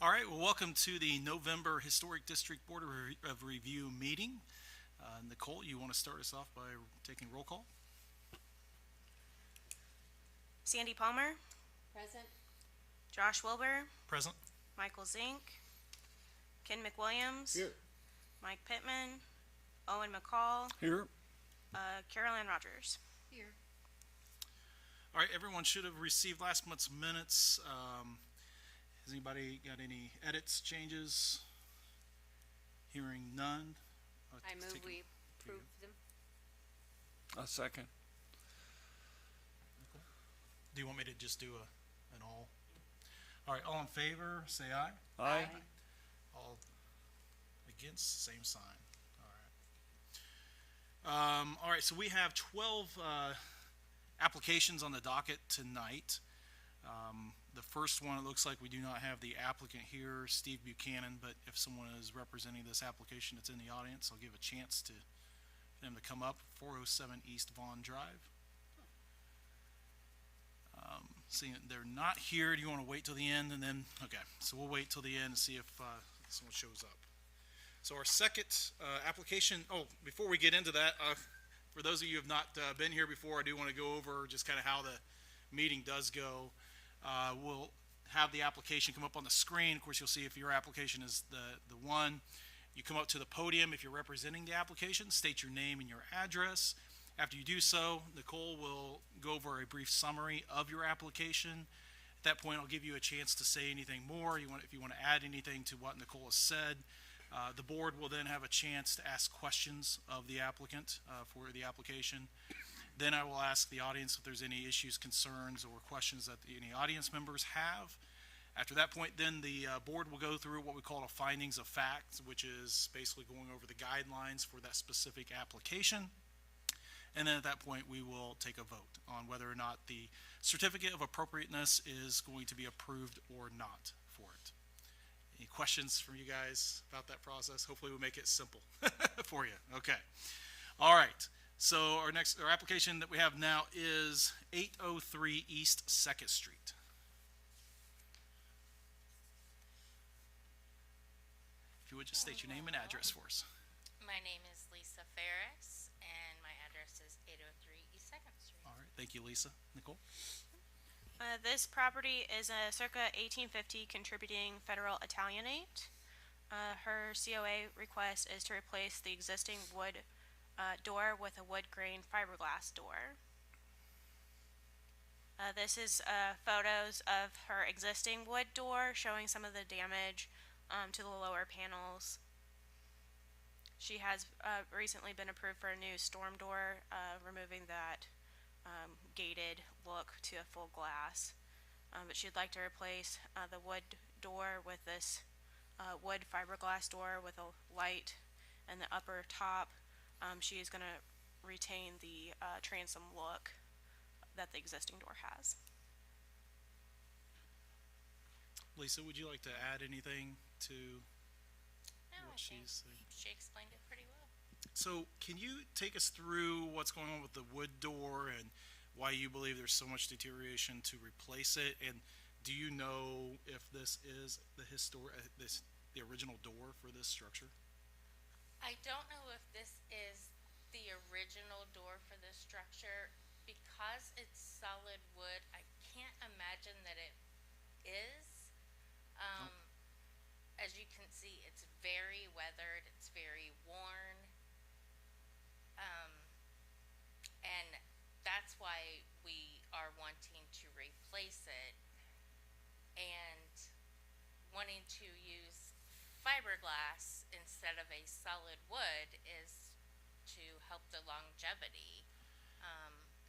All right, well, welcome to the November Historic District Board of Review meeting. Nicole, you want to start us off by taking roll call? Sandy Palmer, Present. Josh Wilbur, Present. Michael Zink, Ken McWilliams, Here. Mike Pittman, Owen McCall, Here. Carolyn Rogers. Here. All right, everyone should have received last month's minutes. Has anybody got any edits, changes? Hearing none. I move Take it we for you. approve them. A second. Do you want me to just do an all? All right, all in favor, say aye. Aye. All against, same sign. All right, so we have 12 applications on the docket tonight. The first one, it looks like we do not have the applicant here, Steve Buchanan, but if someone is representing this application that's in the audience, I'll give a chance to them to come up. 407 East Vaughn Drive. Seeing that they're not here, do you want to wait till the end and then, okay, so we'll wait till the end and see if someone shows up. So our second application, before we get into that, for those of you who have not been here before, I do want to go over just kind of how the meeting does go. We'll have the application come up on the screen. Of course, you'll see if your application is the one. You come up to the podium if you're representing the application, state your name and your address. After you do so, Nicole will go over a brief summary of your application. At that point, I'll give you a chance to say anything more. If you want to add anything to what Nicole has said. The board will then have a chance to ask questions of the applicant for the application. Then I will ask the audience if there's any issues, concerns, or questions that any audience members have. After that point, then the board will go through what we call a findings of fact, which is basically going over the guidelines for that specific application. And then at that point, we will take a vote on whether or not the certificate of appropriateness is going to be approved or not for it. Any questions from you guys about that process? Hopefully we'll make it simple for you. Okay. All right. So our application that we have now is 803 East 2nd Street. If you would just state your name and address for us. My name is Lisa Ferris, and my address is 803 East 2nd Street. All right. Thank you, Lisa. Nicole? This property is a circa 1850 contributing federal Italianate. Her COA request is to replace the existing wood door with a wood grain fiberglass door. This is photos of her existing wood door showing some of the damage to the lower panels. She has recently been approved for a new storm door, removing that gated look to a full glass. But she'd like to replace the wood door with this wood fiberglass door with a light in the upper top. She is going to retain the transom look that the existing door has. Lisa, would you like to add anything to No, what I think she's saying? she explained it pretty well. So can you take us through what's going on with the wood door and why you believe there's so much deterioration to replace it? And do you know if this is the original door for this structure? I don't know if this is the original door for this structure. Because it's solid wood, I can't imagine that it is. As you can see, it's very weathered, it's very worn. And that's why we are wanting to replace it and wanting to use fiberglass instead of a solid wood is to help the longevity.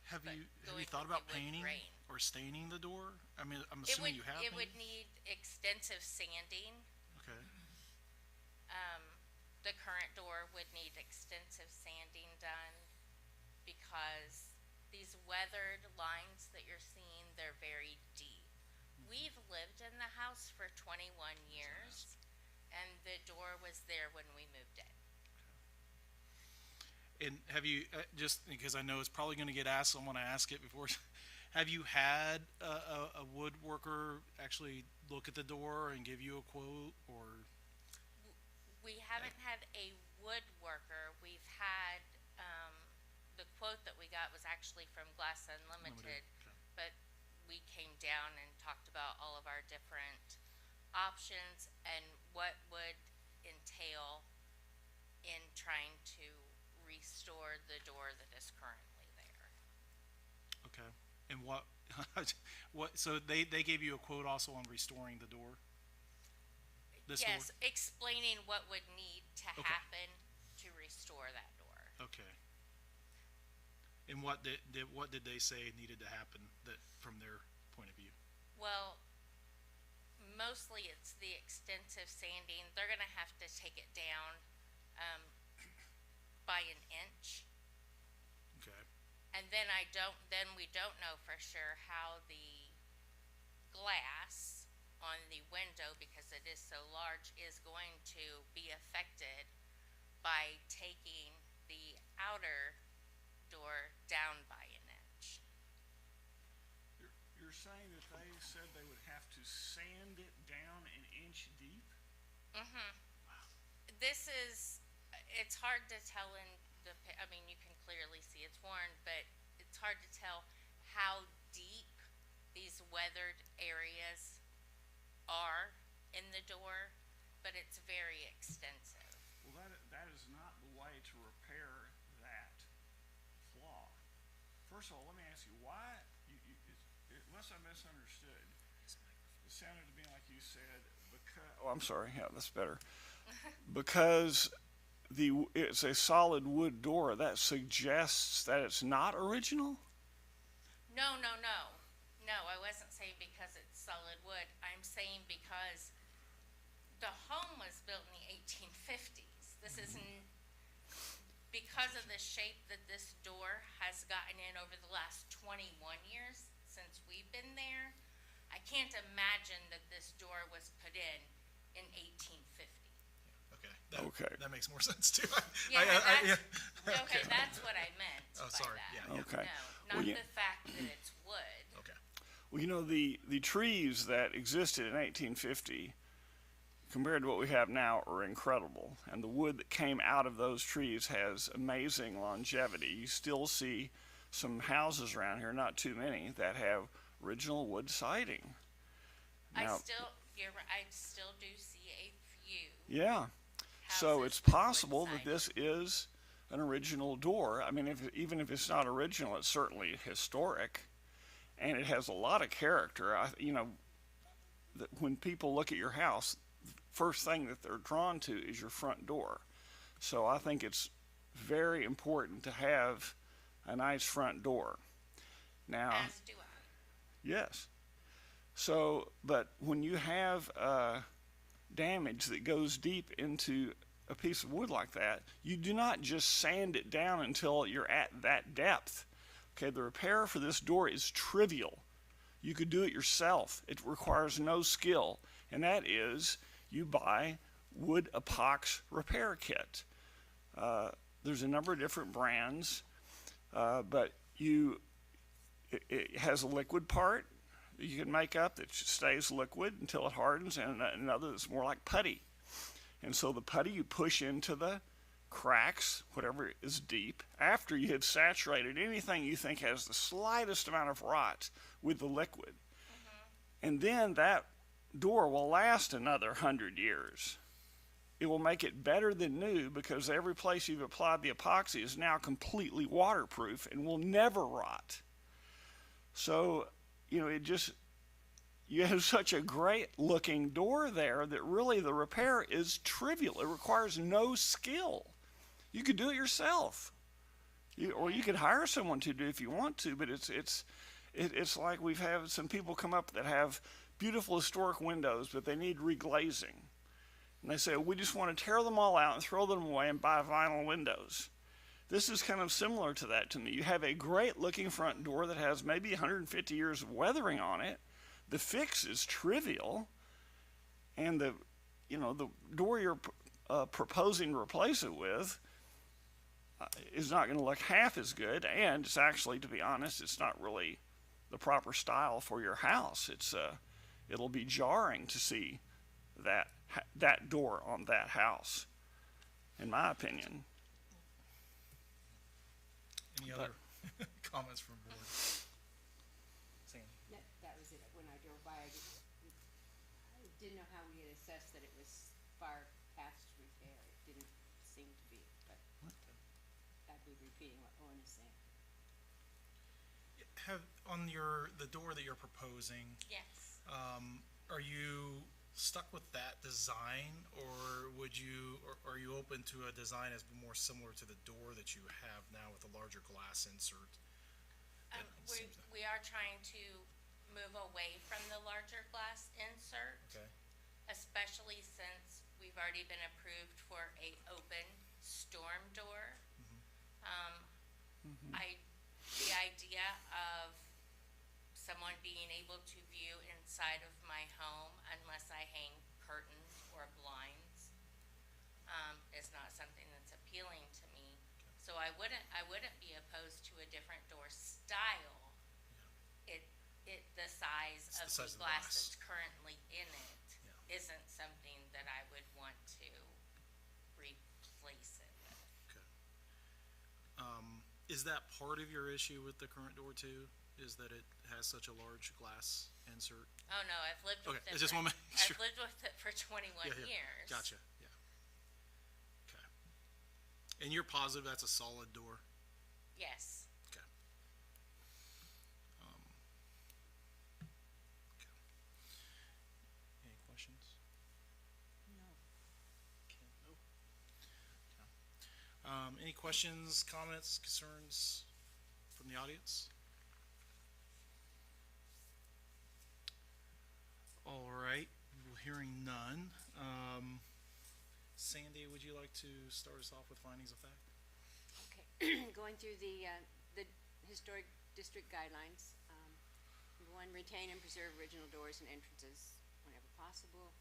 Have But you going thought with about the wood painting grain. or staining the door? I mean, I'm It assuming would you have it would painted? need extensive sanding. Okay. The current door would need extensive sanding done because these weathered lines that you're seeing, they're very deep. We've lived in the house for 21 years, and the door was there when we moved in. And have you, just because I know it's probably going to get asked, so I'm going to ask it before, Have you had a woodworker actually look at the door and give you a quote, or? We haven't had a woodworker. We've had, the quote that we got was actually from Glass Unlimited, Okay. but we came down and talked about all of our different options and what would entail in trying to restore the door that is currently there. Okay. And what, so they gave you a quote also on restoring the door? This door? Yes, explaining what would need to Okay. happen to restore that door. Okay. And what did they say needed to happen that, from their point of view? Well, mostly it's the extensive sanding. They're gonna have to take it down, by an inch. Okay. And then we don't know for sure how the glass on the window, because it is so large, is going to be affected by taking the outer door down by an inch. You're saying that they said they would have to sand it down an inch deep? This is, it's hard to tell in I mean, you can clearly see it's worn, but it's hard to tell how deep these weathered areas are in the door, but it's very extensive. Well, that is not the way to repair that flaw. First of all, let me ask you, why, unless I misunderstood, it sounded to me like you said, because, oh, I'm sorry, yeah, that's better. Because it's a solid wood door, that suggests that it's not original? No, I wasn't saying because it's solid wood. I'm saying because the home was built in the 1850s. This isn't, because of the shape that this door has gotten in over the last 21 years since we've been there, I can't imagine that this door was put in 1850. Okay. Okay. That makes more sense too. Yeah, yeah. okay, that's what I meant Oh, by sorry. that. Yeah. Okay. No, Well, not yeah. the fact that it's wood. Okay. Well, you know, the trees that existed in 1850 compared to what we have now are incredible. And the wood that came out of those trees has amazing longevity. You still see some houses around here, not too many, that have original wood siding. Now, I still do see a few yeah. So houses it's with wood possible that siding. this is an original door. I mean, even if it's not original, it's certainly historic, and it has a lot of character. When people look at your house, the first thing that they're drawn to is your front door. So I think it's very important to have a nice front door. Now, As do I. yes. So, but when you have damage that goes deep into a piece of wood like that, you do not just sand it down until you're at that depth. Okay, the repair for this door is trivial. You could do it yourself. It requires no skill, and that is you buy wood epox repair kit. There's a number of different brands, but it has a liquid part that you can make up that stays liquid until it hardens, and another that's more like putty. And so the putty you push into the cracks, whatever is deep, after you have saturated anything you think has the slightest amount of rot with the liquid. And then that door will last another 100 years. It will make it better than new because every place you've applied the epoxy is now completely waterproof and will never rot. So, you have such a great looking door there that really the repair is trivial. It requires no skill. You could do it yourself, or you could hire someone to do it if you want to. But it's like we've had some people come up that have beautiful historic windows, but they need reglazing, and they say, we just want to tear them all out and throw them away and buy vinyl windows. This is kind of similar to that to me. You have a great looking front door that has maybe 150 years of weathering on it. The fix is trivial, and the door you're proposing to replace it with is not going to look half as good, and it's actually, to be honest, it's not really the proper style for your house. It'll be jarring to see that door on that house, in my opinion. Any other comments from board? Sandy? That was it. When I drove by, I didn't know how we had assessed that it was far past repair. It didn't seem to be, but I'd be repeating what Owen is saying. Have, on the door that you're proposing, Yes. are you stuck with that design, or are you open to a design that's more similar to the door that you have now with a larger glass insert? We are trying to move away from the larger glass insert, Okay, especially since we've already been approved for a open storm door. The idea of someone being able to view inside of my home unless I hang curtains or blinds, is not something that's appealing to me. So I wouldn't be opposed to a different door style. The size It's of the size the of the glass glass. that's currently in it Yeah. isn't something that I would want to replace it with. okay. Is that part of your issue with the current door too? Is that it has such a large glass insert? Oh, no, I've lived with Okay, it. I just wanna make sure. I've lived with it for 21 Yeah, yeah. years. Gotcha, yeah. Okay. And you're positive that's a solid door? Yes. Okay. Okay. Any questions? No. Any questions, comments, concerns from the audience? All right, well, hearing none. Sandy, would you like to start us off with findings of fact? Okay, going through the historic district guidelines. Number one, retain and preserve original doors and entrances whenever possible.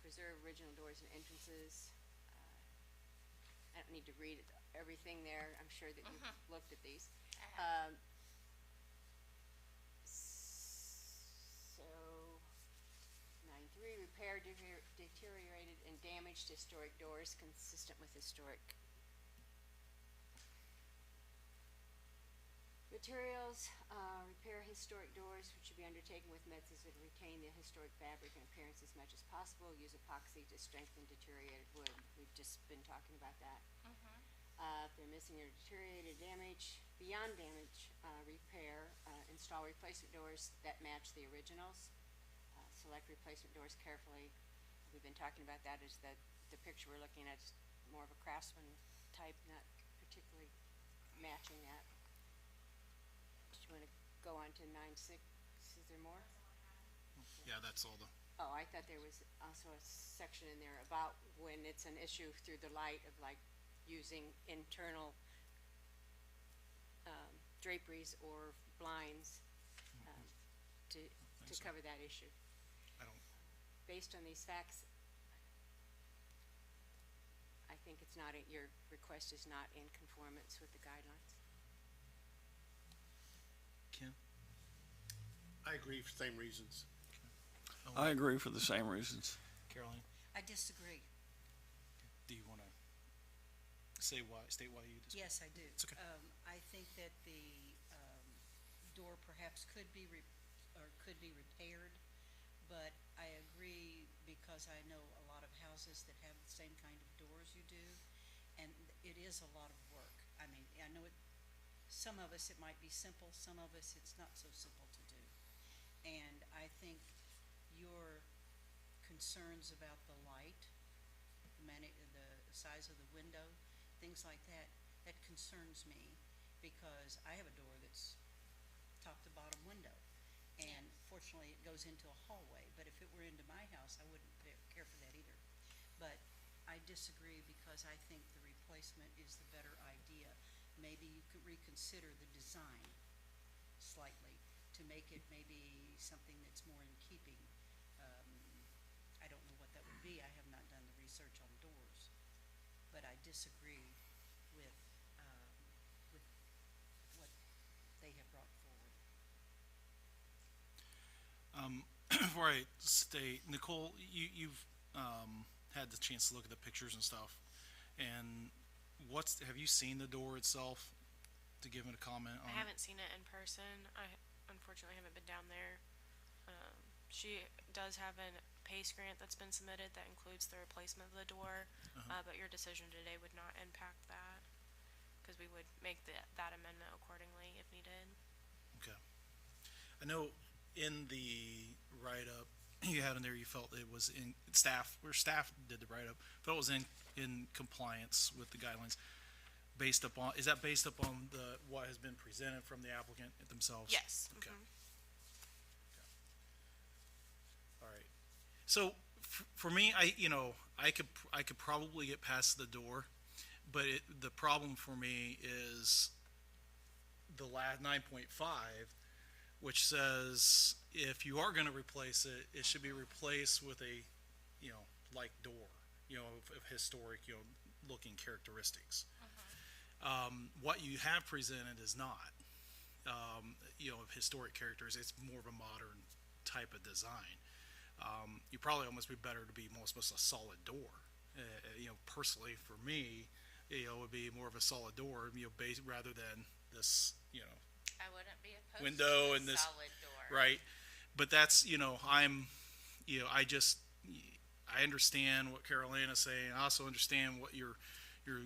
Preserve original doors and entrances. I don't need to read everything there. I'm sure that you've looked at these. So, 9.3, repair deteriorated and damaged historic doors consistent with historic materials. Repair historic doors, which should be undertaken with methods that retain the historic fabric and appearance as much as possible. Use epoxy to strengthen deteriorated wood. We've just been talking about that. If they're missing or deteriorated, damage, beyond damage, repair, install replacement doors that match the originals. Select replacement doors carefully. We've been talking about that as the picture we're looking at is more of a craftsman type, not particularly matching that. Did you want to go on to 9.6? Is there more? Yeah, that's all the, Oh, I thought there was also a section in there about when it's an issue through the light of like using internal draperies or blinds to so. cover that issue. I don't, Based on these facts, I think it's not, your request is not in conformance with the guidelines. Ken? I agree for the same reasons. I agree for the same reasons. Caroline, I disagree. do you wanna state why you disagree? Yes, I do. It's okay. I think that the door perhaps could be repaired, but I agree because I know a lot of houses that have the same kind of doors you do, and it is a lot of work. I mean, I know some of us it might be simple, some of us it's not so simple to do. And I think your concerns about the light, the size of the window, things like that, that concerns me because I have a door that's top to bottom window. And fortunately, it goes into a hallway, but if it were into my house, I wouldn't care for that either. But I disagree because I think the replacement is the better idea. Maybe you could reconsider the design slightly to make it maybe something that's more in keeping. I don't know what that would be. I have not done the research on doors, but I disagree with what they have brought forward. before I state, Nicole, you've had the chance to look at the pictures and stuff, and have you seen the door itself to give it a comment on? I haven't seen it in person. I unfortunately haven't been down there. She does have a PACE grant that's been submitted that includes the replacement of the door, but your decision today would not impact that, because we would make that amendment accordingly if needed. Okay. I know in the write-up you had in there, you felt it was in staff did the write-up, felt it was in compliance with the guidelines. Is that based upon what has been presented from the applicant themselves? Yes. Okay. All right. So for me, I could probably get past the door, but the problem for me is the last 9.5, which says if you are going to replace it, it should be replaced with a, like door, of historic, looking characteristics. What you have presented is not, of historic characters. It's more of a modern type of design. You probably almost be better to be almost a solid door. Personally, for me, it would be more of a solid door, rather than this, I wouldn't be opposed window to a and this- solid door. right? But that's, I understand what Carolina's saying. I also understand what you're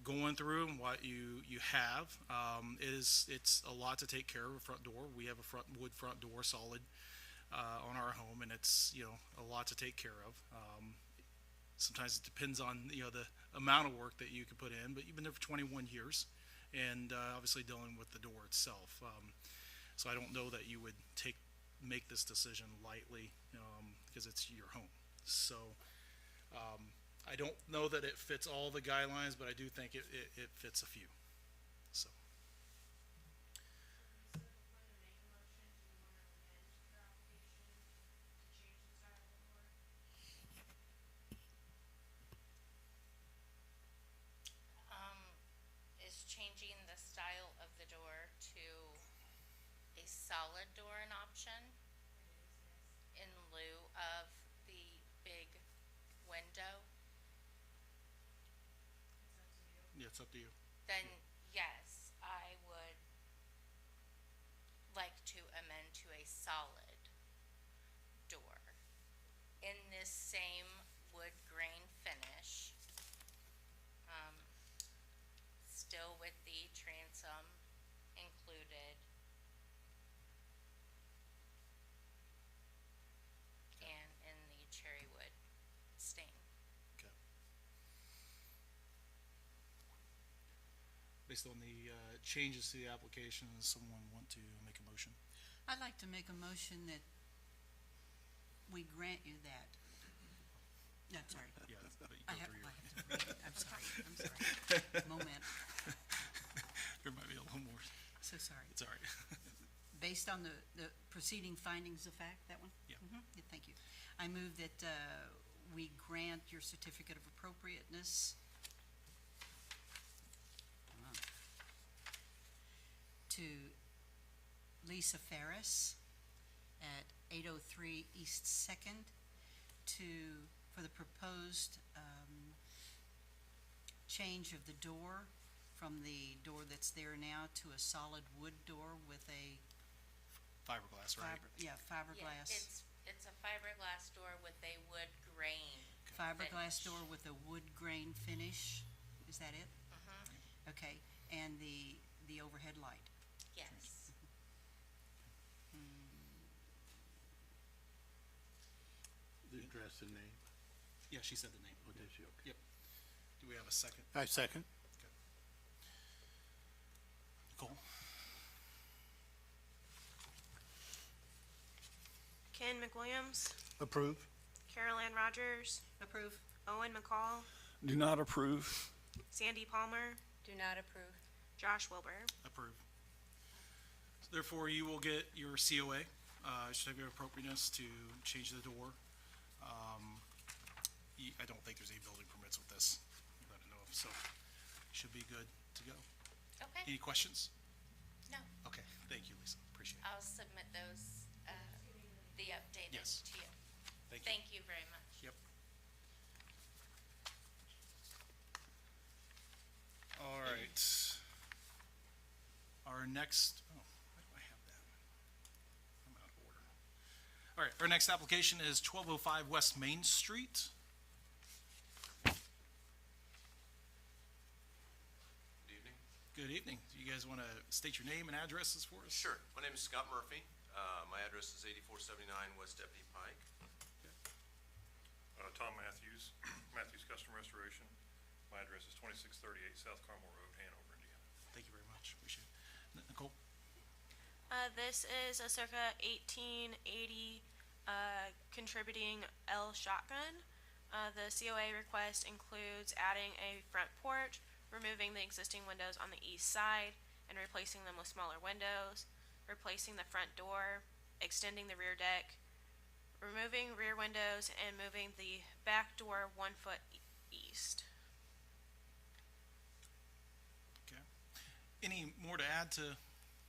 going through and what you have. It's a lot to take care of. A front door. We have a wood front door, solid, on our home, and it's a lot to take care of. Sometimes it depends on the amount of work that you can put in. But you've been there for 21 years, and obviously dealing with the door itself. So I don't know that you would make this decision lightly, because it's your home. So I don't know that it fits all the guidelines, but I do think it fits a few. So. Is changing the style of the door to a solid door an option? In lieu of the big window? Yeah, it's up to you. Then yes, I would like to amend to a solid door in this same wood grain finish. Still with the transom included. And in the cherry wood stain. Okay. Based on the changes to the application, does someone want to make a motion? I'd like to make a motion that we grant you that. No, sorry. Yeah, but you I go have through to your. read it. I'm sorry. Moment. There might be a little more. So sorry. It's all right. Based on the preceding findings of fact, that one? Yeah. Yeah, thank you. I move that we grant your certificate of appropriateness to Lisa Ferris at 803 East Second for the proposed change of the door from the door that's there now to a solid wood door with a Fiberglass, right? fiberglass. Yeah, it's a fiberglass door with a wood grain. Fiberglass finish. door with a wood grain finish, is that it? Okay, and the overhead light. Yes. The address and name. Yeah, she said the name. Oh, did she? Okay. Yep. Do we have a second? I second. Nicole? Ken McWilliams, Approve. Carol Ann Rogers, Approve. Owen McCall, Do not approve. Sandy Palmer, Do not approve. Josh Wilbur. Approve. Therefore, you will get your COA, certificate of appropriateness to change the door. I don't think there's any building permits with this, that I know of, so should be good to go. Okay. Any questions? No, Okay, thank you, Lisa, appreciate it. I'll submit those, the updated Yes. to you. Thank you. Thank you very much. Yep. All right. Our next, oh, why do I have that? I'm out of order. All right, our next application is 1205 West Main Street. Good evening. Good evening. Do you guys want to state your name and addresses for us? Sure. My name is Scott Murphy. My address is 8479 West Deputy Pike. Tom Matthews, Matthews Custom Restoration. My address is 2638 South Carmel Road, Hanover, Indiana. Thank you very much. Appreciate it. Nicole? This is a circa 1880 contributing L shotgun. The COA request includes adding a front porch, removing the existing windows on the east side and replacing them with smaller windows, replacing the front door, extending the rear deck, removing rear windows, and moving the back door 1 foot east. Okay. Any more to add to?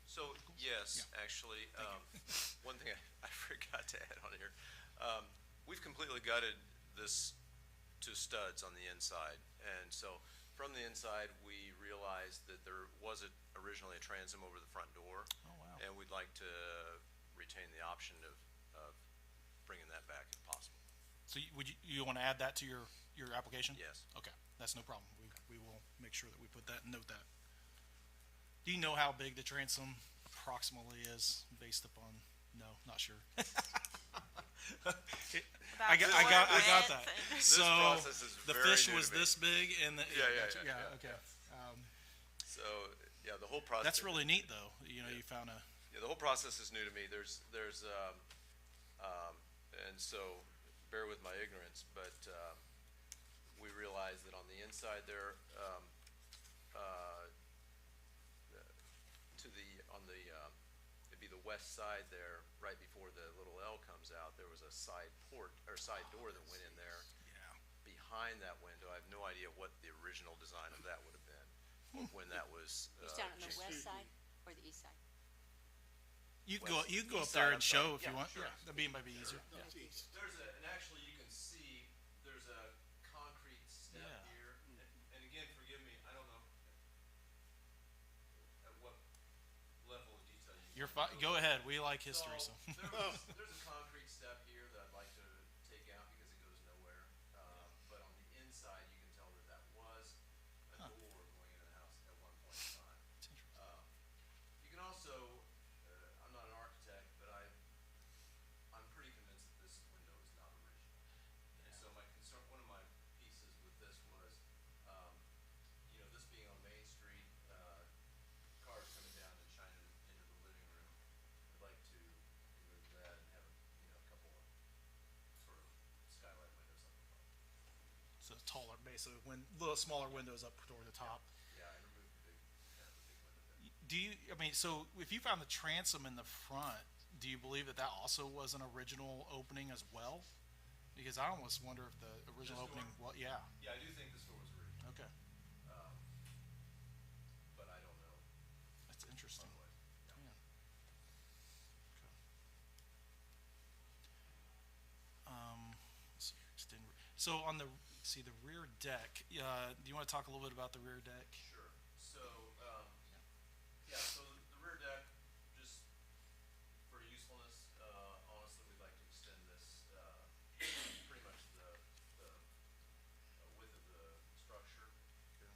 So, yes, actually, one thing I forgot to add on here. We've completely gutted this to studs on the inside. And so from the inside, we realized that there wasn't originally a transom over the front door. Oh, wow. And we'd like to retain the option of bringing that back if possible. So you want to add that to your application? Yes. Okay, that's no problem. We will make sure that we put that and note that. Do you know how big the transom approximately is based upon, no, not sure. I got that. This So process is the very fish new to was me. this big and the, Yeah, okay. So, yeah, the whole process. That's really neat though. You know, you found a, Yeah, the whole process is new to me. And so bear with my ignorance, but, we realize that on the inside there, it'd be the west side there, right before the little L comes out, there was a side port, or side door that went in there. yeah. Behind that window, I have no idea what the original design of that would have been, when that was, You down on the changed. west side or the east side? You can West- you can go up east there side, and I'm sorry. show if you Yeah, want. sure. Yeah, might be easier. Yeah. And actually you can see, there's a concrete step Yeah. here, and again, forgive me, I don't know at what level of detail you. You're fine. Go ahead. We like history, so. There's a concrete step here that I'd like to take out because it goes nowhere, but on the inside, you can tell that that was a door going into the house at one point in time. It's interesting. You can also, I'm not an architect, but I'm pretty convinced that this window is not original. And so my concern, one of my pieces with this was, this being on Main Street, cars coming down and shining into the living room. I'd like to remove that and have, a couple of sort of skylight windows up above. So taller, basically, little smaller windows up toward the top. Yeah, and remove the big window there. Do you? I mean, so if you found the transom in the front, do you believe that also was an original opening as well? Because I almost wonder if the original This door? opening. Well, yeah. Yeah, I do think this door was original, Okay, but I don't know. that's interesting. Otherwise, yeah. Yeah. Okay. Let's see, extend. So on the rear deck. Do you want to talk a little bit about the rear deck? Sure. So, so the rear deck, just for usefulness, honestly, we'd like to extend this, pretty much the width of the structure.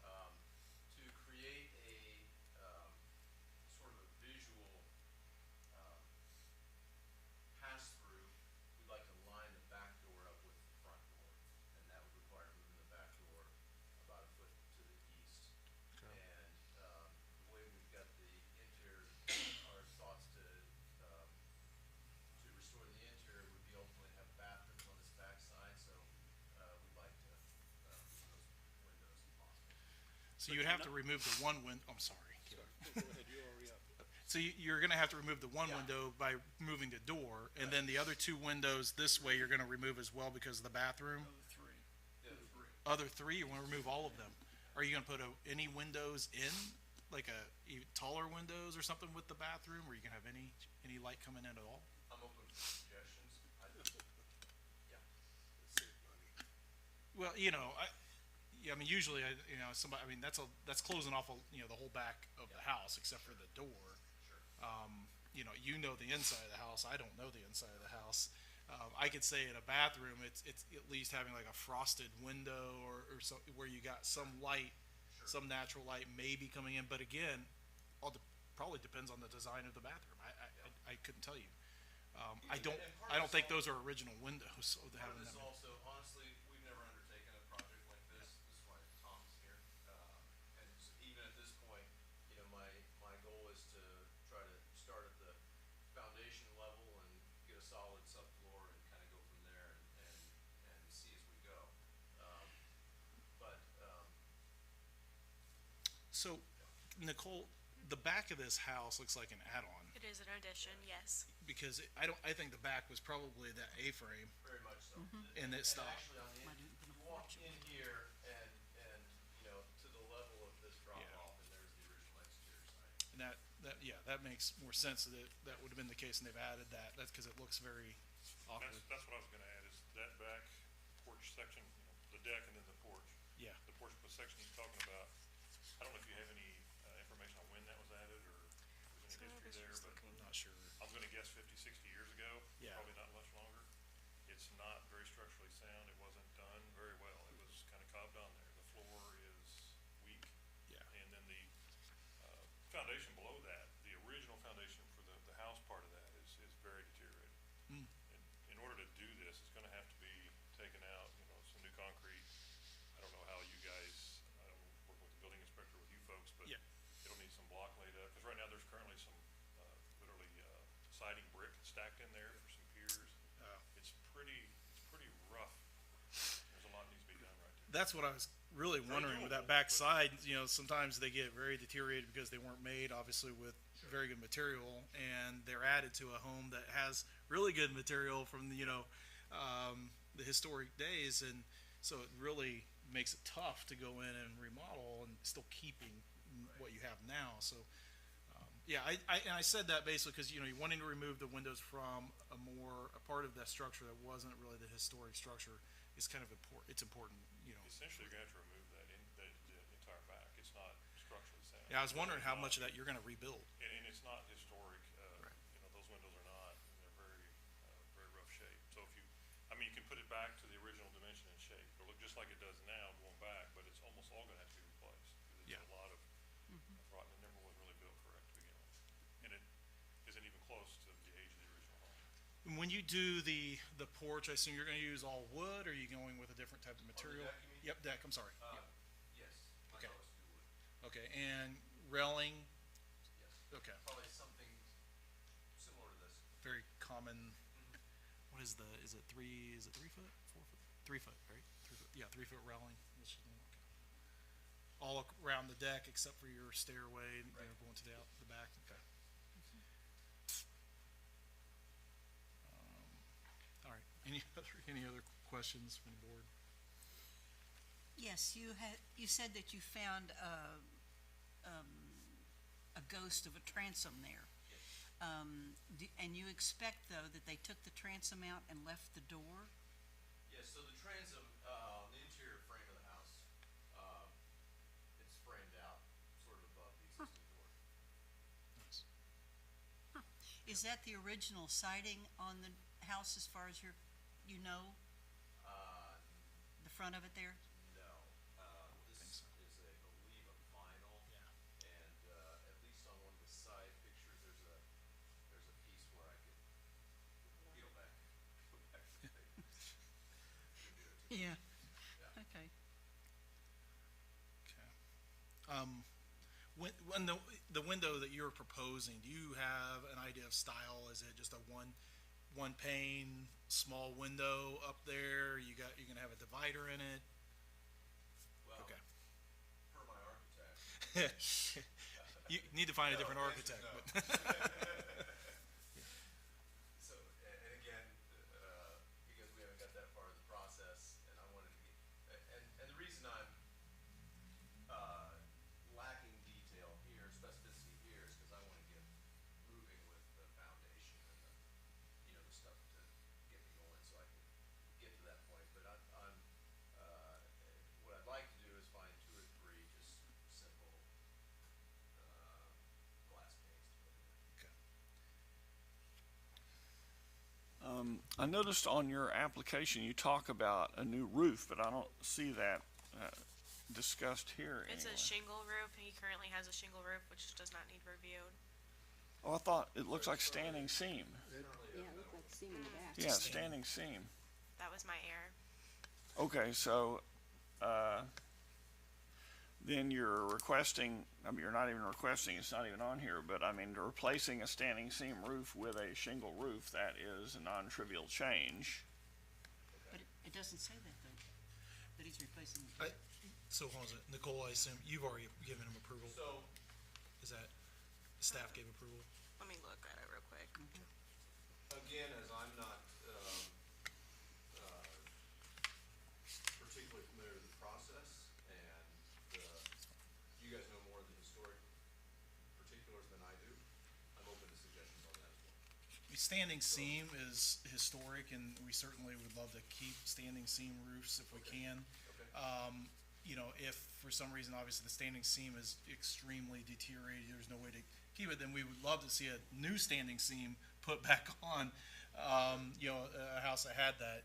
To create a, sort of a visual, pass-through, we'd like to line the back door up with the front door. And that would require moving the back door about a foot to the east. Okay. And, the way we've got the interior, our thoughts to restore the interior would be ultimately have bathrooms on this back side, so, we'd like to, move those windows if possible. So you'd have to remove the one window. I'm sorry. So you're going to have to remove the one Yeah. window by moving the door, and then the other two windows this way you're going to remove as well because of the bathroom. The three. Other three, you want to remove all of them. Are you going to put any windows in, like taller windows or something with the bathroom, or you can have any light coming in at all? I'm open for suggestions. Yeah. Well, yeah, I mean, usually, somebody, I mean, that's closing off, the whole back of the house except for the door. You know the inside of the house. I don't know the inside of the house. I could say in a bathroom, it's at least having like a frosted window or so, where you got some light, some natural light maybe coming in. But again, probably depends on the design of the bathroom. I couldn't tell you. I don't, And part I of don't this think al- those are original windows. So they Part of haven't this them. also, honestly, we've never undertaken a project like this. This is why Tom's here. Even at this point, my goal is to try to start at the foundation level and get a solid subfloor and kind of go from there and see as we go. But, So, Nicole, the back of this house looks like an add-on It is an addition, yes. because I think the back was probably that A-frame. very much so. And it stopped. Actually, on the, you walk in here and, to the level of this drop Yeah. off, and there's the original exterior side. And that makes more sense that would have been the case, and they've added that. That's because it looks very awkward. That's what I was gonna add, is that back porch section, the deck and then the porch. Yeah. The porch section he's talking about, I don't know if you have any, information on when that was added, or if there's any history there, but I'm not sure. I'm gonna guess 50, 60 years ago. Yeah. Probably not much longer. It's not very structurally sound, it wasn't done very well, it was kinda cobbed on there, the floor is weak. Yeah. And then the, foundation below that, the original foundation for the house part of that is very deteriorated. In order to do this, it's gonna have to be taken out, some new concrete. I don't know how you guys, working with the building inspector, with you folks, but Yeah. it'll need some block laid up, cause right now there's currently some, literally, siding brick stacked in there for some piers. It's pretty rough. There's a lot needs to be done right there. That's what I was really wondering with that back side. Sometimes they get very deteriorated because they weren't made, obviously, with very good material, and they're added to a home that has really good material from the historic days, and so it really makes it tough to go in and remodel and still keeping what you have now. So, yeah, I said that basically because you're wanting to remove the windows from a part of that structure that wasn't really the historic structure is kind of important. It's important. Essentially, you're gonna have to remove the entire back. It's not structurally sound. Yeah, I was wondering how It's much of not- that you're going to rebuild. And it's not historic, Right. Those windows are not, and they're very rough shape. So you can put it back to the original dimension and shape. It'll look just like it does now going back, but it's almost all gonna have to be replaced. Because Yeah. it's a lot of rotten, it never was really built correct to begin with. And it isn't even close to the age of the original home. And when you do the porch, I assume you're going to use all wood, or are you going with a different type of material? deck, you mean? Yep, deck. I'm sorry. Yes, my Okay. thought was to do wood, Okay, and railing. yes. Okay, Probably something similar to this. very common. What is is it 3 foot, 4 foot, 3 foot, right? 3 foot, yeah, 3 foot railing. Which is- okay. All around the deck except for your stairway, going to the back. Okay. All right. Any other questions from the board? Yes, you said that you found a ghost of a transom there. And you expect, though, that they took the transom out and left the door? Yes, so the transom, on the interior frame of the house, it's framed out sort of above the existing door. Nice. Is that the original siding on the house as far as the front of it there? No, this is, I believe, a vinyl. Yeah. And, at least on one of the side pictures, there's a piece where I could peel back, go back to the pictures. Can do it too. Yeah. Yeah. Okay. Okay. When the window that you're proposing, do you have an idea of style? Is it just a one pane, small window up there? You're gonna have a divider in it? Well, Okay. per my architect. You need to find a No, different the answer's architect, no. but. So, and again, because we haven't got that far in the process, and I wanted to get, and the reason I'm, lacking detail here, specificity here, is because I wanna get moving with the foundation and the stuff to get me going, so I can get to that point, but I'm I noticed on your application, you talk about a new roof, but I don't see that, discussed here It's anyway. a shingle roof. He currently has a shingle roof, which does not need reviewed. Oh, I thought it looks like standing seam. Yeah, it looked like a seam in the back. Yeah, standing seam. That was my error. Okay, so, then you're requesting, I mean, you're not even requesting, it's not even on here, but I mean, replacing a standing seam roof with a shingle roof, that is a non-trivial change. But it doesn't say that though, that he's replacing. So what was it? Nicole, I assume you've already given him approval. So, Is that, staff gave approval? Let me look at it real quick. again, as I'm not, particularly familiar with the process, and you guys know more of the historic particulars than I do, I'm open to suggestions on that as well. Standing seam is historic, and we certainly would love to keep standing seam roofs if we can. Okay. You know, if for some reason, obviously, the standing seam is extremely deteriorated, there's no way to keep it, then we would love to see a new standing seam put back on. You know, a house that had that,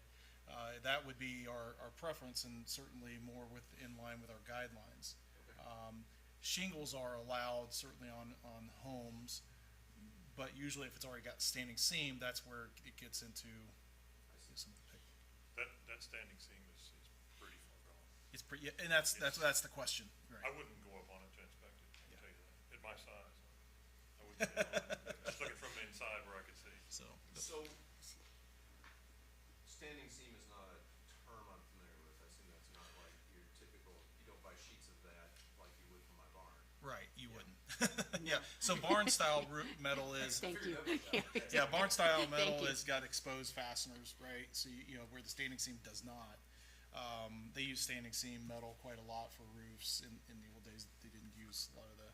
that would be our preference, and certainly more in line with our guidelines. Shingles are allowed certainly on homes, but usually if it's already got standing seam, that's where it gets into some of the That standing seam is pretty far gone. It's pretty, yeah, and that's the question, I right? wouldn't go up on it to inspect it, I can tell you that. At my size, I wouldn't get on it. Just looking from the inside where I could see. So, So, standing seam is not a term I'm familiar with. I assume that's not like your typical, you don't buy sheets of that like you would from my barn. right, you wouldn't. Yeah, so barn style metal is, Thank you. yeah, barn style metal you. has got exposed fasteners, right? So you know, where the standing seam does not. They use standing seam metal quite a lot for roofs. In the old days, they didn't use a lot of the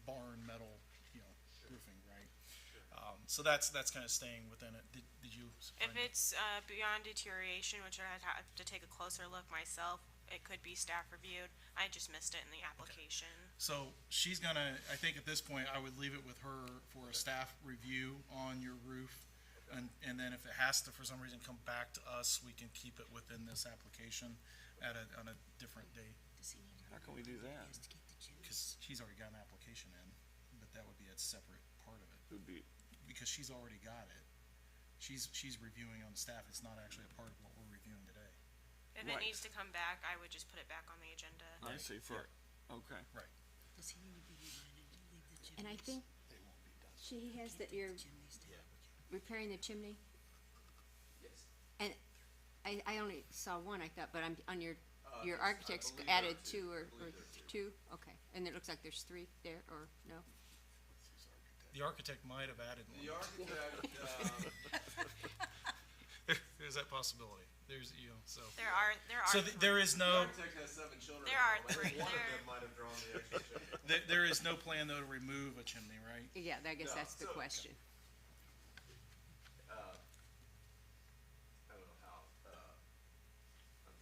barn metal, you know, roofing, right? So that's kind of staying within it. Did you? If find that? it's beyond deterioration, which I'd have to take a closer look myself, it could be staff reviewed. I just missed it in the application. So she's gonna, I think at this point, I would leave it with her for a staff review on your roof. And then if it has to, for some reason, come back to us, we can keep it within this application on a different date. How can we do that? Cause she's already got an application in, but that would be a separate part of it, It would be, because she's already got it. She's reviewing on staff, it's not actually a part of what we're reviewing today. If Right. it needs to come back, I would just put it back on the agenda. I see, okay. Right. Does he need to be reminded to leave the chimneys? And I think she has that you're repairing the chimney, Yes. and I only saw one, I thought, but I'm, on your I architect's believe there added are two. two I or believe there are two, okay, and it looks like there's three there, or no? The architect might have added The one. architect, There's that possibility. There's, you know, so. There are So there is the no, architect has 7 children. There at are home. I think three. one of There- them might have drawn the extra chimney. there is no plan though to remove a chimney, right? Yeah, I guess No, that's the so- question. I don't know how,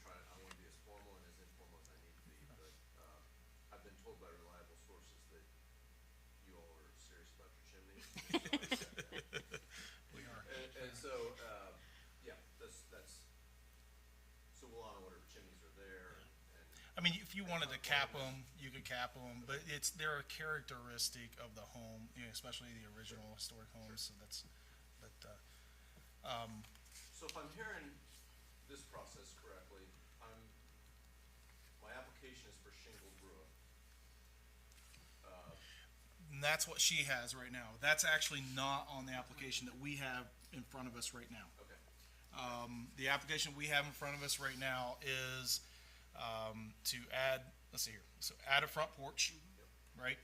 I wanna be as formal and as informal as I need to be, but, I've been told by reliable sources that you all are serious about your chimneys. We are. And so, yeah, that's, so we'll honor whatever chimneys are there, and, I mean, if you wanted to cap them, you could cap them, but they're a characteristic of the home, you know, especially the original historic homes, so that's, but, so if I'm hearing this process correctly, my application is for shingled roof. and that's what she has right now. That's actually not on the application that we have in front of us right now. Okay, The application we have in front of us right now is, to add, let's see here, so add a front porch, right?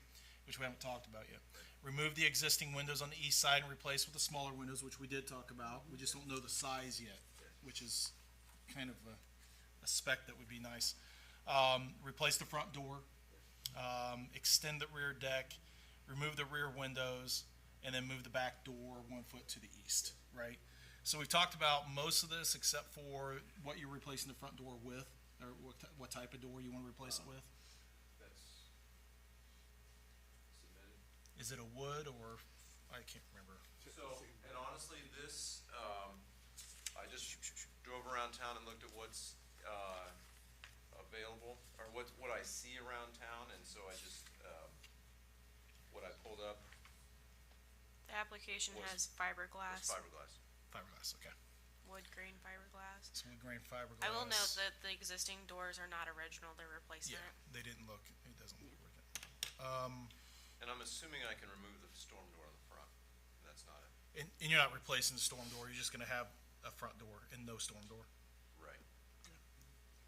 Which we haven't talked about yet. Remove the existing windows on the east side and replace with the smaller windows, which we did talk about. We just don't know the size yet, which is kind of a spec that would be nice. Replace the front door, extend the rear deck, remove the rear windows, and then move the back door 1 foot to the east, right? So we've talked about most of this except for what you're replacing the front door with, or what type of door you want to replace it with. that's cement. Is it a wood or I can't remember. So, and honestly, this, I just drove around town and looked at what's, available, or what I see around town, and so I just, what I pulled up The application Was- has was fiberglass, fiberglass. Fiberglass, okay. wood grain fiberglass. So wood grain fiberglass. I will note that the existing doors are not original, they're Yeah, replacement. they didn't look, it doesn't look like it. And I'm assuming I can remove the storm door on the front. That's not it. And you're not replacing the storm door, you're just gonna have a front door and no storm door. Right.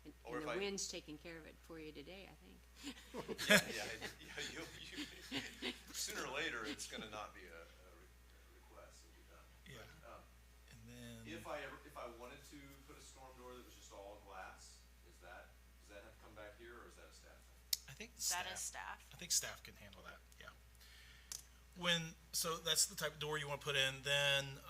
And Or and if the I- wind's taking care of it for you today, I think. Sooner or later, it's gonna not be a request, it'll be done. Yeah. But, And then, if I wanted to put a storm door that was just all glass, does that have to come back here, or is that a staff thing? I think That is staff, staff. I think staff can handle that, yeah. So that's the type of door you wanna put in, then,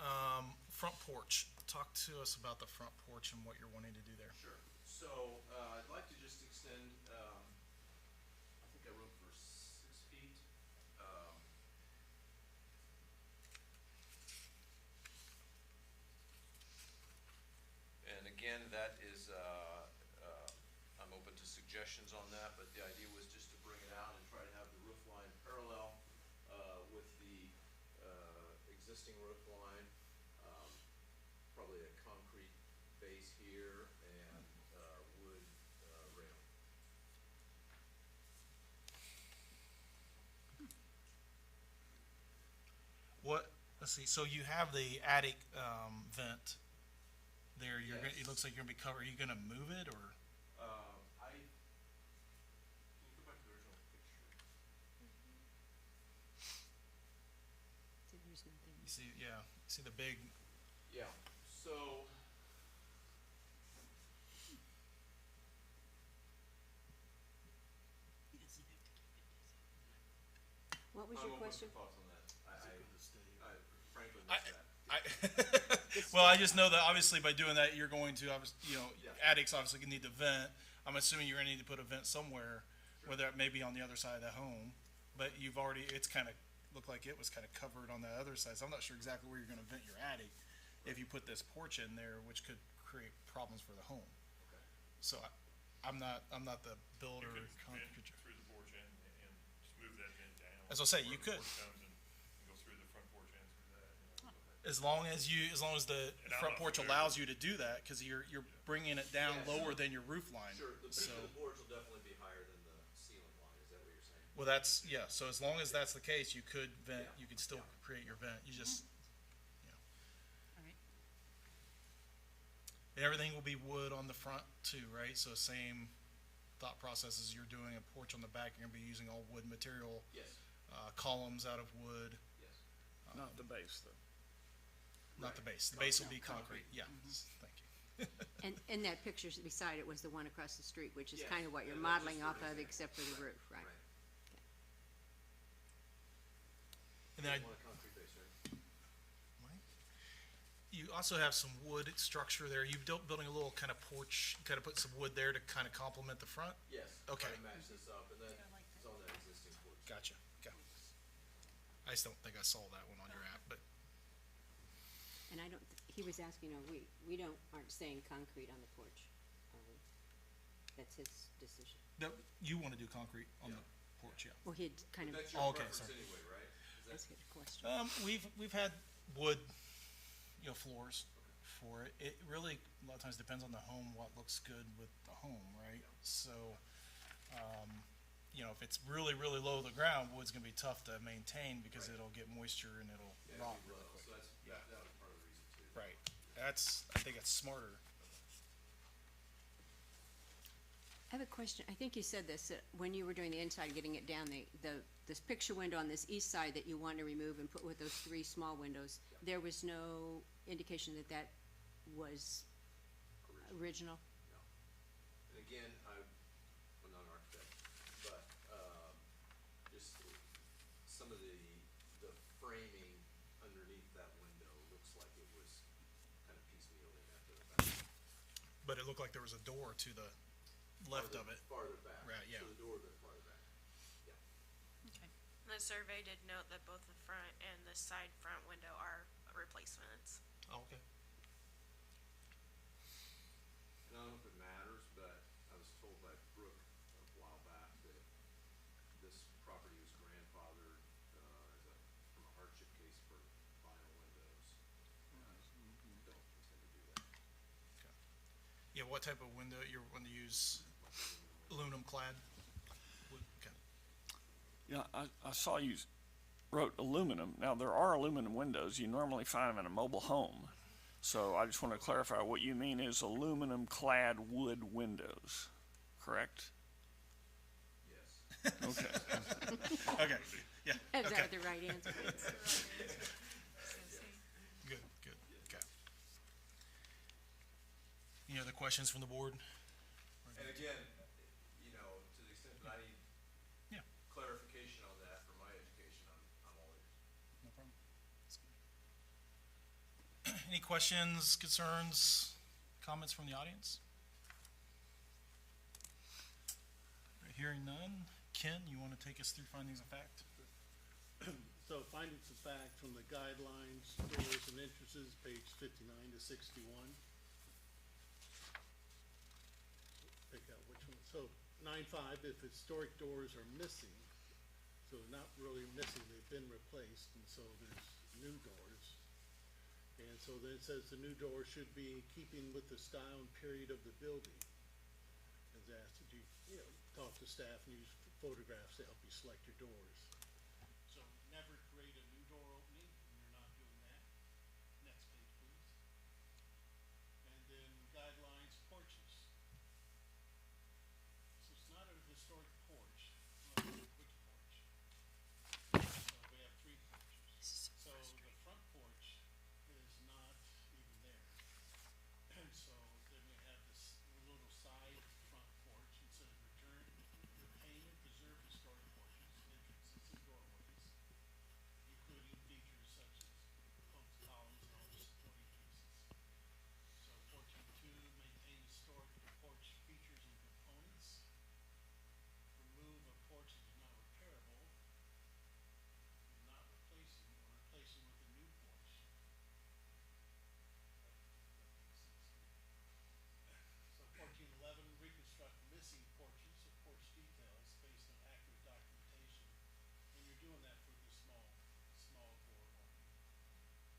front porch. Talk to us about the front porch and what you're wanting to do there. Sure. So, I'd like to just extend, I think I wrote for 6 feet. And again, that is, I'm open to suggestions on that, but the idea was just to bring it out and try to have the roof line parallel, with the, existing roof line. Probably a concrete base here and, wood, railing. Let's see, so you have the attic, vent there, it Yes. looks like you're gonna be covered, are you gonna move it, or? Can you go back to the original picture? So there's nothing. You see, yeah, see the big, Yeah, so, What was I'm your open question? to thoughts on that. I frankly I, missed that. well, I just know that obviously by doing that, you're going to, Yeah. attics obviously need to vent. I'm assuming you're gonna need to put a vent somewhere, whether it may be on the other side of the home, but you've already, it's kinda, looked like it was kinda covered on the other side, so I'm not sure exactly where you're gonna vent your attic if you put this porch in there, which could create problems for the home. Okay. So I'm not the builder. You could vent contractor. through the porch and just move that vent down. As I say, where you the could. porch comes and go through the front porch and through that, As long as the And I'm front not porch familiar allows you to do that, cause you're bringing it down Yeah, lower so- than your roof line. Sure, the So, peak of the porch will definitely be higher than the ceiling line, is that what you're saying? well, that's, yeah, so as long as that's the case, you could vent, Yeah, you could still yeah. create your vent, you just, Alright. and everything will be wood on the front too, right? So same thought process as you're doing a porch on the back, you're gonna be using all wood material, Yes, columns out of wood, yes. Not the base, though. not the base, the base will be concrete, yeah, thank you. And that picture beside it was the one across the street, which is Yes, kind of what you're and that's modeling just off an of, example. except for the roof, right? And then I, You want a concrete base, right? you also have some wood structure there, you building a little kind of porch, kind of put some wood there to kind of complement the front? Yes. Okay. Try to match this up, and then it's on that existing porch. Gotcha, okay. I just don't think I saw that one on your app, but, And I don't, he was asking, we aren't saying concrete on the porch, are we? That's his decision. no, you wanna do concrete on the porch, yeah. Well, he'd kind of, That's Oh, your okay, preference sorry. anyway, right? that's a good question. We've had wood, floors for it. It really, a lot of times depends on the home, what looks good with the home, right? So, if it's really, really low to the ground, wood's gonna be tough to maintain because Right. it'll get moisture and it'll Yeah, rot it'd be really low, quick. so that was part of the reason too. Right, I think it's smarter. I have a question. I think you said this, when you were doing the inside, getting it down, this picture window on this east side that you want to remove and put with those 3 small windows, there was no indication that that was original? No. And again, I'm not an architect, but, just some of the framing underneath that window looks like it was kind of piecemealed in after the fact. But it looked like there was a door to the left of it. Farther back. Right, yeah. So the door a bit farther back. Yeah. Okay. The the survey did note that both the front and the side front window are replacements. Oh, okay. And I don't know if it matters, but I was told by Brooke a while back that this property was grandfathered, from a hardship case for vinyl windows. Don't intend to do that. Yeah, what type of window, you're going to use aluminum clad? Okay. Yeah, I saw you wrote aluminum. Now, there are aluminum windows. You normally find them in a mobile home. So I just want to clarify, what you mean is aluminum clad wood windows, correct? Yes. Okay. Okay, yeah, Is okay, that the right answer? good, okay. Any other questions from the board? And again, you know, to the extent that I need Yeah. clarification on that for my education, I'm all ears. No problem. That's good. Any questions, concerns, comments from the audience? All right, hearing none. Ken, you want to take us through findings of fact? So findings of fact from the guidelines, doors and entrances, page 59 to 61. Pick out which one. So 9.5, if historic doors are missing, so not really missing, they've been replaced, and so there's new doors. And so then it says the new door should be in keeping with the style and period of the building. As asked, did you know, talk to staff and use photographs to help you select your doors. So never create a new door opening, and you're not doing that. Next page, please. And then guidelines, porches. So it's not a historic porch, which porch? So we have 3 porches. So the front porch is not even there. And so then we have this little side front porch, and says retain and preserve historic porches, entrances and doorways, including features such as post columns and other supporting pieces. So 14.2, maintain historic porch features and components. Remove a porch that is not repairable, not replacing, or replacing with a new porch. So 14.11, reconstruct missing porches or porch details based on accurate documentation. And you're doing that for the small door opening.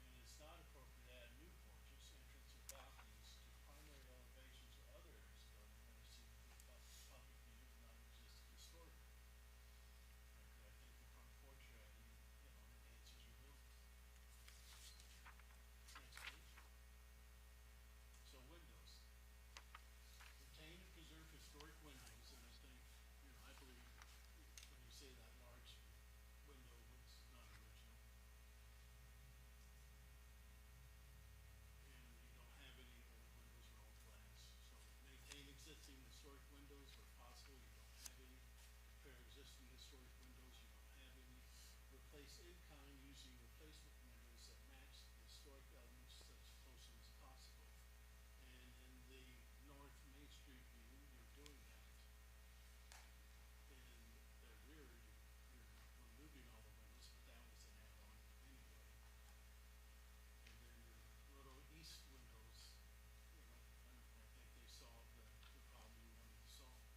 And it's not appropriate to add new porches, entrance or balconies to primary elevations or other areas of the building that are seen for public view of non-existent historic. Frankly, I think the front porch you're adding, enhances your building. Next page. So windows. Retain and preserve historic windows, and I think, I believe when you say that large window was not original. And you don't have any old windows or old glass, so maintain existing historic windows where possible, you don't have any. Repair existing historic windows, you don't have any. Replace in kind using replacement windows that match the historic elements as closely as possible. And in the North Main Street view, you're doing that. In the rear, you're removing all the windows, but that was an add-on anyway. And then your little east windows, I think they solved the problem you wanted to solve.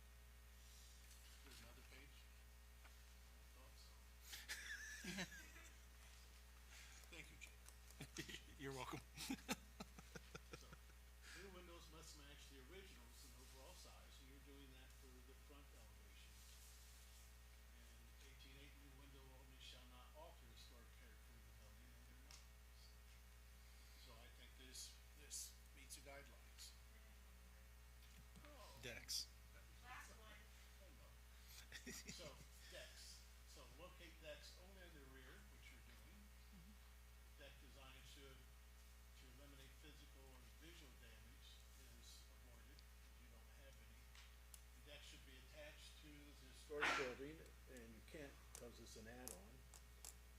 There's another page? I thought so. Thank you, Jay. You're welcome. So, new windows must match the originals in overall size, and you're doing that for the front elevation. And 18.8, new window openings shall not alter historic character of the building, and they're not. So I think this meets the guidelines. Decks. So, decks. So locate decks only on the rear, which you're doing. Deck design should, to eliminate physical or visual damage, is avoided, because you don't have any. The deck should be attached to the historic building, and you can't, because it's an add-on,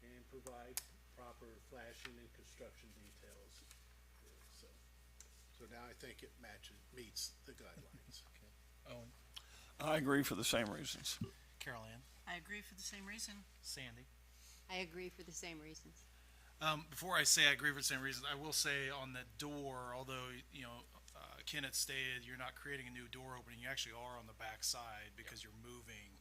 and provide proper flashing and construction details. So now I think it meets the guidelines. Owen, I agree for the same reasons. Carol Ann? I agree for the same reason. Sandy? I agree for the same reasons. Before I say I agree for the same reasons, I will say on the door, although, Ken had stated you're not creating a new door opening, you actually are on the back side because you're moving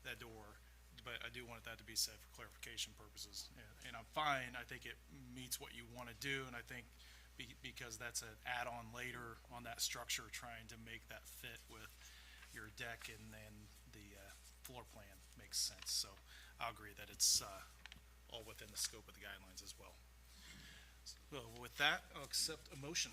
that door. But I do want that to be said for clarification purposes. And I'm fine, I think it meets what you want to do, and I think because that's an add-on later on that structure, trying to make that fit with your deck and then the floor plan makes sense. So I'll agree that it's all within the scope of the guidelines as well. So with that, I'll accept a motion.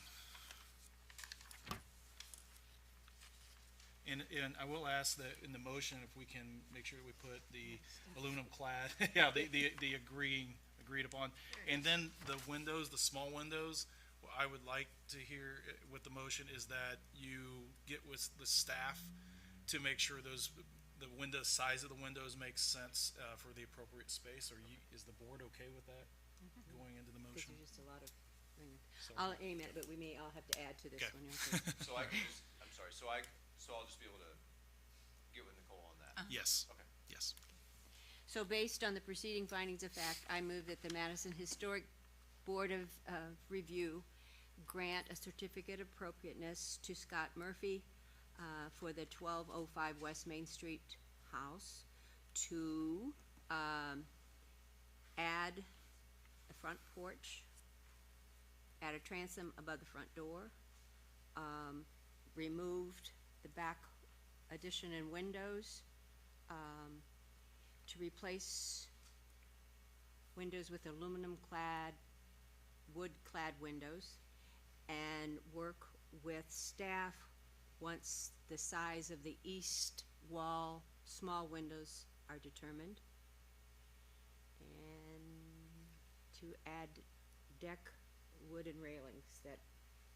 And I will ask that in the motion, if we can make sure we put the aluminum clad, yeah, the agreed upon. And then the windows, the small windows, what I would like to hear with the motion is that you get with the staff to make sure the window, size of the windows makes sense for the appropriate space, or is the board okay with that going into the Because motion? there's just a lot of, So- I'll aim at it, but we may all have to add to this Okay. one. Okay. So I can just, I'm sorry, so I'll just be able to get with Nicole on that? Yes, Okay. yes. So based on the preceding findings of fact, I move that the Madison Historic Board of Review grant a certificate of appropriateness to Scott Murphy for the 1205 West Main Street house to add a front porch, add a transom above the front door, removed the back addition and windows, to replace windows with aluminum clad, wood clad windows, and work with staff once the size of the east wall small windows are determined. And to add deck, wood and railings that,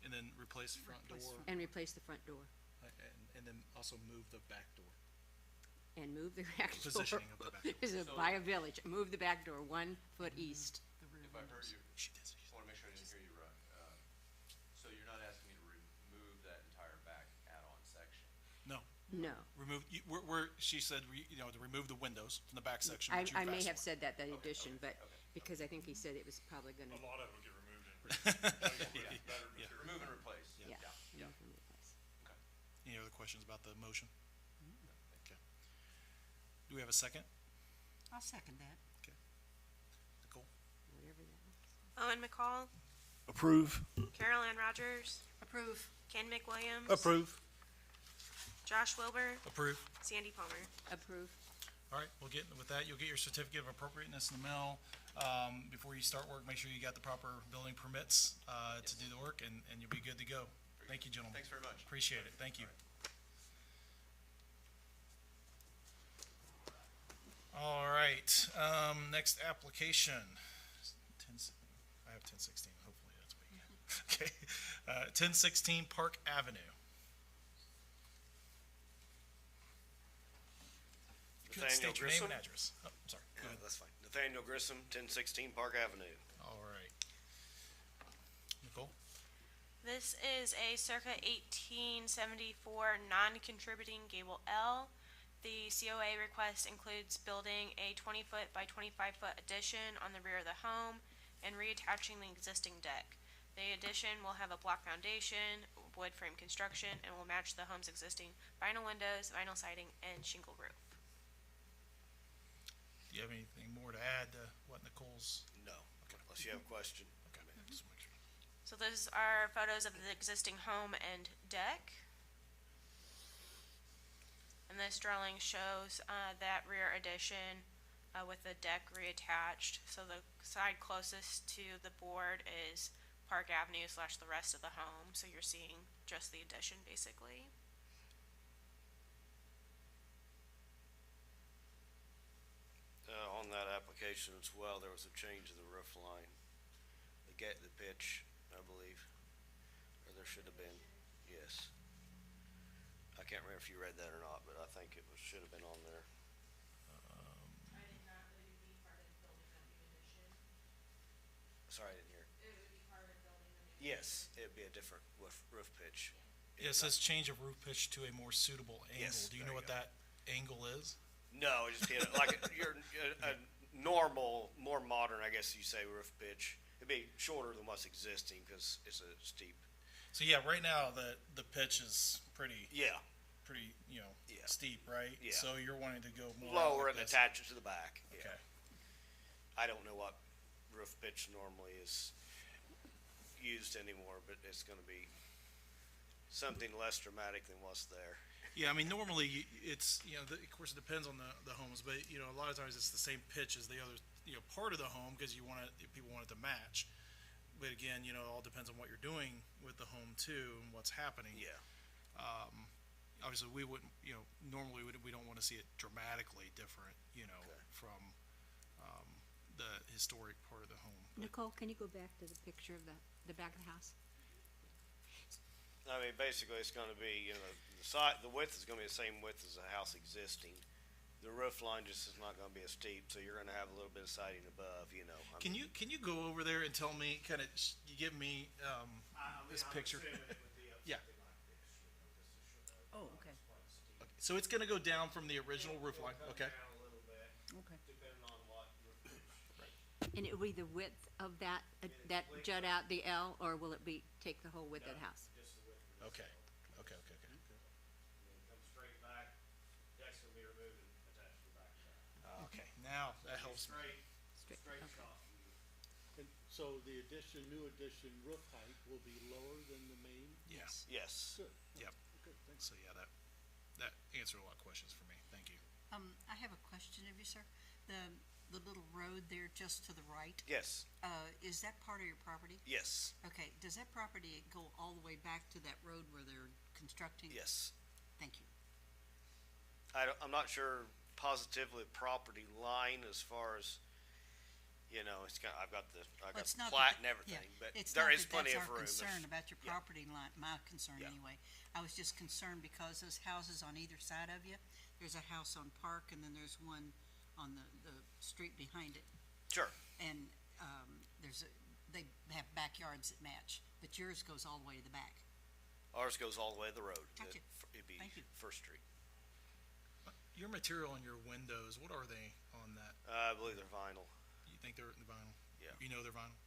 And then replace the front door, and replace the front door, and then also move the back door. and move the back door. Positioning of the back door. This is by a village, move the back door 1 foot east. If I heard you, She did. I wanna make sure I didn't hear you right. So you're not asking me to remove that entire back add-on section? No, No, remove, she said, to remove the windows from the back section. I which you may asked have for. said that, the addition, but, because I think he said it was probably gonna, A lot of them get removed and better material. Remove and replace? yeah. Yeah. remove and replace. Any other questions about the motion? Okay. Do we have a second? I'll second that. Nicole? Whatever that is. Owen McCall, Approve. Carol Ann Rogers, Approve. Ken McWilliams. Approve. Josh Wilbur, Approve. Sandy Palmer. Approve. All right, we'll get, with that, you'll get your certificate of appropriateness in the mail. Before you start work, make sure you got the proper building permits, to do the work, and you'll be good to go. Thank you, gentlemen. Thanks very much. Appreciate it, thank you. All right, next application. I have 1016, hopefully that's what you get. Okay, 1016 Park Avenue. You could Nathaniel state your name and Grissom. address. Oh, sorry, go ahead. That's fine. Nathaniel Grissom, 1016 Park Avenue. All right. Nicole? This is a circa 1874 non-contributing gable L. The COA request includes building a 20-foot by 25-foot addition on the rear of the home and reattaching the existing deck. The addition will have a block foundation, wood frame construction, and will match the home's existing vinyl windows, vinyl siding, and shingle roof. Do you have anything more to add to what Nicole's? No, unless you have a question. Okay, just make sure. So those are photos of the existing home and deck. And this drawing shows that rear addition with the deck reattached. So the side closest to the board is Park Avenue / the rest of the home. So you're seeing just the addition basically. On that application as well, there was a change of the roof line. The pitch, I believe, or there should have been, yes. I can't remember if you read that or not, but I think it should have been on there. I did not, but it would be part of building that new addition. Sorry, I didn't hear. It would be part of building the new. Yes, it'd be a different roof pitch. Yeah, it says change of roof pitch to a more suitable angle. Yes, Do you there know you what go. that angle is? No, it just, like, a normal, more modern, I guess you say, roof pitch. It'd be shorter than what's existing, cause it's a steep, So yeah, right now the pitch is pretty, yeah, you know, Yeah. steep, right? Yeah. So you're wanting to go more lower like and this. attach it to the back, yeah. Okay. I don't know what roof pitch normally is used anymore, but it's gonna be something less dramatic than what's there. Yeah, I mean, normally it's, you know, of course it depends on the homes, but you know, a lot of times it's the same pitch as the other, you know, part of the home because people want it to match. But again, you know, it all depends on what you're doing with the home too and what's happening. Yeah, Obviously, we wouldn't, you know, normally we don't want to see it dramatically different, you know, Okay. from the historic part of the home. But- Nicole, can you go back to the picture of the back of the house? I mean, basically, it's gonna be, you know, the width is gonna be the same width as the house existing. The roof line just is not gonna be as steep, so you're gonna have a little bit of siding above, you know. I mean, Can you go over there and tell me, kind of, you give me this picture? Yeah. Oh, okay, Okay, so it's going to go down from the original roof line. Okay. Down a little bit, okay. depending on what roof pitch. And it will be the width of that jut out the L, or will it be, take the whole width of the house? Just the width of Okay. Okay. and then come straight back, deck's gonna be removed and attached to the back of that. Okay. Now that helps me. Straight okay. shot. And so the new addition roof height will be lower than the main? Yes. Yes. Good. Yep. Okay, thanks. So yeah, that answered a lot of questions for me. Thank you. I have a question of you, sir. The little road there just to the right, Yes, is that part of your property? yes, Okay, does that property go all the way back to that road where they're constructing? yes. Thank you. I'm not sure positively property line as far as, you know, I've got the Well, it's not plat that- and everything, yeah, but it's there not is that plenty that's of our room. concern about your yeah. property line, my concern Yeah. anyway. I was just concerned because those houses on either side of you, there's a house on Park and then there's one on the street behind it. Sure, And, they have backyards that match, but yours goes all the way to the back. ours goes all the way to the road. Gotcha. It'd be Thank you. First Street. Your material on your windows, what are they on that? I believe they're vinyl. You think they're the vinyl? Yeah. You know they're vinyl?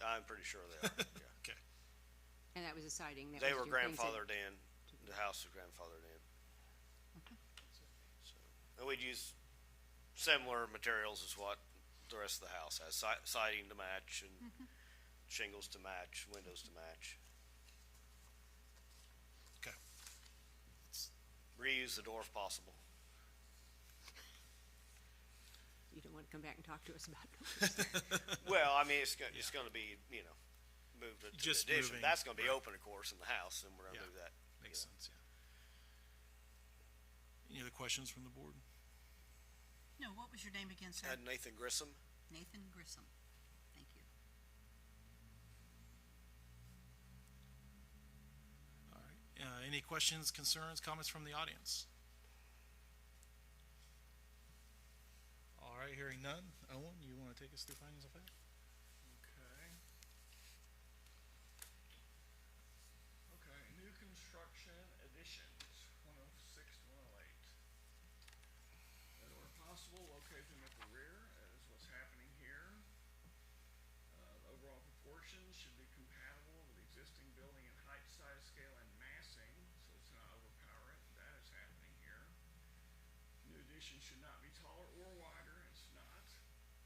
I'm pretty sure they are, yeah. Okay. And that was a siding that They was were your things that- grandfathered in, the house was grandfathered in. So, and we'd use similar materials as what the rest of the house has, siding to match and shingles to match, windows to match. Okay. Reuse the door if possible. You don't want to come back and talk to us about it. Well, I mean, it's gonna be, you know, moved to the Just addition. moving, That's gonna be right. open, of course, in the house, and we're gonna Yeah. move that. Makes sense, yeah. Any other questions from the board? No, what was your name again, sir? Nathan Grissom? Nathan Grissom. Thank you. All right. Any questions, concerns, comments from the audience? All right, hearing none. Owen, you want to take us through findings of fact? Okay. Okay, new construction additions, 106 to 108. That where possible, locate them at the rear, as what's happening here. The overall proportions should be compatible with existing building in height, size, scale, and massing, so it's not overpower it. That is happening here. New addition should not be taller or wider, it's not.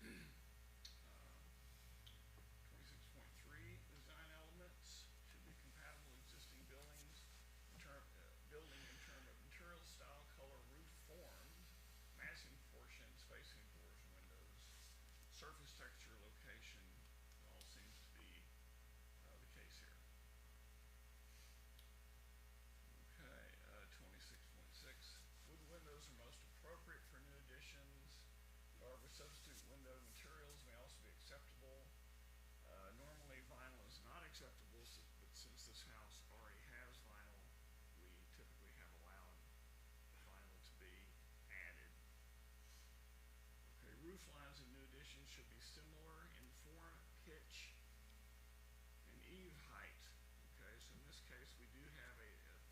26.3, design elements should be compatible with existing buildings, building in term of material, style, color, roof form, massing portion, spacing of doors and windows, surface texture, location, it all seems to be, the case here. Okay, 26.6, wood windows are most appropriate for new additions. However, substitute window materials may also be acceptable. Normally vinyl is not acceptable, but since this house already has vinyl, we typically have allowed vinyl to be added. Okay, roof lines in new additions should be similar in form, pitch, and eave height. Okay, so in this case, we do have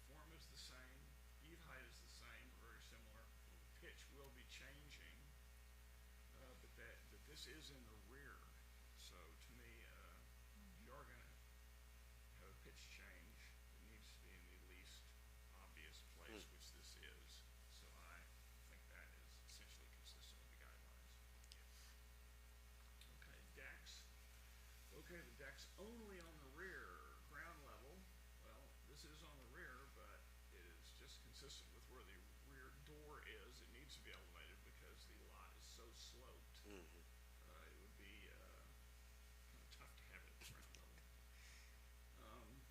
form is the same, eave height is the same, very similar. Pitch will be changed this is in the rear, so to me, if you are gonna have a pitch change, it needs to be in the least obvious place, which this is. So I think that is essentially consistent with the guidelines. Okay, decks. Okay, the deck's only on the rear, ground level. Well, this is on the rear, but it is just consistent with where the rear door is. It needs to be elevated because the lot is so sloped. It would be, kind of tough to have it at ground level.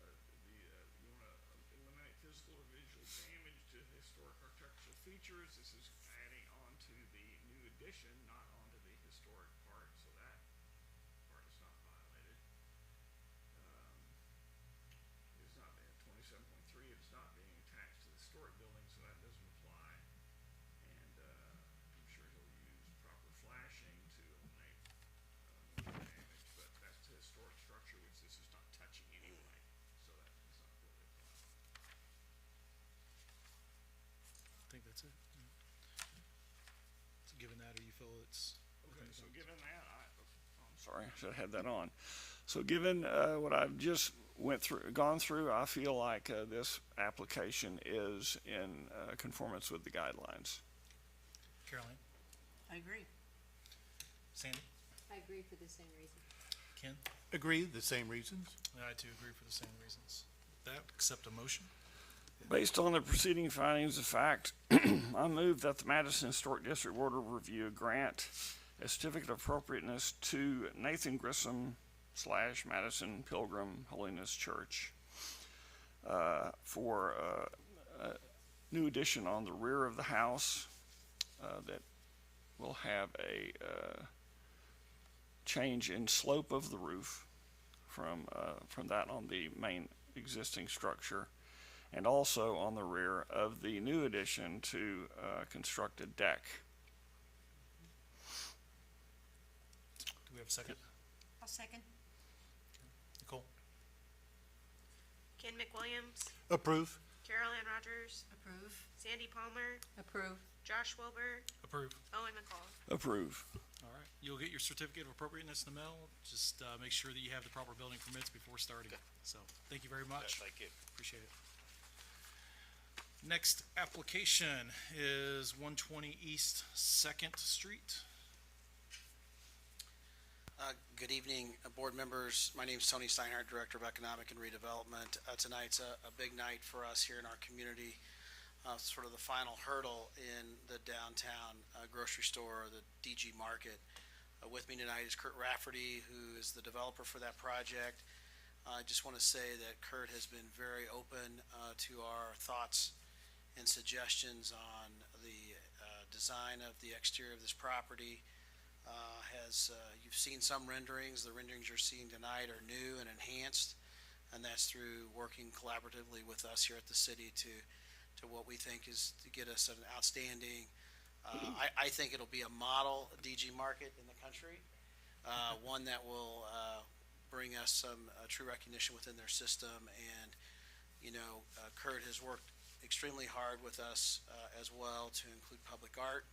Okay, you wanna eliminate physical or visual damage to historic architectural features. This is adding on to the new addition, not onto the historic part, so that part is not violated. It's not, 27.3, it's not being attached to the historic building, so that doesn't apply. And, I'm sure he'll use proper flashing to eliminate, more damage, but that's to historic structure, which this is not touching anyway, so that does not really apply. I think that's it. So given that, or you feel it's? Okay, so given that, I'm sorry, I should have had that on. So given, what I've just gone through, I feel like, this application is in, conformance with the guidelines. Caroline? I agree. Sandy? I agree for the same reason. Ken? Agree, the same reasons? I too agree for the same reasons. That, accept a motion? Based on the preceding findings of fact, I move that the Madison Historic District Board of Review grant a certificate of appropriateness to Nathan Grissom / Madison Pilgrim Holiness Church for a new addition on the rear of the house that will have a change in slope of the roof from that on the main existing structure, and also on the rear of the new addition to construct a deck. Do we have a second? I'll second. Nicole? Ken McWilliams, Approve. Carolyn Rogers, Approve. Sandy Palmer, Approve. Josh Wilbur, Approve. Owen McCall. Approve. All right, you'll get your certificate of appropriateness in the mail. Just make sure that you have the proper building permits before starting. So, thank you very much. Thank you. Appreciate it. Next application is 120 East Second Street. Good evening, board members. My name is Tony Steinhardt, Director of Economic and Redevelopment. Tonight's a big night for us here in our community. Sort of the final hurdle in the downtown grocery store, the DG Market. With me tonight is Kurt Rafferty, who is the developer for that project. I just want to say that Kurt has been very open to our thoughts and suggestions on the design of the exterior of this property. You've seen some renderings. The renderings you're seeing tonight are new and enhanced, and that's through working collaboratively with us here at the city to what we think is to get us an outstanding, I think it'll be a model DG Market in the country, one that will bring us some true recognition within their system. And, Kurt has worked extremely hard with us as well to include public art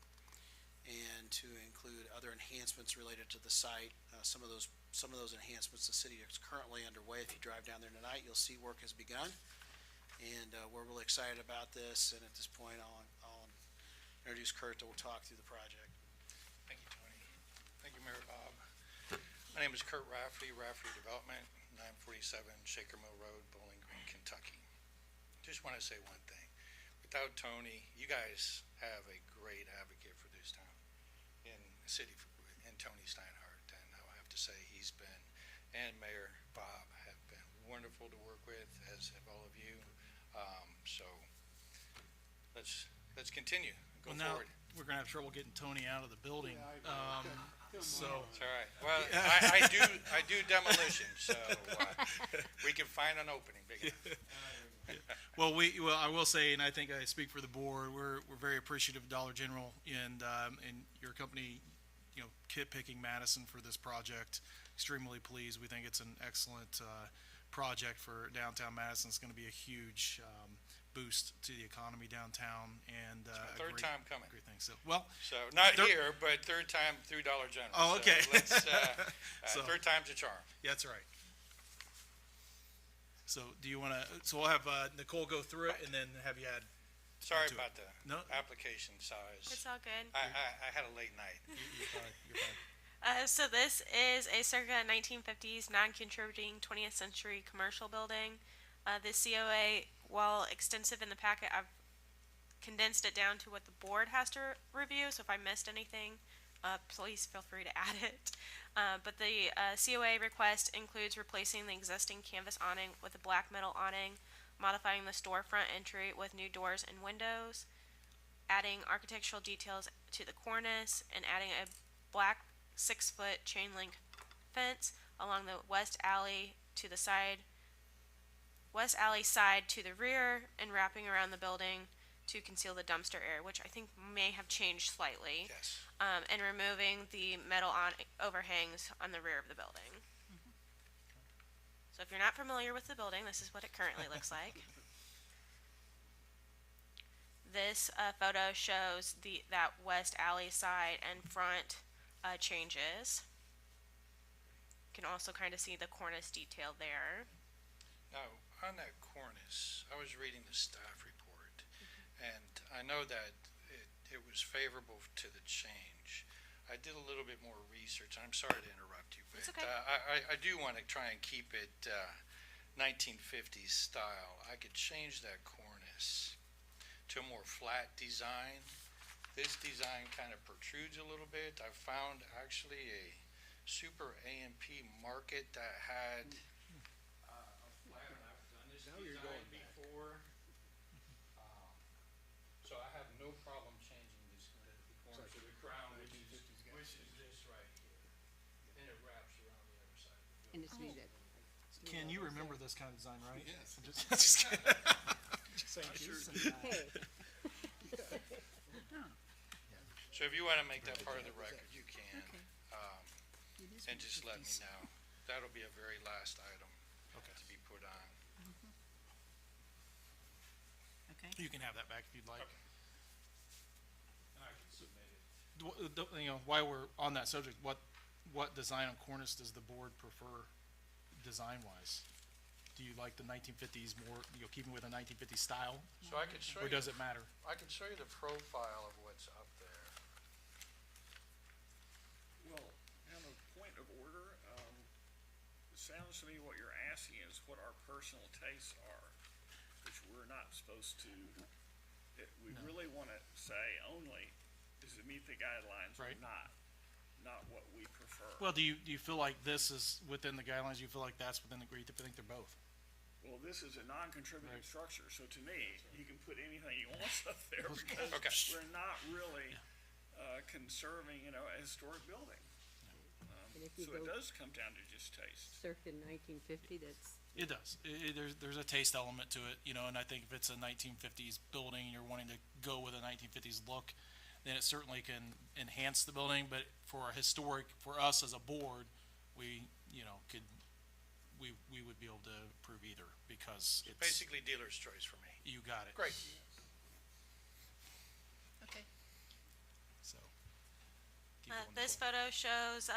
and to include other enhancements related to the site. Some of those enhancements the city is currently underway. If you drive down there tonight, you'll see work has begun. And we're really excited about this, and at this point, I'll introduce Kurt to talk through the project. Thank you, Tony. Thank you, Mayor Bob. My name is Kurt Rafferty, Rafferty Development, 947 Shaker Mill Road, Bowling Green, Kentucky. Just want to say one thing. Without Tony, you guys have a great advocate for this town in the city, in Tony Steinhardt, and I'll have to say he's been, and Mayor Bob have been wonderful to work with, as have all of you. So let's continue. Go Well, now, forward. we're gonna have trouble getting Tony out of the building. So, It's all right. Well, I do demolition, so we can find an opening big enough. well, I will say, and I think I speak for the board, we're very appreciative of Dollar General and your company, kit picking Madison for this project. Extremely pleased. We think it's an excellent project for downtown Madison. It's gonna be a huge, boost to the economy downtown and, a Third great- time coming. Great thing. So, well, So, not Third- here, but third time through Dollar General. Oh, So okay. let's, So- third time's a charm. yeah, that's right. So do you wanna, so we'll have, Nicole go through it and then have you add, Sorry to it. about the No. application size. It's all good. I had a late night. you're fine, you're fine. So this is a circa 1950s non-contributing 20th century commercial building. The COA, while extensive in the packet, I've condensed it down to what the board has to review. So if I missed anything, please feel free to add it. But the COA request includes replacing the existing canvas awning with a black metal awning, modifying the storefront entry with new doors and windows, adding architectural details to the cornice, and adding a black 6-foot chain link fence along the west alley side to the rear, and wrapping around the building to conceal the dumpster area, which I think may have changed slightly. Yes. And removing the metal overhangs on the rear of the building. So if you're not familiar with the building, this is what it currently looks like. This photo shows that west alley side and front changes. You can also kind of see the cornice detail there. Now, on that cornice, I was reading the staff report, and I know that it was favorable to the change. I did a little bit more research. I'm sorry to interrupt you, but It's okay. I do want to try and keep it 1950s style. I could change that cornice to a more flat design. This design kind of protrudes a little bit. I found actually a Super A&P Market that had a flat, and I've done this design before. So I have no problem changing this, the cornice of the crown, which is this right here. And it wraps around the other side of the building. And it's me that. Ken, you remember this kind of design, right? Yes. Just kidding. Just saying. Hey, So if you want to make that part of the record, you can, It is and just let me 150s. know. That'll be a very last item Okay. to be put on. Okay. You can have that back if you'd like. And I can submit it. You know, while we're on that subject, what design on cornice does the board prefer design-wise? Do you like the 1950s more, keeping with the 1950s style, So I could show or you, does it matter? I can show you the profile of what's up there. Well, on a point of order, it sounds to me what you're asking is what our personal tastes are, which we're not supposed to, we really wanna say only, does it meet the guidelines or Right. not what we prefer. Well, do you feel like this is within the guidelines? You feel like that's within the, you think they're both? Well, this is a non-contributing Right. structure, so to me, you can put anything you want up there because Okay. we're not really, conserving, a historic building. and if you So it go does come down to just taste. circa 1950, that's, It does. There's a taste element to it, and I think if it's a 1950s building and you're wanting to go with a 1950s look, then it certainly can enhance the building. But for us as a board, we would be able to approve either because it's, Basically dealer's choice for me. you got it. Great. Okay. So. keep going, This Nicole. photo shows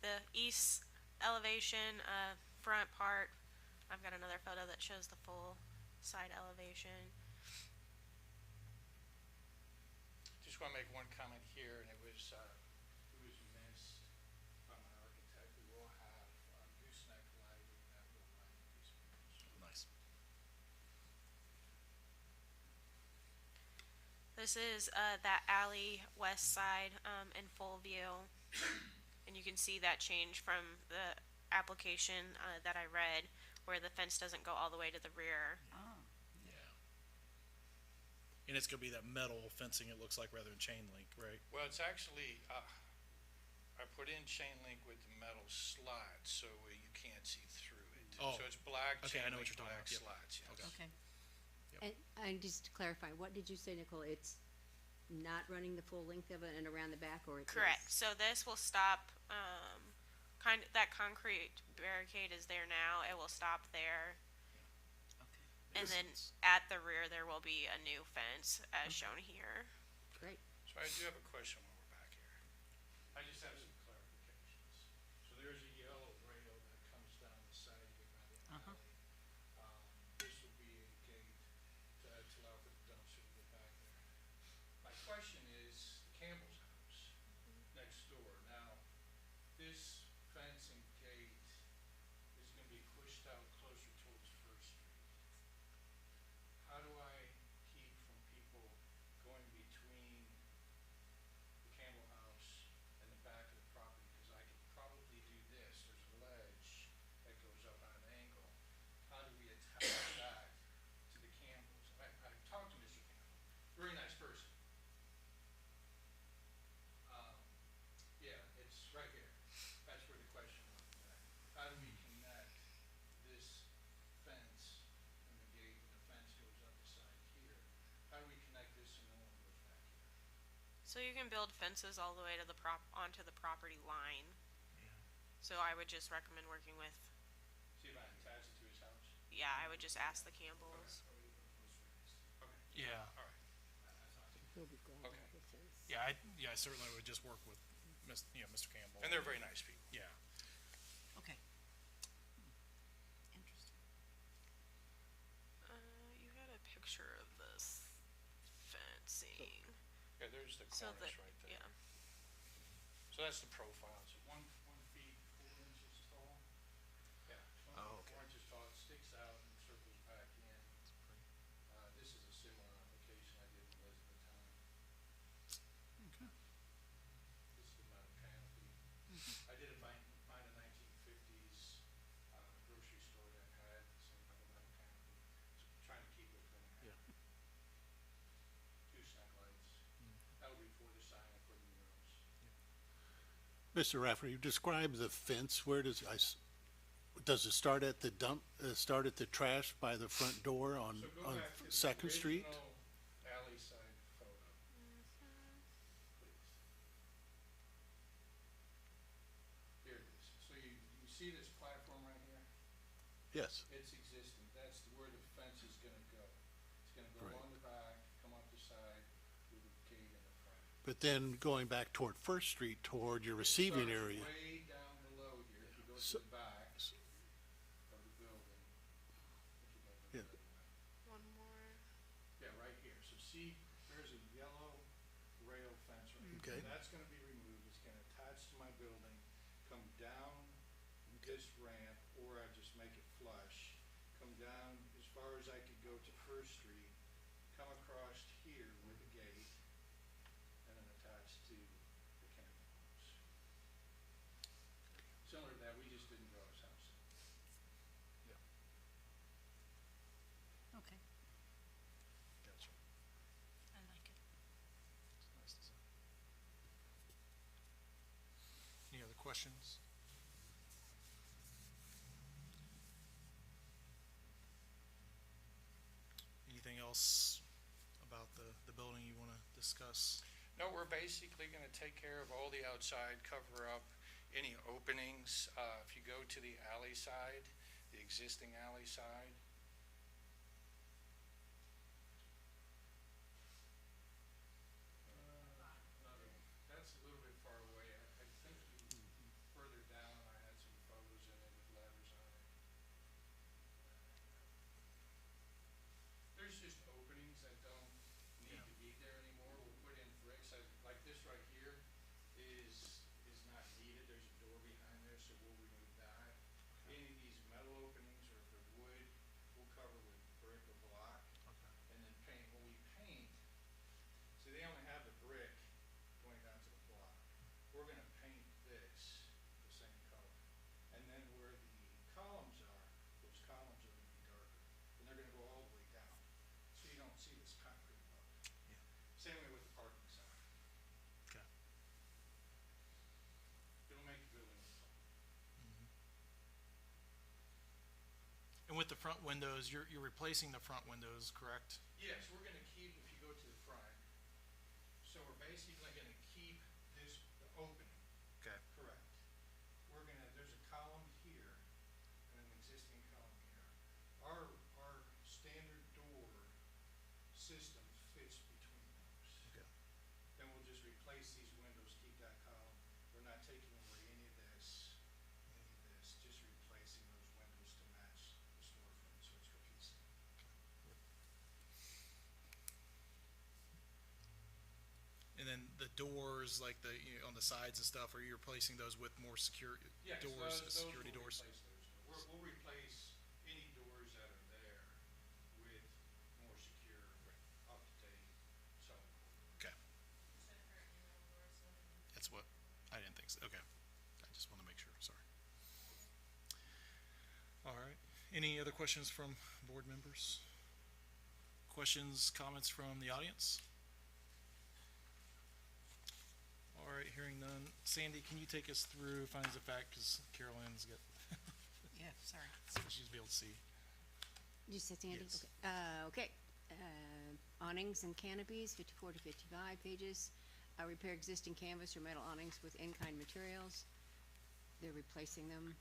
the east elevation front part. I've got another photo that shows the full side elevation. Just want to make one comment here, and it was missed from an architect. We will have gooseneck lighting that will light these windows. Nice. This is that alley west side in full view. And you can see that change from the application that I read, where the fence doesn't go all the way to the rear. Oh, Yeah. And it's gonna be that metal fencing, it looks like, rather than chain link, right? Well, it's actually, I put in chain link with the metal slats, so you can't see through it. Oh. So it's black Okay, I chain know what link, you're talking black about. Yep. slats, yes. Okay. okay. and just to clarify, what did you say, Nicole? It's not running the full length of it and around the back, or it is? Correct. So this will stop that concrete barricade is there now. It will stop there. And then at the rear, there will be a new fence as shown here. Great. So I do have a question while we're back here. I just have some clarifications. So there's a yellow rail that comes down the side here by the alley. This will be a gate to allow for the dumpster to get back there. My question is, Campbell's house next door. Now, this fence and gate is gonna be pushed out closer towards First Street. How do I keep from people going between the Campbell house and the back of the property? Because I could probably do this. There's a ledge that goes up on an angle. How do we attach that to the Campbells? I talked to Mr. Campbell, very nice person. Yeah, it's right here. That's where the question was back. How do we connect this fence and the gate, and the fence goes up the side here? How do we connect this so no one goes back here? So you can build fences all the way to onto the property line. So I would just recommend working with, See if I attach it to his house? yeah, I would just ask the Campbells. Okay, Yeah, all right. He'll be glad Okay. to have a fence. I certainly would just work with Mr. Campbell. And they're very nice people. Yeah. Okay. Interesting. You had a picture of this fencing. Yeah, there's the So cornice that, right there. yeah. So that's the profile. It's 1 feet 4 inches tall. Yeah, 1 feet 4 inches tall. It sticks out and circles back in. This is a similar application I did in Elizabethtown. Okay. This is the metal canopy. I did find a 1950s grocery store that had the same type of metal canopy. So trying to keep it within a half. 2 snag lights. That would be for the sign and for the murals. Mr. Rafferty, describe the fence. Where does does it start at the start at the trash by the front door on So go back to the Second Street? original alley side photo. Please. Here it is. So you see this platform right here? Yes. It's existing. That's where the fence is gonna go. It's gonna go Right. along the back, come up the side with a gate in the front. But then going back toward First Street toward your receiving Starts area. way down below here, if you go to So- the back of the building. If you go to the Yeah. building. One more. Yeah, right here. So see, there's a yellow rail fence right here. Okay. That's gonna be removed. It's gonna attach to my building, come down this ramp, or I just make it flush, come down as far as I could go to First Street, come across here with the gate, and then attach to the Campbell house. Similar to that, we just didn't draw his house. Okay. Gotcha. I like it. Nice design. Any other questions? Anything else about the building you wanna discuss? No, we're basically gonna take care of all the outside, cover up any openings. If you go to the alley side, the existing alley side, that's a little bit far away. I think further down, I had some photos in it with letters on it. There's just openings that don't need to be there anymore. We'll put in bricks, like this right here is not needed. There's a door behind there, so we'll remove that. Any of these metal openings, or if they're wood, we'll cover with brick or block. Okay. And then paint. When we paint, see, they only have the brick going down to the block. We're gonna paint this the same color. And then where the columns are, those columns are gonna be darker. And they're gonna go all the way down, so you don't see this concrete look. Yeah. Same way with the parking sign. Okay. It'll make the building look tall. And with the front windows, you're replacing the front windows, correct? Yes, we're gonna keep, if you go to the front, so we're basically gonna keep this, the opening, Okay. correct. We're gonna, system fits between those. Okay. Then we'll just replace these windows, keep that column. We're not taking away any of this, just replacing those windows to match the storefront, so it's cohesive. And then the doors, like on the sides and stuff, are you replacing those with more secure Yes, doors, those security we'll doors? replace those. We'll replace any doors that are there with more secure, up-to-date selling. Okay. That's what, I didn't think so, okay. I just want to make sure, sorry. All right, any other questions from board members? Questions, comments from the audience? All right, hearing none. Sandy, can you take us through findings of fact, because Carolyn's got, Yeah, sorry. so she's be able to see. You said Sandy? Yes. Okay. Awnings and canopies, 54 to 55 pages. Repair existing canvas or metal awnings with in-kind materials. They're replacing them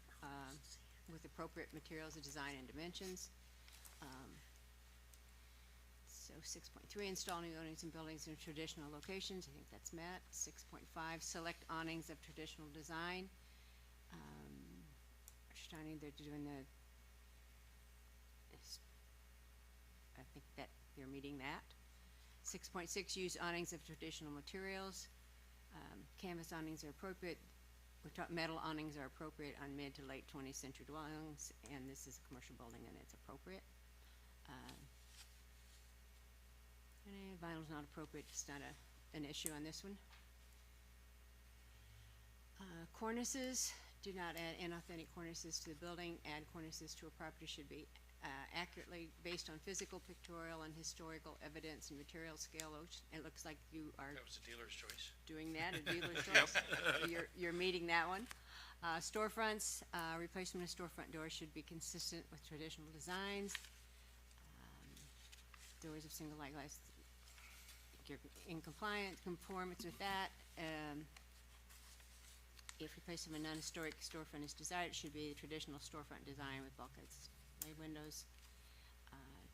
with appropriate materials of design and dimensions. So 6.3, install new awnings and buildings in traditional locations. I think that's met. 6.5, select awnings of traditional design. Steiner, they're doing I think that you're meeting that. 6.6, use awnings of traditional materials. Canvas awnings are appropriate. Metal awnings are appropriate on mid to late 20th century dwellings, and this is a commercial building and it's appropriate. Vinyl's not appropriate, it's not an issue on this one. Cornices, do not add inauthentic cornices to the building. Add cornices to a property should be accurately based on physical, pictorial, and historical evidence and material scale. It looks like you are That was the dealer's choice. doing that, a dealer's choice. You're meeting that one. Storefronts, replacement of storefront doors should be consistent with traditional designs. Doors of single light glass, you're in conformance with that. If replacement of a non-historic storefront is desired, it should be a traditional storefront design with bulkheads, lay windows.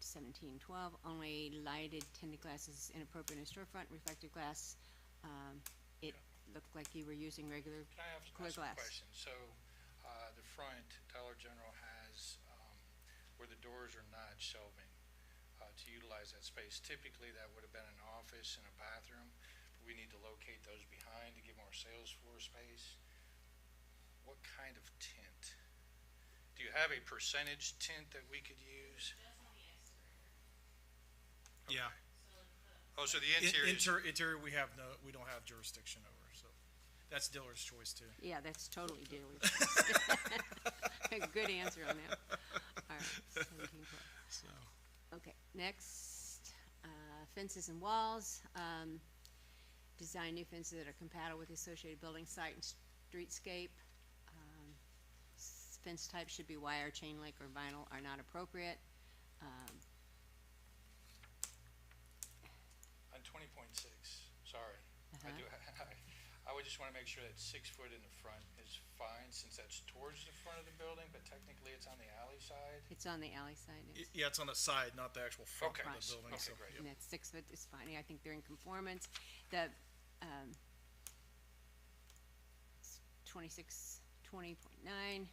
1712, only lighted tinted glass is inappropriate in a storefront. Reflective glass, it looked like you were using regular Can I clear ask a glass. question? So, the front, Dollar General has, where the doors are not shelving, to utilize that space. Typically, that would have been an office and a bathroom. We need to locate those behind to get more sales floor space. What kind of tint? Do you have a percentage tint that we could use? Yeah. Oh, so the interior is, Interior, we don't have jurisdiction over, so that's dealer's choice too. Yeah, that's totally dealer's. Good answer on that. All right, 1712. So, Okay, next, fences and walls. Design new fences that are compatible with the associated building site and streetscape. Fence type should be wire, chain link, or vinyl are not appropriate. on 20.6, sorry. I would just want to make sure that 6 foot in the front is fine, since that's towards the front of the building, but technically it's on the alley side. It's on the alley side. yeah, it's on the side, not the actual front Okay. of the building, Okay, so, great. yep. And that 6 foot is fine. I think they're in conformance. The, 20.9,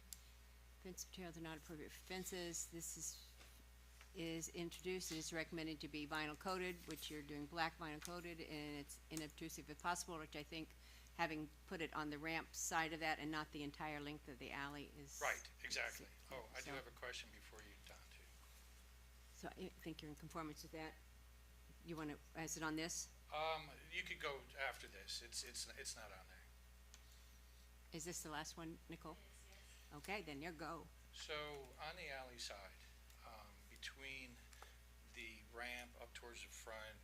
fence materials are not appropriate for fences. This is introduced, it is recommended to be vinyl coated, which you're doing black vinyl coated, and it's inobtrusive if possible, which I think, having put it on the ramp side of that and not the entire length of the alley is. Right, exactly. Oh, I do So- have a question before you, Don, too. So I think you're in conformance with that. You wanna, is it on this? You could go after this. It's not on there. Is this the last one, Nicole? Okay, then you go. So, on the alley side, between the ramp up towards the front,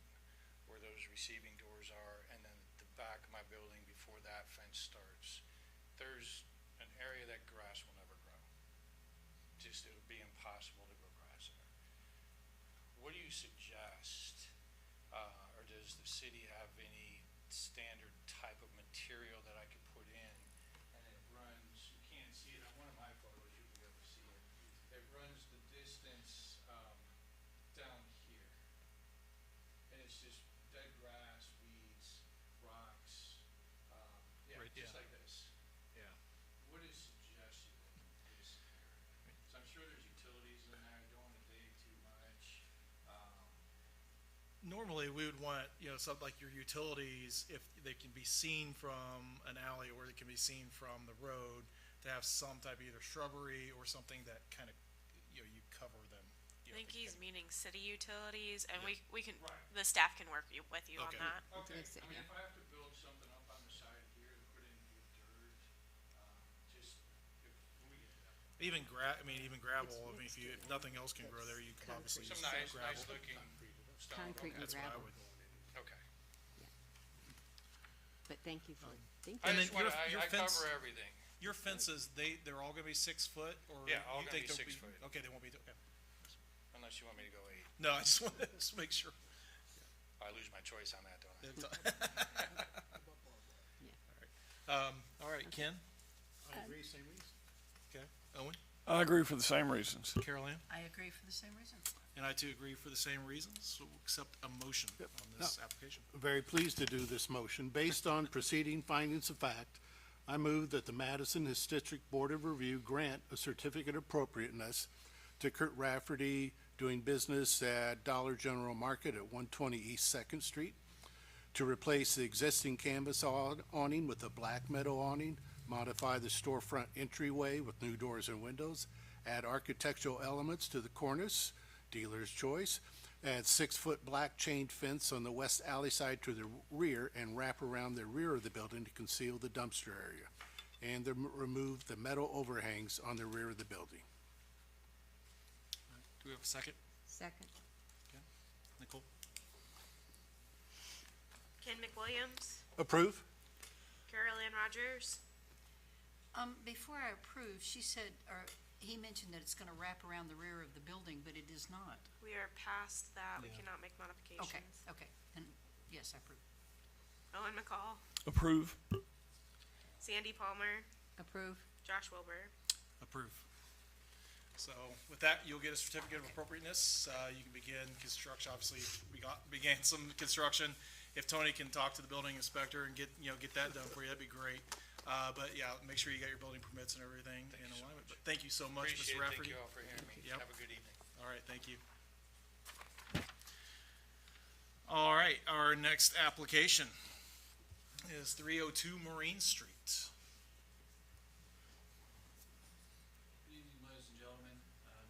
where those receiving doors are, and then the back of my building before that fence starts, there's an area that grass will never grow. Just, it'll be impossible to grow grass there. What do you suggest, or does the city have any standard type of material that I could put in? And it runs, you can't see it, on one of my photos, you'll be able to see it. It runs the distance, down here. normally we would want, something like your utilities, if they can be seen from an alley or they can be seen from the road, to have some type of either shrubbery or something that kind of, you cover them. I think he's meaning city utilities, and Yeah. we can, Right. the staff can work with you on Okay. that. Okay, Makes it- I mean, yeah. if I have to build something up on the side here and put in with dirt, just, when we get to that point. Even even gravel, if if nothing else can grow there, you can obviously use Some nice gravel. looking stone. Concrete and That's what I gravel. would. Okay. But thank you for I And just then wanna, your I fence- cover everything. Your fences, they're all gonna be 6 foot, or? Yeah, all you gonna think be they'll 6 foot. Okay, they won't be, okay. Unless you want me to go 8. No, I just wanted to make sure. I lose my choice on that, don't I? All right, Ken, I agree, same reason. okay, Owen, I agree for the same reasons. Carol Ann, I agree for the same reason. and I too agree for the same reasons, so we'll accept a motion on this application. Very pleased to do this motion. Based on preceding findings of fact, I move that the Madison District Board of Review grant a certificate of appropriateness to Kurt Rafferty doing business at Dollar General Market at 120 East Second Street to replace the existing canvas awning with a black metal awning, modify the storefront entryway with new doors and windows, add architectural elements to the cornice, dealer's choice, add 6-foot black chain fence on the west alley side to the rear and wrap around the rear of the building to conceal the dumpster area, and remove the metal overhangs on the rear of the building. Do we have a second? Second. Nicole? Ken McWilliams, Approve? Carol Ann Rogers, Before I approve, she said, or he mentioned that it's gonna wrap around the rear of the building, but it is not. we are past that, we Yeah. cannot make modifications. Okay, okay, and yes, I approve. Owen McCall, Approve. Sandy Palmer, Approve. Josh Wilbur. Approve. So with that, you'll get a certificate of appropriateness. You can begin construction, obviously, began some construction. If Tony can talk to the building inspector and get that done for you, that'd be great. But yeah, make sure you got your building permits and everything in alignment. But thank you so much, Appreciate Mr. it. Rafferty. Thank you all for hearing me. Yep. Have a good evening. All right, thank you. All right, our next application is 302 Marine Street. Good evening, ladies and gentlemen.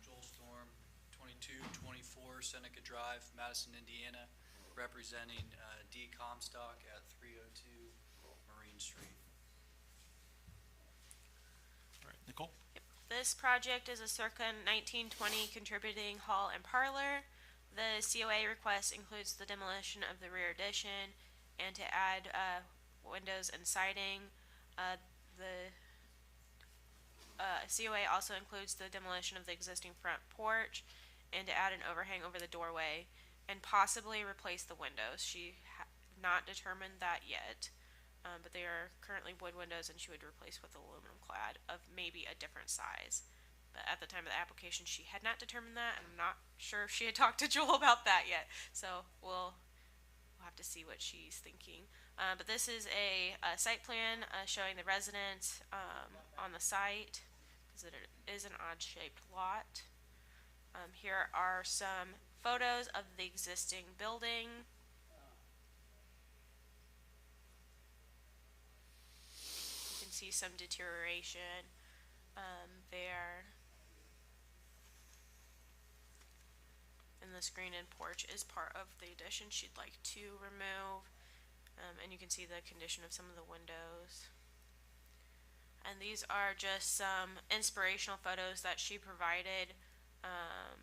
Joel Storm, 2224 Seneca Drive, Madison, Indiana, representing D Comstock at 302 Marine Street. All right, Nicole? This project is a circa 1920 contributing hall and parlor. The COA request includes the demolition of the rear addition and to add windows and siding. The COA also includes the demolition of the existing front porch and to add an overhang over the doorway and possibly replace the windows. She not determined that yet. But they are currently wood windows, and she would replace with aluminum clad of maybe a different size. But at the time of the application, she had not determined that, and I'm not sure if she had talked to Joel about that yet. So we'll have to see what she's thinking. But this is a site plan showing the residents on the site, because it is an odd-shaped lot. Here are some photos of the existing building. See some deterioration there. And the screen and porch is part of the addition she'd like to remove. And you can see the condition of some of the windows. And these are just some inspirational photos that she provided.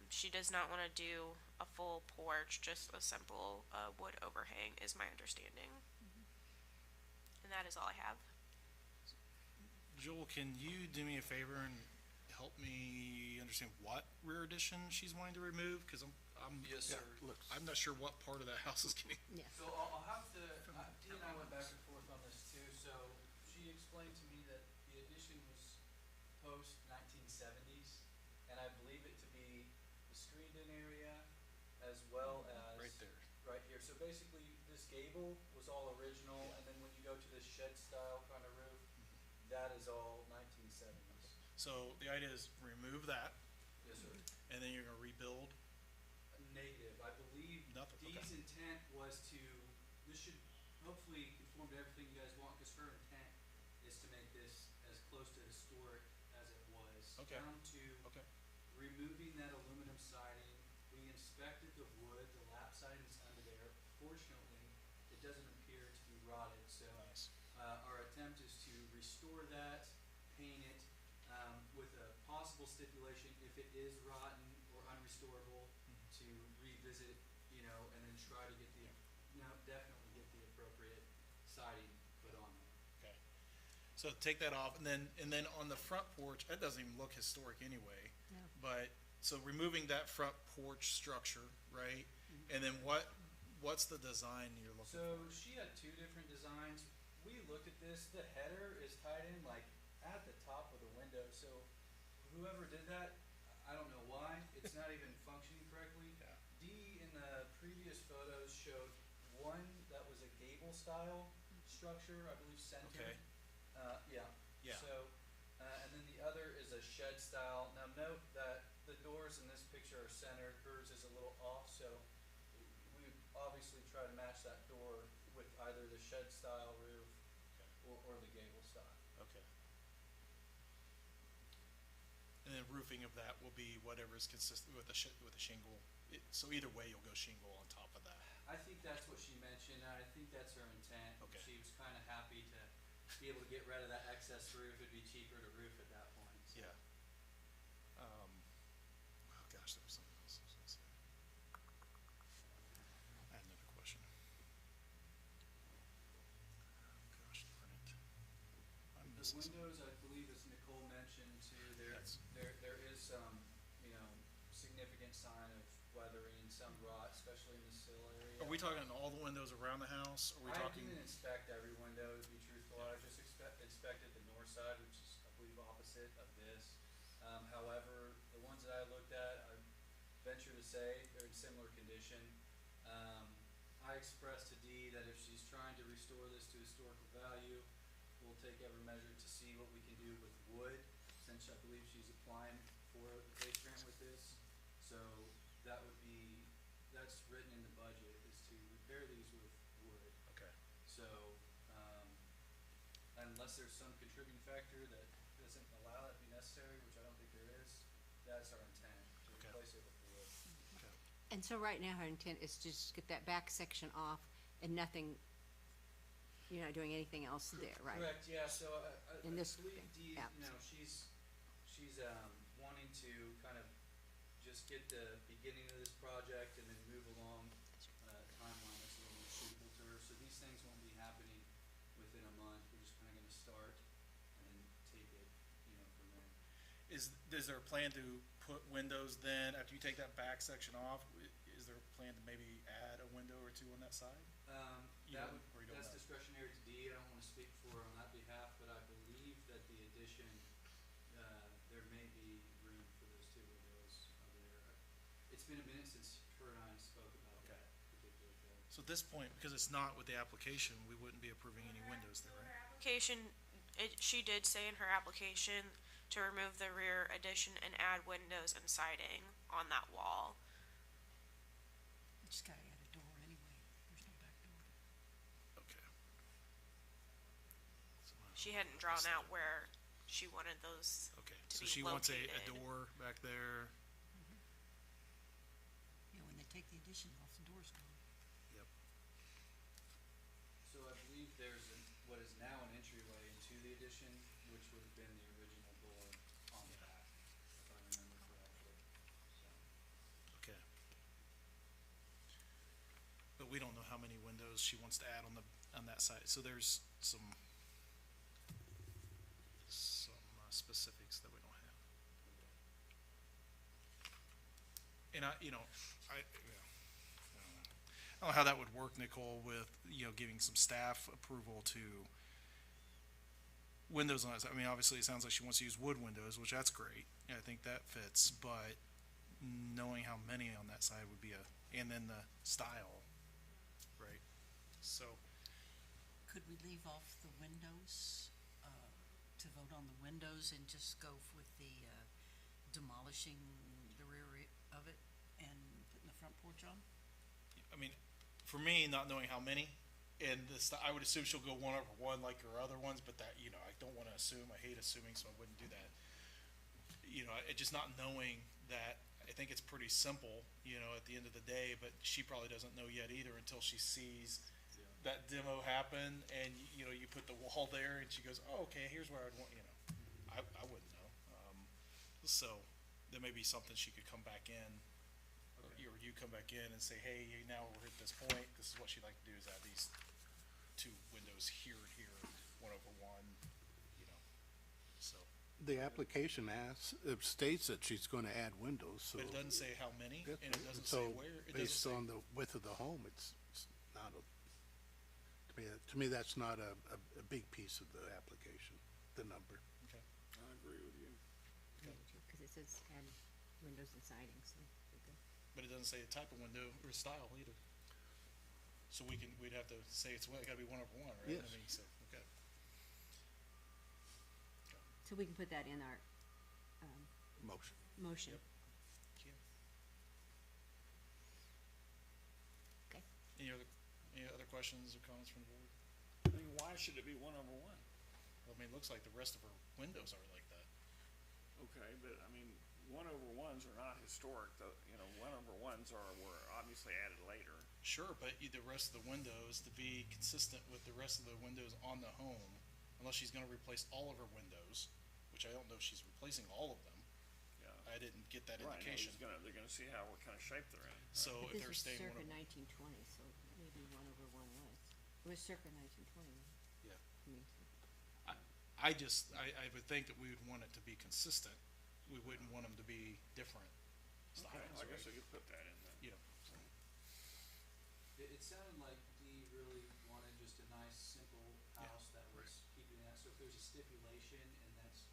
She does not want to do a full porch, just a simple wood overhang is my understanding. And that is all I have. Joel, can you do me a favor and help me understand what rear addition she's wanting to remove? Because I'm Yes, sir. I'm not sure what part of the house is getting. Yes. So I'll have to, Dee and I went back and forth on this too, so she explained to me that the addition was post-1970s, and I believe it to be the screened-in area as well as. Right there. Right here, so basically, this gable was all original, and then when you go to this shed-style kind of roof, that is all 1970s. So the idea is remove that, Yes, sir. and then you're gonna rebuild. Negative, I believe Nothing, okay. Dee's intent was to, this should hopefully conform to everything you guys want, because her intent is to make this as close to historic as it was. Okay. Down to Okay. removing that aluminum siding. We inspected the wood, the lap siding's under there. Fortunately, it doesn't appear to be rotted, so Nice. our attempt is to restore that, paint it, with a possible stipulation, if it is rotten or unrestorable, to revisit, and then try to get definitely get the appropriate siding put on there. Okay. So take that off, and then on the front porch, that doesn't even look historic anyway. No. But, so removing that front porch structure, right? And then what's the design you're looking So for? she had two different designs. We looked at this, the header is tied in like at the top of the window, so whoever did that, I don't know why, it's not even functioning correctly. Yeah. Dee in the previous photos showed one that was a gable style structure, I believe centered. Okay. Yeah. Yeah. So, and then the other is a shed style. Now note that the doors in this picture are centered, hers is a little off, so we obviously try to match that door with either the shed style roof or the gable style. Okay. And then roofing of that will be whatever is consistent with the shingle. So either way, you'll go shingle on top of that. I think that's what she mentioned, and I think that's her intent. Okay. She was kinda happy to be able to get rid of that excess roof, it'd be cheaper to roof at that point, so. Yeah. Oh gosh, there was something else I was gonna say. I had another question. Oh gosh, darn it. I'm The missing something. windows, I believe, as Nicole mentioned too, there is some, significant sign of weathering, some rot, especially in the sill area. Are we talking all the windows around the house? Are we talking? I didn't inspect every window, to be truthful, I just inspected the north side, which is, I believe, opposite of this. However, the ones that I looked at, I venture to say they're in similar condition. I expressed to Dee that if she's trying to restore this to historical value, we'll take every measure to see what we can do with wood, since I believe she's applying for the base grant with this. So that's written in the budget, is to repair these with wood. Okay. So, unless there's some contributing factor that doesn't allow that to be necessary, which I don't think there is, that's our intent, to Okay. replace it with wood. Okay. And so right now, her intent is to just get that back section off and nothing, you're not doing anything else there, right? Correct, yeah, so I In this believe thing, Dee, yeah. she's wanting to kind of just get the beginning of this project and then move along, timeline that's a little more suitable to her. So these things won't be happening within a month, we're just kinda gonna start and then take it, from there. Is there a plan to put windows then, after you take that back section off, is there a plan to maybe add a window or two on that side? You don't- or you don't That's know? discretionary to Dee, I don't wanna speak for her on that behalf, but I believe that the addition, there may be room for those two windows over there. It's been a minute since her and I spoke about Okay. that particular thing. So at this point, because it's not with the application, we wouldn't be approving any windows there, right? Application, she did say in her application to remove the rear addition and add windows and siding on that wall. You just gotta add a door anyway, there's no back door. Okay. She hadn't drawn out where she wanted those. Okay, to so be she wants a located. door back there. Yeah, when they take the addition off, the door's gone. Yep. So I believe there's what is now an entryway into the addition, which would have been the original door on the back, if I remember correctly, so. Okay. But we don't know how many windows she wants to add on that side, so there's some specifics that we don't have. And I don't know how that would work, Nicole, with, giving some staff approval to windows on that side. I mean, obviously, it sounds like she wants to use wood windows, which that's great. I think that fits, but knowing how many on that side would be and then the style, right? So, Could we leave off the windows, to vote on the windows and just go with the, demolishing the rear of it and putting the front porch on? for me, not knowing how many, and this, I would assume she'll go 1/1 like her other ones, but that, you know, I don't wanna assume, I hate assuming, so I wouldn't do that. You know, just not knowing that, I think it's pretty simple, you know, at the end of the day, but she probably doesn't know yet either until she sees that demo happen, and, you know, you put the wall there, and she goes, oh, okay, here's where I'd want, you know, I wouldn't know. So, there may be something she could come back in, or you come back in and say, hey, now we're at this point, this is what she'd like to do, is add these two windows here and here, 1/1, you know, so. The application states that she's gonna add windows, so. But it doesn't say how many, Yeah, and it doesn't say so where, it doesn't based say. on the width of the home, it's not to me, that's not a big piece of the application, the number. Okay. I agree with you. Cause it says add windows and siding, so we're good. But it doesn't say the type of window or style either. So we'd have to say it's gotta be 1/1, right? Yes. I mean, so, okay. So we can put that in our, Motion. motion. Yep. Can. Okay. Any other questions or comments from the board? I mean, why should it be 1/1? Well, I mean, it looks like the rest of our windows are like that. Okay, but I mean, 1/1s are not historic, though, you know, 1/1s were obviously added later. Sure, but the rest of the windows to be consistent with the rest of the windows on the home, unless she's gonna replace all of her windows, which I don't know if she's replacing all of them. Yeah. I didn't get that Right, no, indication. they're gonna see what kind of shape they're in. So But if this they're was staying circa 1/1. 1920, so maybe 1/1 was. It was circa 1920. Yeah. I mean, I would think that we would want it to be consistent. We wouldn't want them to be different styles, Okay, I guess I right? could put that in then. You know, so. It sounded like Dee really wanted just a nice, simple Yeah, house that was keeping that, so if there's a stipulation and that's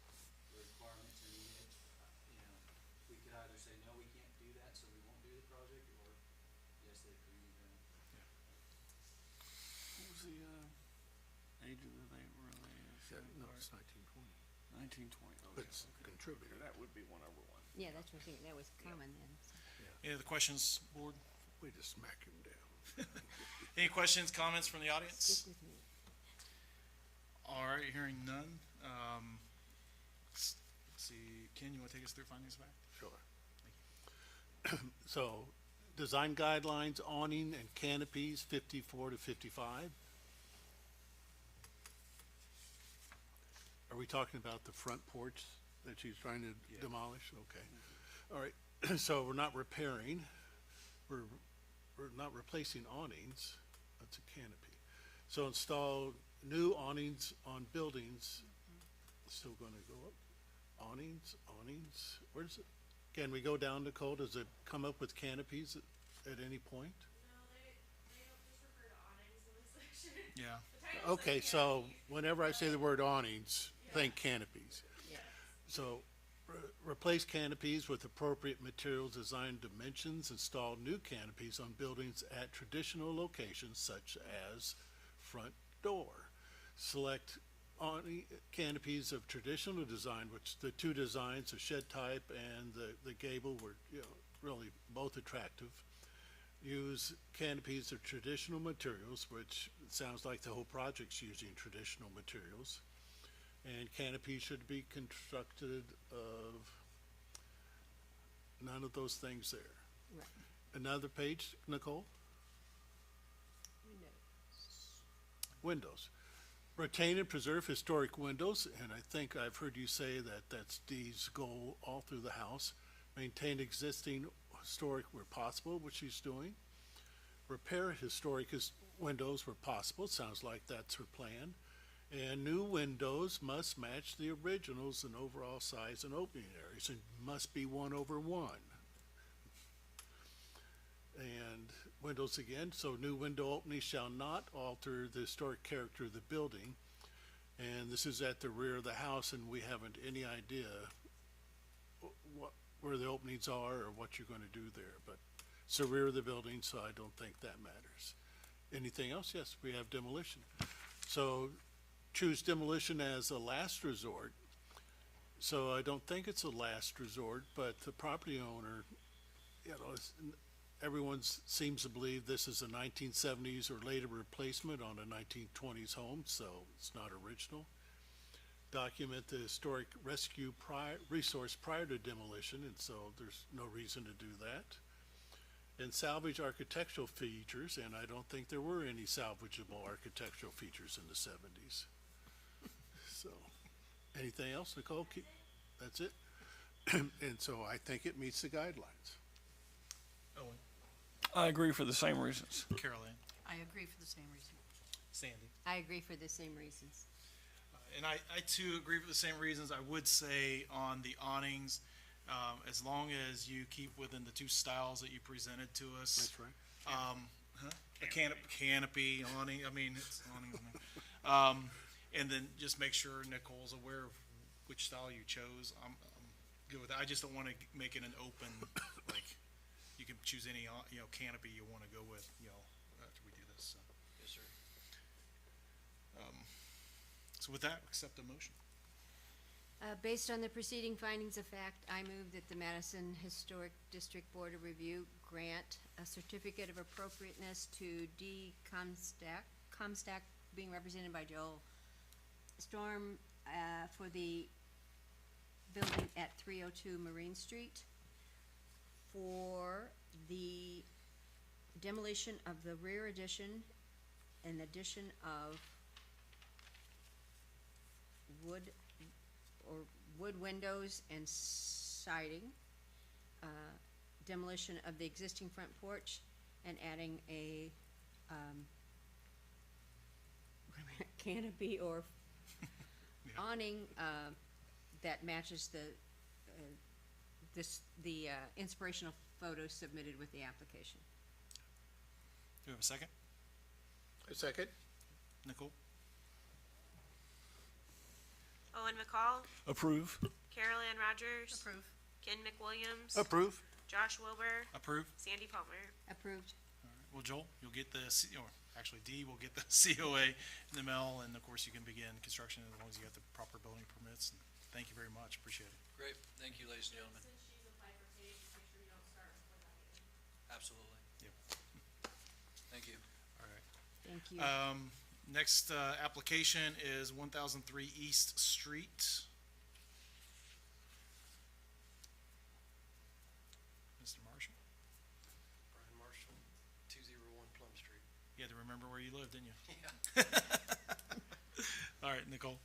the requirement to meet it, you know, we could either say, no, we can't do that, so we won't do the project, or yes, they agree, then. What was the, age of the, No, it's 1920. 1920, But okay. it's contributor. That would be 1/1. Yeah, that's what I think, that was common then, so. Any other questions, board? Way to smack him down. Any questions, comments from the audience? Stick with me. All right, hearing none. Let's see, Ken, you wanna take us through findings of fact? Sure. So, design guidelines, awning and canopies, 54 to 55. Are we talking about the front porch that she's trying to demolish? Okay. All right, so we're not repairing, we're not replacing awnings, that's a canopy. So install new awnings on buildings, still gonna go up, awnings, where's it? Can we go down, Nicole, does it come up with canopies at any point? No, they don't just refer to awnings in this section. Yeah. Okay, so whenever I say the word awnings, think canopies. Yes. So, replace canopies with appropriate materials, design dimensions, install new canopies on buildings at traditional locations such as front door. Select awning canopies of traditional design, which the two designs, the shed type and the gable were, you know, really both attractive. Use canopies of traditional materials, which sounds like the whole project's using traditional materials. And canopies should be constructed of none of those things there. Right. Another page, Nicole? Windows. Retain and preserve historic windows, and I think I've heard you say that that's Dee's goal all through the house. Maintain existing historic where possible, which she's doing. Repair historic windows where possible, sounds like that's her plan. And new windows must match the originals in overall size and opening areas, and must be 1/1. And windows again, so new window openings shall not alter the historic character of the building. And this is at the rear of the house, and we haven't any idea where the openings are or what you're gonna do there, but it's the rear of the building, so I don't think that matters. Anything else? Yes, we have demolition. So choose demolition as a last resort. So I don't think it's a last resort, but the property owner, you know, everyone seems to believe this is a 1970s or later replacement on a 1920s home, so it's not original. Document the historic rescue resource prior to demolition, and so there's no reason to do that. And salvage architectural features, and I don't think there were any salvageable architectural features in the 70s. So, anything else, Nicole? That's it? And so I think it meets the guidelines. Owen, I agree for the same reasons. Carol Ann, I agree for the same reason. Sandy. I agree for the same reasons. And I too agree for the same reasons. I would say on the awnings, as long as you keep within the two styles that you presented to us. That's right. A canopy, awning, I mean, it's awning. And then just make sure Nicole's aware of which style you chose. I'm good with that. I just don't want to make it an open, like, you can choose any, canopy you want to go with, after we do this, so. Yes, sir. So with that, accept the motion. Based on the preceding findings of fact, I move that the Madison Historic District Board of Review grant a certificate of appropriateness to D. Comstock, being represented by Joel Storm, for the building at 302 Marine Street for the demolition of the rear addition and addition of wood windows and siding, demolition of the existing front porch, and adding a, canopy or awning, that matches the inspirational photos submitted with the application. Do we have a second? A second? Nicole? Owen McCall, Approve. Carol Ann Rogers, Approve. Ken McWilliams, Approve. Josh Wilbur, Approve? Sandy Palmer. Approved. Well, Joel, you'll get the, or actually Dee will get the COA in the mail, and of course you can begin construction as long as you got the proper building permits. And thank you very much, appreciate it. Great, thank you, ladies and gentlemen. Absolutely. Yep. Thank you. All right. Thank you. Next, application is 1003 East Street. Mr. Marshall, Brian Marshall, 201 Plum Street. you had to remember where you lived, didn't you? Yeah. All right, Nicole.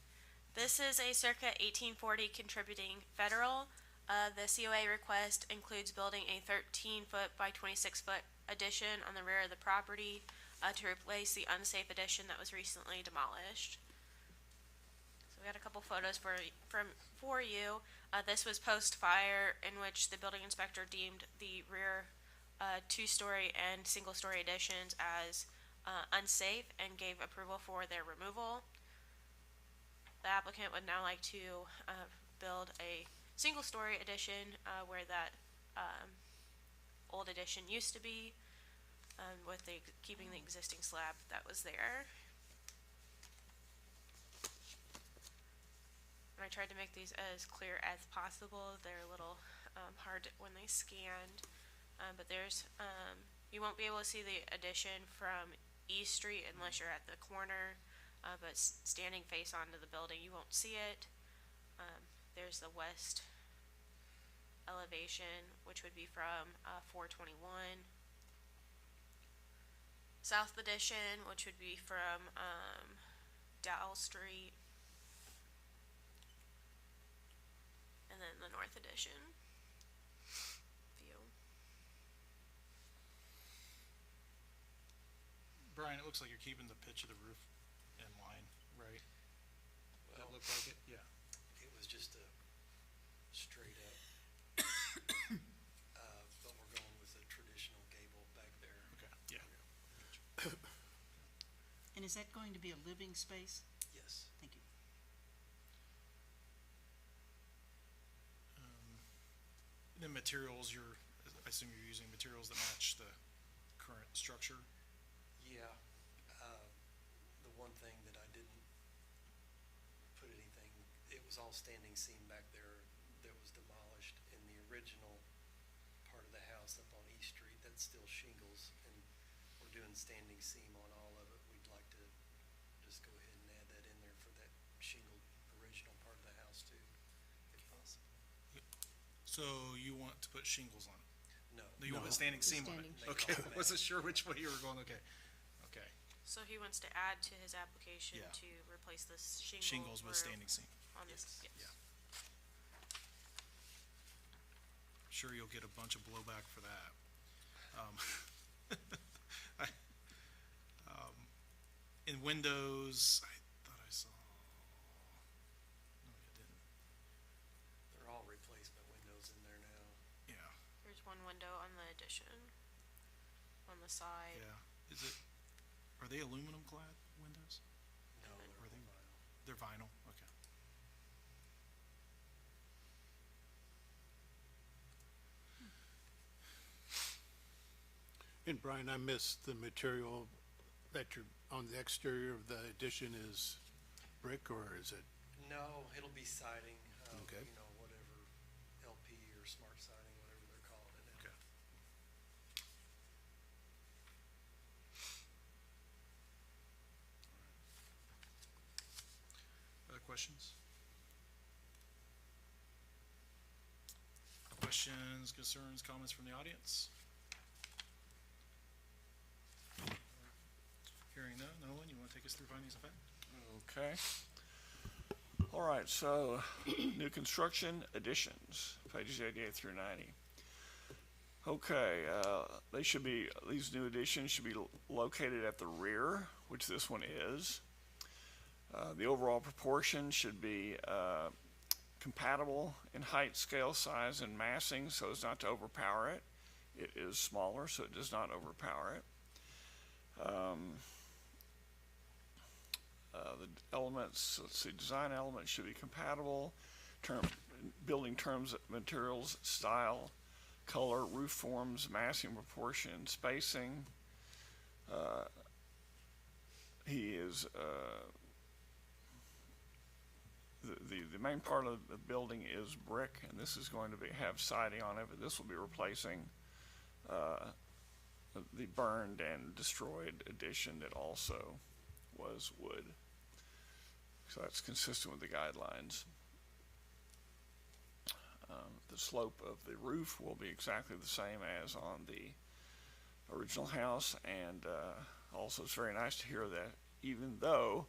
This is a circa 1840 contributing federal. The COA request includes building a 13-foot by 26-foot addition on the rear of the property to replace the unsafe addition that was recently demolished. So we got a couple photos for you. This was post-fire, in which the building inspector deemed the rear two-story and single-story additions as unsafe and gave approval for their removal. The applicant would now like to build a single-story addition where that old addition used to be, with keeping the existing slab that was there. And I tried to make these as clear as possible. They're a little hard when they scanned, but there's you won't be able to see the addition from East Street unless you're at the corner, but standing face onto the building you won't see it. There's the west elevation, which would be from 421. South addition, which would be from Dowell Street. And then the north addition view. Brian, it looks like you're keeping the pitch of the roof in line, right? Does that look like it? Yeah. It was just a straight up, but we're going with a traditional gable back there. Okay, yeah. And is that going to be a living space? Yes. Thank you. The materials I assume you're using materials that match the current structure? Yeah, the one thing that I didn't put anything, it was all standing seam back there that was demolished in the original part of the house up on East Street. That's it's still shingles, and we're doing standing seam on all of it, we'd like to just go ahead and add that in there for that shingled original part of the house too, if possible. So you want to put shingles on it? No. No, you want to put standing seam on it? Standing. Okay, I wasn't sure which way you were going, okay. Okay, So he wants to add to his application Yeah. to replace this shingles with roof standing seam. on this, yes. Yeah. Sure you'll get a bunch of blowback for that. I, in Windows, I thought I saw, no, I didn't, They're all replacement windows in there now. yeah, There's one window on the addition, on the side. yeah. Is it, are they aluminum clad windows? No, Are they're they- all vinyl. They're vinyl, okay. And Brian, I missed the material that you're, on the exterior of the addition is brick, or is it? No, it'll be siding, Okay. you know, whatever LP or smart siding, whatever they're calling it now. Okay. Other questions? Questions, concerns, comments from the audience? Hearing none, Nolan, you want to take us through findings of fact? Okay. All right, so new construction additions, pages 88 through 90. Okay, they should be, these new additions should be located at the rear, which this one is. The overall proportion should be compatible in height, scale, size, and massing so as not to overpower it. It is smaller, so it does not overpower it. The elements, let's see, design elements should be compatible. Building terms, materials, style, color, roof forms, massing, proportion, spacing. He is, the main part of the building is brick, and this is going to have siding on it, but this will be replacing the burned and destroyed addition that also was wood. So that's consistent with the guidelines. The slope of the roof will be exactly the same as on the original house, and also it's very nice to hear that even though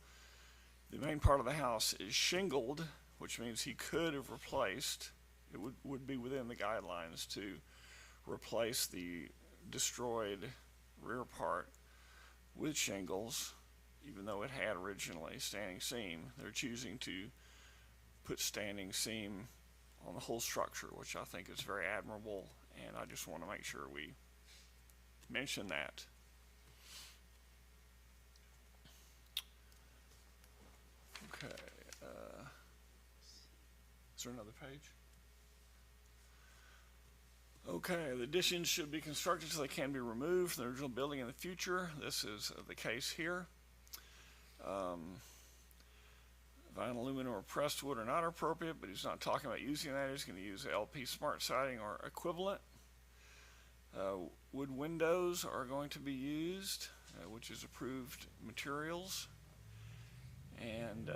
the main part of the house is shingled, which means he could have replaced, it would be within the guidelines to replace the destroyed rear part with shingles, even though it had originally standing seam. They're choosing to put standing seam on the whole structure, which I think is very admirable, and I just want to make sure we mention that. Okay, is there another page? Okay, the additions should be constructed so they can be removed from the original building in the future. This is the case here. Vinyl, aluminum, or pressed wood are not appropriate, but he's not talking about using that. He's going to use LP smart siding or equivalent. Wood windows are going to be used, which is approved materials. And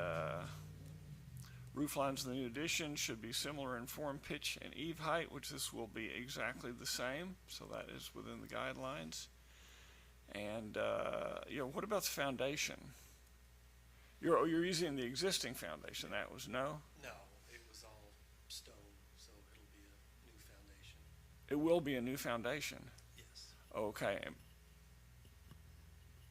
roof lines in the new addition should be similar in form, pitch, and eave height, which this will be exactly the same. So that is within the guidelines. And what about the foundation? You're using the existing foundation. That was no? No, it was all stone, so it'll be a new foundation. It will be a new foundation. Yes. Okay.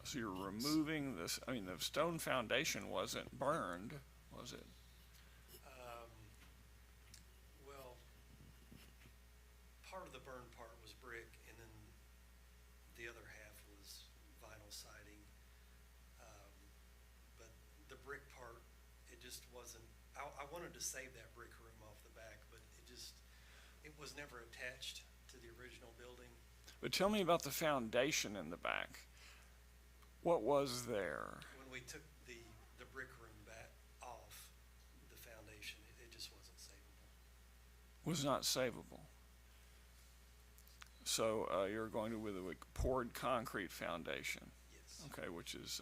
So you're removing this, I mean, the stone foundation wasn't burned, was it? Well, part of the burned part was brick, and then the other half was vinyl siding. But the brick part, it just wasn't, I wanted to save that brick room off the back, but it was never attached to the original building. But tell me about the foundation in the back. What was there? When we took the brick room back off the foundation, it just wasn't savable. Was not savable. So, you're going with a poured concrete foundation? Yes. Okay, which is,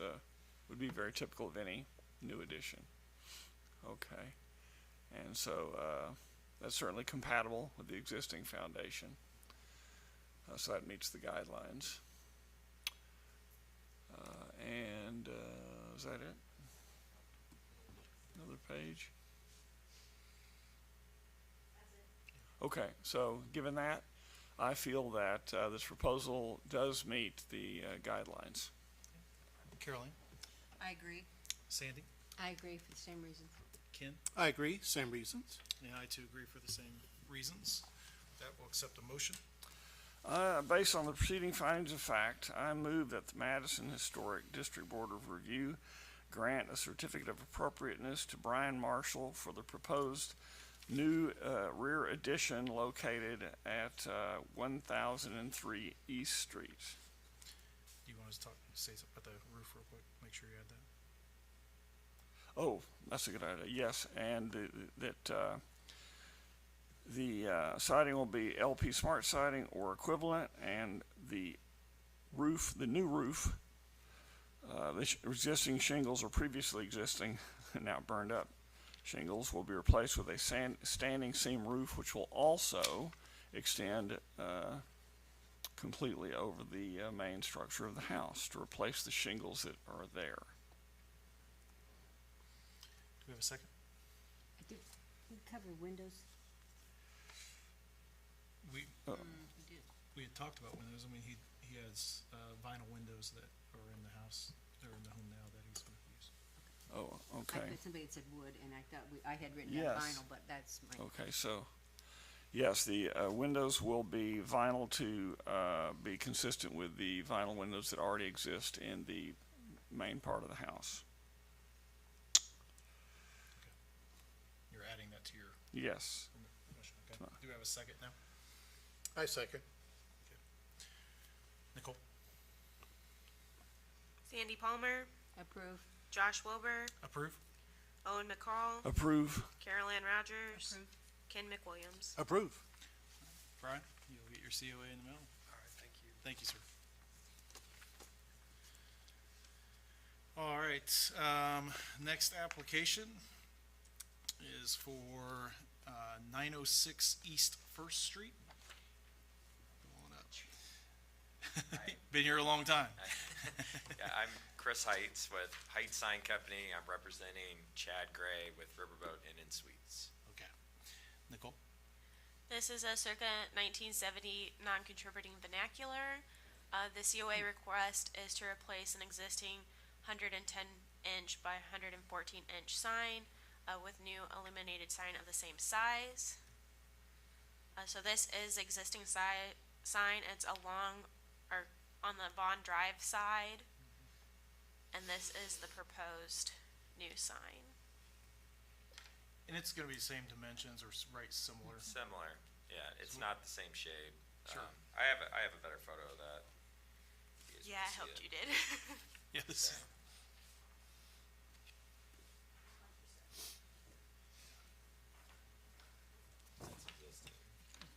would be very typical of any new addition. Okay. And so, that's certainly compatible with the existing foundation. So that meets the guidelines. Is that it? Another page? Okay, so given that, I feel that this proposal does meet the guidelines. Caroline, I agree. Sandy, I agree for the same reasons. Ken, I agree, same reasons. and I too agree for the same reasons. That will accept a motion. Based on the preceding findings of fact, I move that the Madison Historic District Board of Review grant a certificate of appropriateness to Brian Marshall for the proposed new rear addition located at 1003 East Street. Do you want us to say something about the roof real quick? Make sure you add that. Oh, that's a good idea. Yes, and the siding will be LP Smart siding or equivalent, and the new roof, the existing shingles or previously existing, now burned up shingles will be replaced with a standing seam roof, which will also extend completely over the main structure of the house to replace the shingles that are there. Do we have a second? I did, we cover windows. We, Uh, We did. we had talked about windows. I mean, he has vinyl windows that are in the house, they're in the home now that he's gonna use. Oh, I okay. thought somebody had said wood, and I thought I had written down Yes. vinyl, but that's my. Okay, so, yes, the windows will be vinyl to be consistent with the vinyl windows that already exist in the main part of the house. You're adding that to your Yes. motion, okay? Do we have a second now? I second. Nicole? Sandy Palmer, Approve. Josh Wilbur, Approve? Owen McCall, Approve. Carol Ann Rogers, Approve. Ken McWilliams. Approve. Brian, you'll get your COA in the mail. All right, thank you. Thank you, sir. All right, next application is for 906 East First Street. Come on up. Been here a long time. Yeah, I'm Chris Heights with Heights Sign Company. I'm representing Chad Gray with Riverboat Inn and Suites. Okay. Nicole? This is a circa 1970 non-contributing vernacular. The COA request is to replace an existing 110-inch by 114-inch sign with new illuminated sign of the same size. So this is existing sign. It's along or on the Vaughn Drive side, and this is the proposed new sign. And it's gonna be the same dimensions or right similar? Similar, yeah, it's not the same shade. Sure. I have a better photo of that. You guys Yeah, wanna I see hoped it? you did. Yeah, this, That's existing.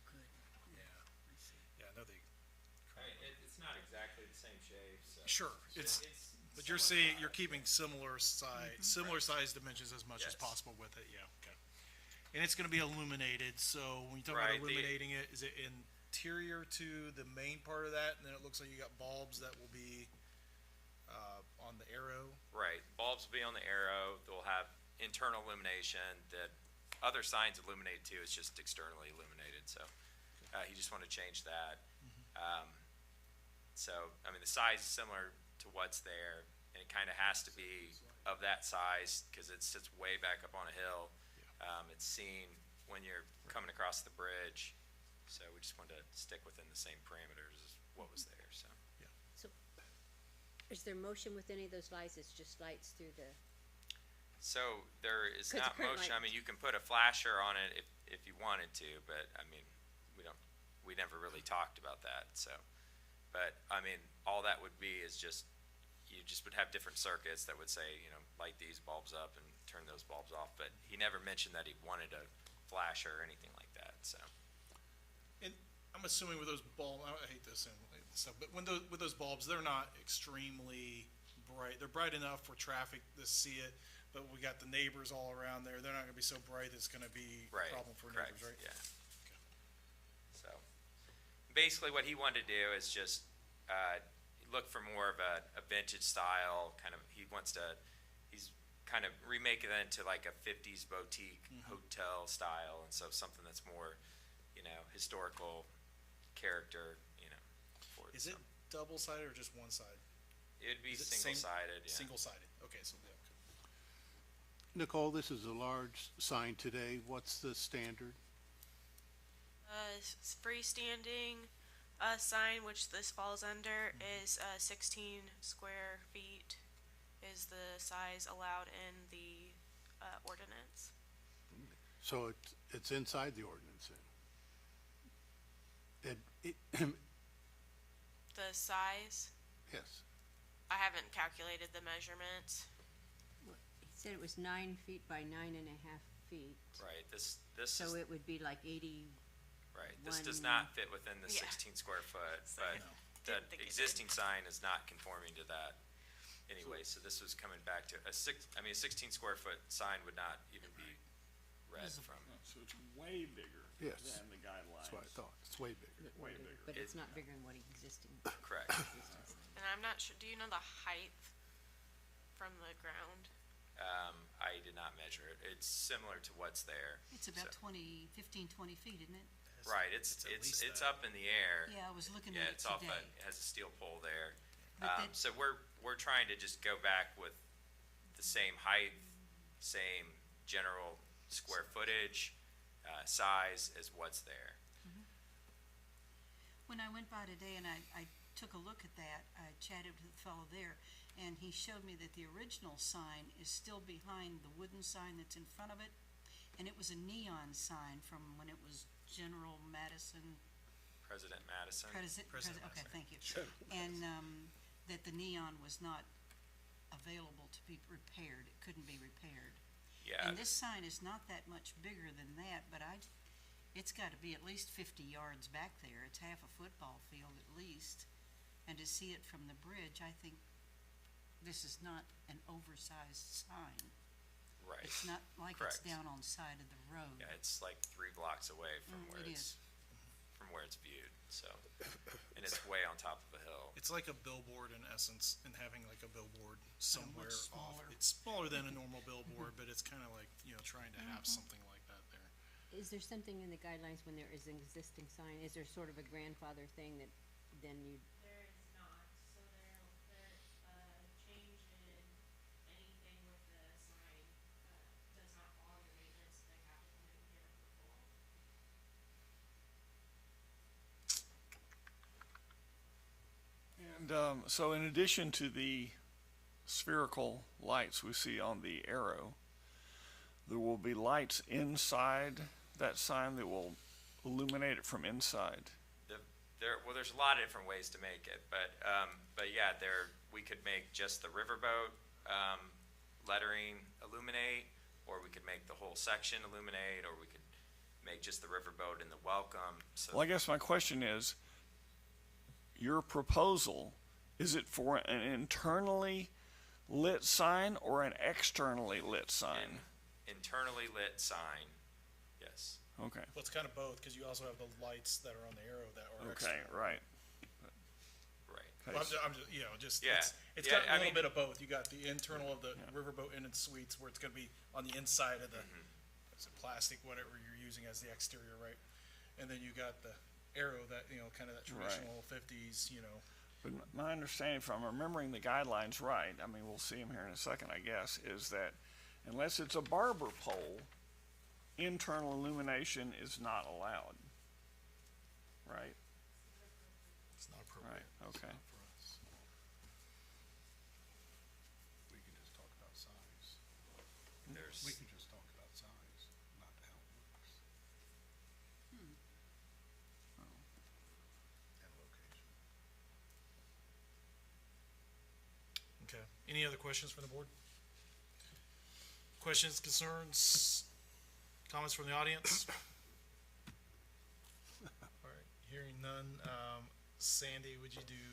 Good. yeah, I know they, I mean, it's not exactly the same shape, so. sure, but you're similar saying, you're size. keeping similar size dimensions as much as Yes. possible with it, yeah, okay. And it's gonna be illuminated, so when you talk about Right, illuminating it, is it interior to the main part of that, and then it looks like you got bulbs that will be, on the arrow? Right, bulbs will be on the arrow, they'll have internal illumination, the other signs illuminated too, it's just externally illuminated, so, he just wanted to change that. So, I mean, the size is similar to what's there, and it kinda has to be of that size, cause it sits way back up on a hill. It's seen when you're coming across the bridge, so we just wanted to stick within the same parameters as what was there, so. So, is there motion with any of those lights? It's just lights through the, So there is 'Cause the not current motion, light- I mean, you can put a flasher on it if you wanted to, but I mean, we never really talked about that, so. But, I mean, all that would be is just, you just would have different circuits that would say, you know, light these bulbs up and turn those bulbs off, but he never mentioned that he wanted a flasher or anything like that, so. And I'm assuming with those bulbs, I hate this and stuff, but with those bulbs, they're not extremely bright. They're bright enough for traffic to see it, but we got the neighbors all around there. They're not gonna be so bright it's gonna be a Right, problem for correct, neighbors, right? yeah. So, basically what he wanted to do is just, look for more of a vintage style, kind of, he's kind of remaking it into like a fifties boutique hotel style, and so something that's more, historical character, for it. Is it double-sided or just one side? It'd be Is it same- single-sided, yeah. Single-sided, okay, so, yeah, okay. Nicole, this is a large sign today. What's the standard? Freestanding, sign, which this falls under, is, 16 square feet is the size allowed in the, ordinance. So it's inside the ordinance then? The size, Yes. I haven't calculated the measurements. He said it was 9 feet by 9.5 feet, Right, this so is, it would be like 80, right, this does one- not fit within the Yeah. 16 square foot, So, but no. the Didn't think it did. existing sign is not conforming to that anyway, so this was coming back to a 16 square foot sign would not even be read from. So it's way bigger Yes. than the guidelines. That's what I thought. It's way bigger. Way bigger. but it's not bigger than what existing. Correct. And I'm not sure, do you know the height from the ground? I did not measure it. It's similar to what's there. It's about So- 20 feet, isn't it? Right, it's up in the air. Yeah, I was looking Yeah, at it it's off, today. it has a steel pole there. But that- So we're trying to just go back with the same height, same general square footage, size as what's there. When I went by today and I took a look at that, I chatted with the fellow there, and he showed me that the original sign is still behind the wooden sign that's in front of it, and it was a neon sign from when it was General Madison, President Madison. okay, thank you. And, that the neon was not available to be repaired, it couldn't be repaired. Yeah, And this sign is not that much bigger than that, but it's gotta be at least 50 yards back there. It's half a football field at least. And to see it from the bridge, I think this is not an oversized sign. right. It's not like it's Correct. down on the side of the road. Yeah, it's like 3 blocks away from where it it's, from where it's viewed, so, and it's way on top of a hill. It's like a billboard in essence, and having like a billboard somewhere off. smaller. It's smaller than a normal billboard, but it's kinda like, trying to have something like that there. Is there something in the guidelines when there is an existing sign? Is there sort of a grandfather thing that then you, There is not, so change in anything with the sign, does not fall under maintenance, they have to come in here for full. And so in addition to the spherical lights we see on the arrow, there will be lights inside that sign that will illuminate it from inside. There's a lot of different ways to make it, but yeah, we could make just the riverboat, lettering illuminate, or we could make the whole section illuminate, or we could make just the riverboat and the welcome, so. Well, I guess my question is, your proposal, is it for an internally lit sign or an externally lit sign? Internally lit sign, yes. Okay, Well, it's kinda both, cause you also have the lights that are on the arrow that are okay, external. right. Right. Well, I'm just, Yeah. it's Yeah, got I a little mean- bit of both. You got the internal of the riverboat inn and suites where it's gonna be on the inside of the, is it plastic, whatever you're using as the exterior, right? And then you got the arrow that, kinda that traditional fifties, But my understanding, if I'm remembering the guidelines right, I mean, we'll see them here in a second, I guess, is that unless it's a barber pole, internal illumination is not allowed. Right? it's not appropriate. Right, okay. For us. We can just talk about size. There's, We can just talk about size, not how it looks. And location. Okay. Any other questions from the board? Questions, concerns, comments from the audience? All right, Hearing none, Sandy, would you do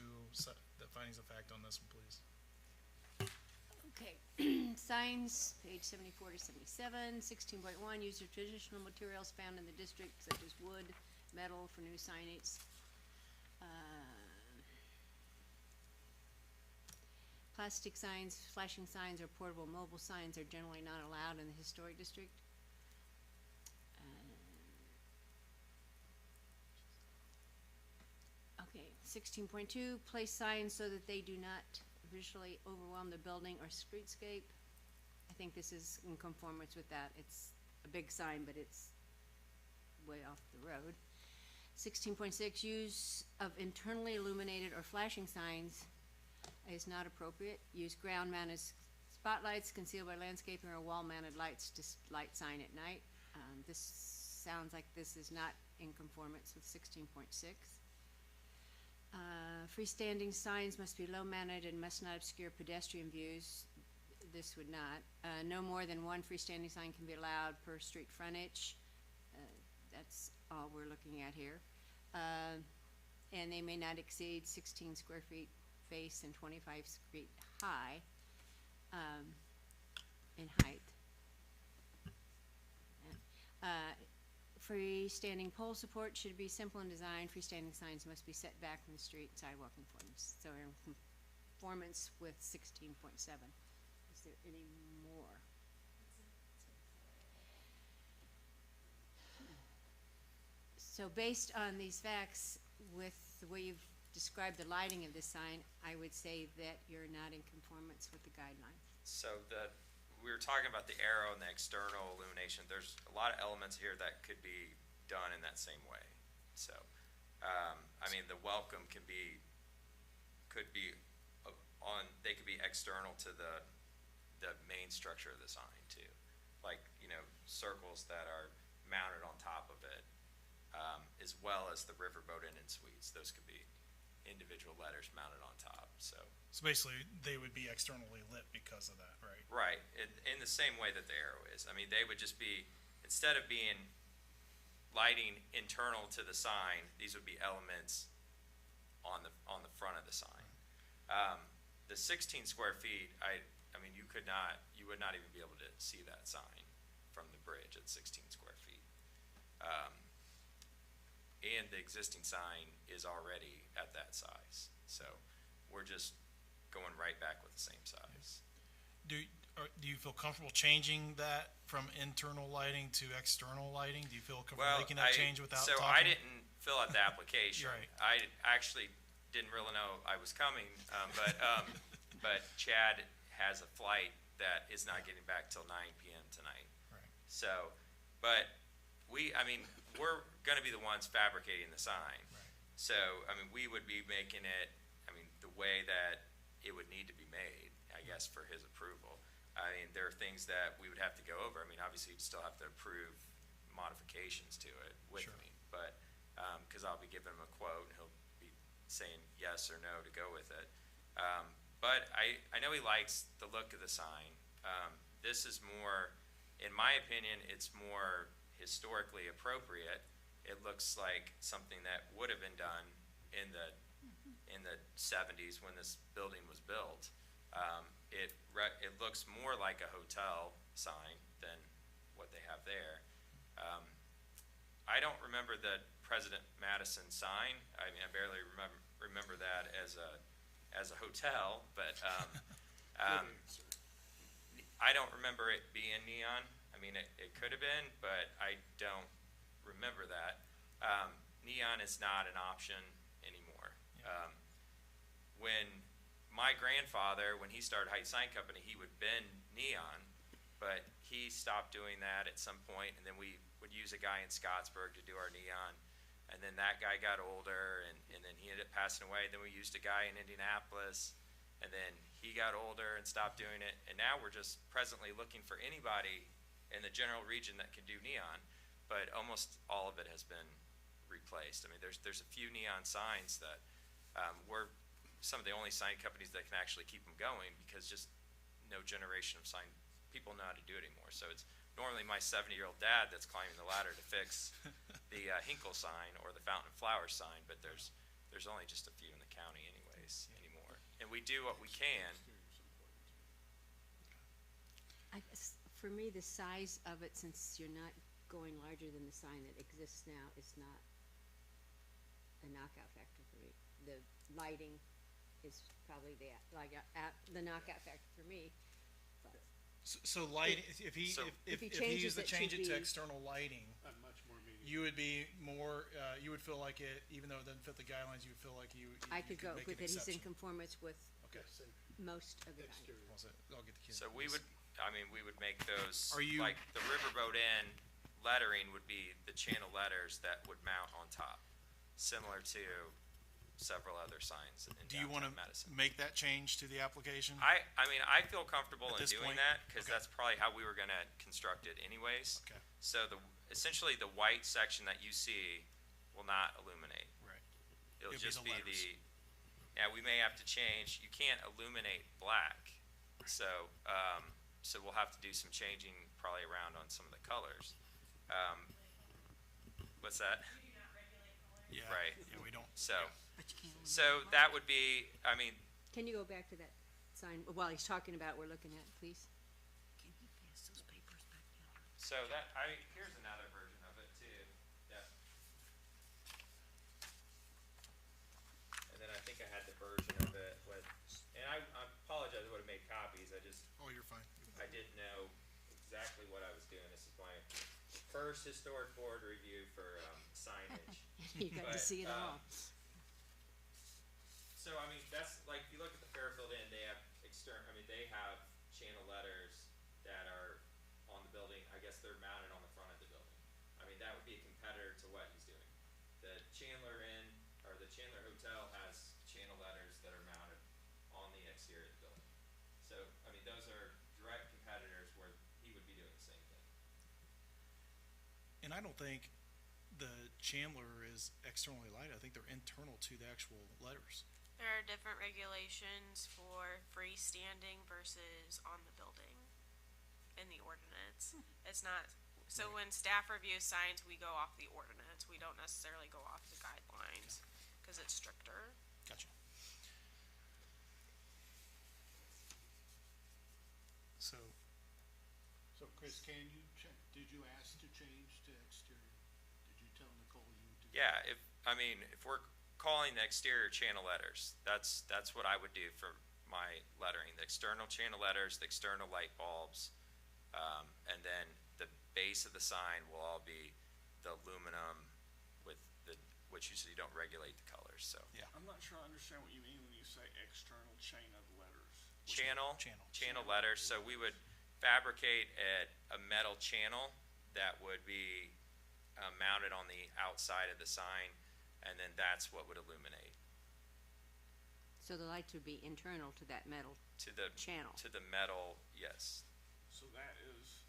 the findings of fact on this one, please? Okay, signs, page 74 to 77, 16.1, use of traditional materials found in the district such as wood, metal for new signage. Plastic signs, flashing signs, or portable mobile signs are generally not allowed in the historic district. Okay, 16.2, place signs so that they do not visually overwhelm the building or streetscape. I think this is in conformance with that. It's a big sign, but it's way off the road. 16.6, use of internally illuminated or flashing signs is not appropriate. Use ground-mounted spotlights concealed by landscaping or wall-mounted lights to light sign at night. This sounds like this is not in conformance with 16.6. Freestanding signs must be low-mounted and must not obscure pedestrian views. This would not. No more than one freestanding sign can be allowed per street frontage. That's all we're looking at here. And they may not exceed 16 square feet face and 25 feet high in height. Freestanding pole support should be simple in design. Freestanding signs must be set back from the street and sidewalk conformance. So in conformance with 16.7. Is there any more? So based on these facts, with the way you've described the lighting of this sign, I would say that you're not in conformance with the guidelines. So we were talking about the arrow and the external illumination. There's a lot of elements here that could be done in that same way. So, I mean, the welcome could be they could be external to the main structure of the sign too. Like, you know, circles that are mounted on top of it, as well as the Riverboat Inn and Suites. Those could be individual letters mounted on top, so. So basically, they would be externally lit because of that, right? Right, in the same way that the arrow is. I mean, they would just be, instead of being lighting internal to the sign, these would be elements on the front of the sign. The 16 square feet, I mean, you would not even be able to see that sign from the bridge at 16 square feet. And the existing sign is already at that size, so we're just going right back with the same size. Do you feel comfortable changing that from internal lighting to external lighting? Do you feel comfortable making that change without so talking? I didn't fill out the application. Right. I actually didn't really know I was coming, but Chad has a flight that is not getting back till 9 p.m. tonight. Right. So, but we're gonna be the ones fabricating the sign. Right. So, I mean, we would be making it, the way that it would need to be made, I guess, for his approval. I mean, there are things that we would have to go over. I mean, obviously, you'd still have to approve modifications to it with Sure. me, but, cause I'll be giving him a quote and he'll be saying yes or no to go with it. But I know he likes the look of the sign. This is more, in my opinion, it's more historically appropriate. It looks like something that would have been done in the 70s when this building was built. It looks more like a hotel sign than what they have there. I don't remember the President Madison sign. I mean, I barely remember that as a hotel, but I don't remember it being neon. I mean, it could have been, but I don't remember that. Neon is not an option anymore. When my grandfather, when he started Heights Sign Company, he would bend neon, but he stopped doing that at some point, and then we would use a guy in Scottsburg to do our neon, and then that guy got older, and then he ended up passing away. Then we used a guy in Indianapolis, and then he got older and stopped doing it, and now we're just presently looking for anybody in the general region that can do neon, but almost all of it has been replaced. I mean, there's a few neon signs that we're some of the only sign companies that can actually keep them going, because just no generation of sign people know how to do it anymore. So it's normally my 70-year-old dad that's climbing the ladder to fix the Hinkle sign or the Fountain Flower sign, but there's only just a few in the county anyways anymore. And we do what we can. For me, the size of it, since you're not going larger than the sign that exists now, is not a knockout factor for me. The lighting is probably the knockout factor for me. But So lighting, if he, So- if he he changes used the it to change it to be- external lighting, I'm much more meaningful. you would be more, you would feel like it, even though it doesn't fit the guidelines, you would feel like you I you could go make with an it, he's in exception. conformance with Okay. most of the time. Exterior. Well, I'll get the kids. So we would, we would make those, Are you- like, the Riverboat Inn lettering would be the channel letters that would mount on top, similar to several other signs in Do you wanna downtown Madison. make that change to the application? I feel comfortable At in this doing point? that, cause Okay. that's probably how we were gonna construct it anyways. Okay. So essentially the white section that you see will not illuminate. Right. It'll It'll be just the be letters. yeah, we may have to change, you can't illuminate black. So, so we'll have to do some changing probably around on some of the colors. What's that? Yeah. Right. Yeah, we don't. So, But you can't. so that would be, Can you go back to that sign, while he's talking about, we're looking at, please? Can you pass those papers back down? so that, here's another version of it too, that. And then I think I had the version of it with, and I apologize, I would've made copies, Oh, you're fine. I didn't know exactly what I was doing. This is my first historic board review for signage. You got to But, see it all. So, that's, like, if you look at the Fairfield Inn, they have they have channel letters that are on the building. I guess they're mounted on the front of the building. That would be a competitor to what he's doing. The Chandler Inn, or the Chandler Hotel has channel letters that are mounted on the exterior of the building. So, those are direct competitors where he would be doing the same thing. And I don't think the Chandler is externally lighted. I think they're internal to the actual letters. There are different regulations for freestanding versus on the building in the ordinance. It's not, so when staff reviews signs, we go off the ordinance. We don't necessarily go off the guidelines, cause it's stricter. Gotcha. So, So Chris, did you ask to change to exterior? Did you tell Nicole you would do? Yeah, if we're calling the exterior channel letters, that's what I would do for my lettering. The external channel letters, the external light bulbs, and then the base of the sign will all be the aluminum with which usually don't regulate the colors, so. yeah. I'm not sure I understand what you mean when you say external chain of letters. Channel letters, so we would fabricate a metal channel that would be mounted on the outside of the sign, and then that's what would illuminate So the lights would be internal to that metal to the channel. metal, yes. So that is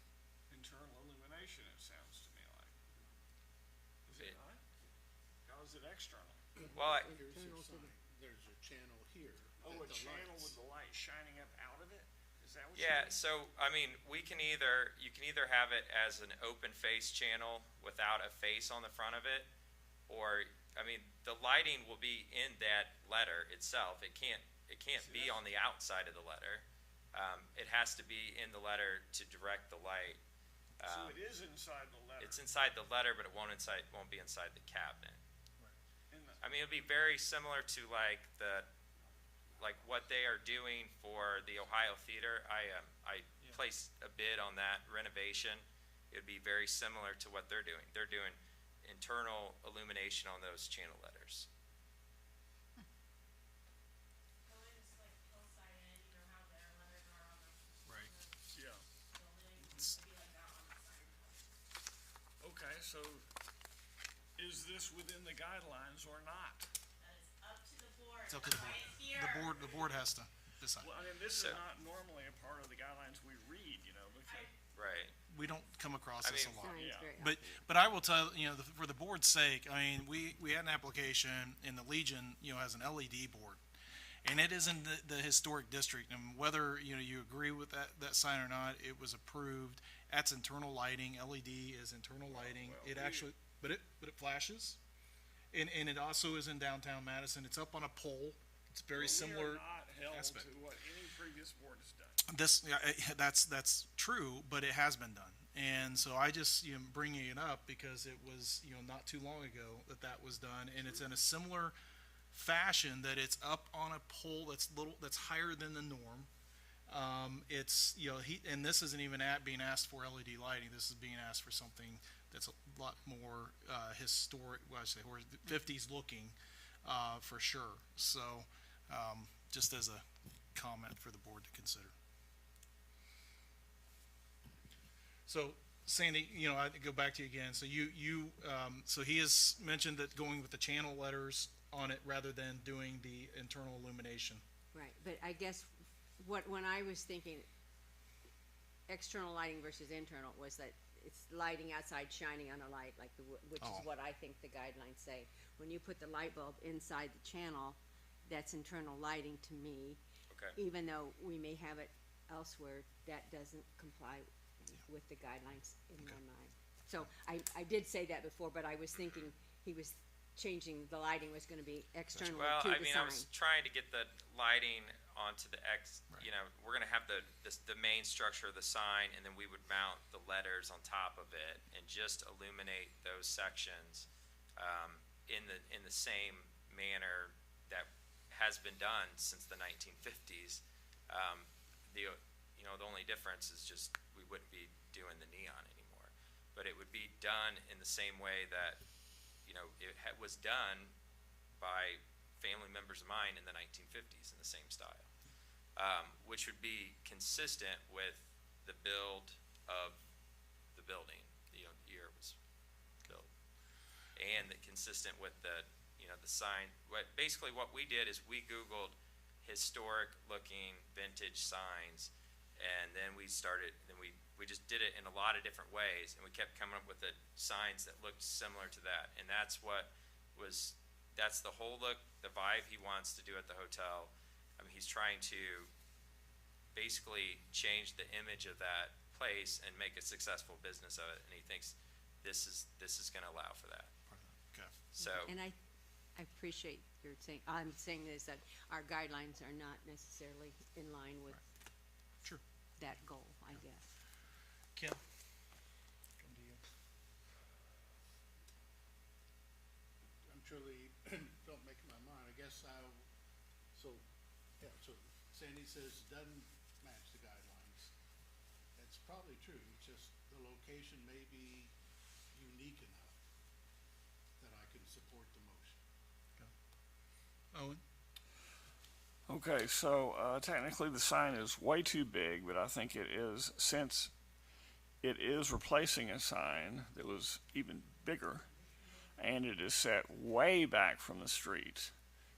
internal illumination, it sounds to me like. Is it It- not? How is it external? Well, Here's Internal your to the- sign, there's your channel here. Oh, that a the channel lights- with the light shining up out of it? Is that what you yeah, mean? so, you can either have it as an open face channel without a face on the front of it, or, the lighting will be in that letter itself. It can't be on the outside of the letter. It has to be in the letter to direct the light. So it is inside the letter. It's inside the letter, but it won't be inside the cabinet. In the- It'll be very similar to like what they are doing for the Ohio Theater. I placed a bid on that renovation. It would be very similar to what they're doing. They're doing internal illumination on those channel letters. Right. Yeah. Okay, so is this within the guidelines or not? It's up to the board. The board has to decide. Well, this So- is not normally a part of the guidelines we read, because. Right. We don't come across this a lot. Signs Yeah. very But I will tell, for the board's sake, we had an application and the Legion, has an LED board. And it is in the historic district, and whether, you agree with that sign or not, it was approved. That's internal lighting, LED is internal lighting. Well, It we- actually, but it flashes. And it also is in downtown Madison. It's up on a pole. It's very similar. We are not held aspect. to what any previous board has done. That's true, but it has been done. And so I just, am bringing it up because it was, not too long ago that was done, and it's in a similar fashion that it's up on a pole that's higher than the norm. It's, and this isn't even being asked for LED lighting. This is being asked for something that's a lot more historic, well, I say, 50s looking, for sure. So, just as a comment for the board to consider. So, Sandy, I go back to you again. So so he has mentioned that going with the channel letters on it rather than doing the internal illumination. Right, but I guess when I was thinking external lighting versus internal was that it's lighting outside shining on a light, like which is what I think the guidelines say. When you put the light bulb inside the channel, that's internal lighting to me. Okay. Even though we may have it elsewhere, that doesn't comply with the guidelines in my mind. So I did say that before, but I was thinking he was changing, the lighting was gonna be external Well, to I the mean, I was sign. trying to get the lighting onto the Right. we're gonna have the main structure of the sign, and then we would mount the letters on top of it and just illuminate those sections, in the same manner that has been done since the 1950s. The only difference is just we wouldn't be doing the neon anymore, but it would be done in the same way that it was done by family members of mine in the 1950s in the same style, which would be consistent with the build of the building, the year it was built, and consistent with the sign. Basically what we did is we Googled historic looking vintage signs, and then we just did it in a lot of different ways, and we kept coming up with the signs that looked similar to that, and that's the whole look, the vibe he wants to do at the hotel. I mean, he's trying to basically change the image of that place and make a successful business of it, and he thinks this is gonna allow for that. Okay. So, And I appreciate your saying, I'm saying is that our guidelines are not necessarily in line with Sure. that goal, I guess. Kim? Come to you. I'm truly don't make my mind. I guess so Sandy says it doesn't match the guidelines. That's probably true. It's just the location may be unique enough that I can support the motion. Owen? Okay, so technically the sign is way too big, but I think it is, since it is replacing a sign that was even bigger, and it is set way back from the street,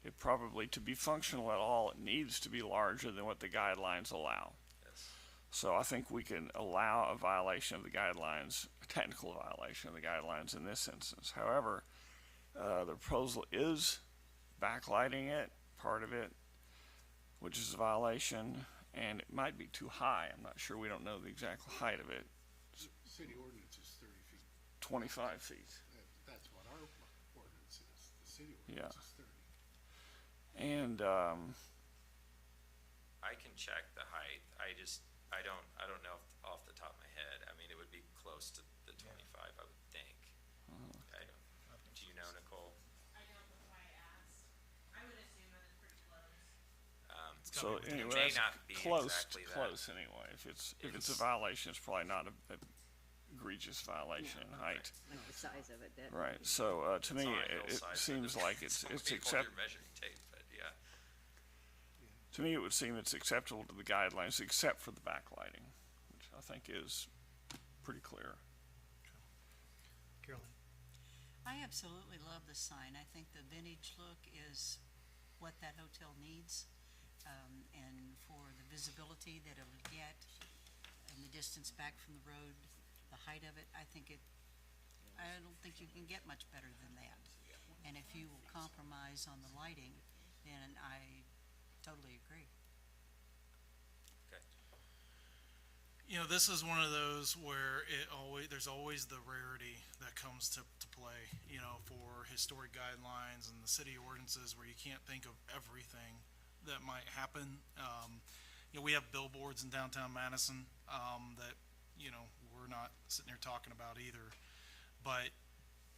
it probably, to be functional at all, it needs to be larger than what the guidelines allow. yes. So I think we can allow a violation of the guidelines, a technical violation of the guidelines in this instance. However, the proposal is backlighting it, part of it, which is a violation, and it might be too high. I'm not sure. We don't know the exact height of it. City ordinance is 30 feet. 25 feet. That's what our ordinance is. The city Yeah. ordinance is 30. And I can check the height. I don't know off the top of my head. I mean, it would be close to the 25, I would think. I don't, do you know, Nicole? I don't know why I asked. I would assume that it's pretty close. so It anyway, may that's not be close, exactly that. close anyway. If it's a It's- violation, it's probably not a egregious violation in height. Like the size of it, that. Right. So to It's me, on a it hillside, seems but like it's somebody hold accept. your measuring tape, but yeah. To me, it would seem it's acceptable to the guidelines, except for the backlighting, which I think is pretty clear. Carolyn? I absolutely love the sign. I think the vintage look is what that hotel needs. And for the visibility that it'll get and the distance back from the road, the height of it, I don't think you can get much better than that. And if you will compromise on the lighting, then I totally agree. Okay. you know, this is one of those where there's always the rarity that comes to play, you know, for historic guidelines and the city ordinances where you can't think of everything that might happen. You know, we have billboards in downtown Madison, that, you know, we're not sitting here talking about either. But,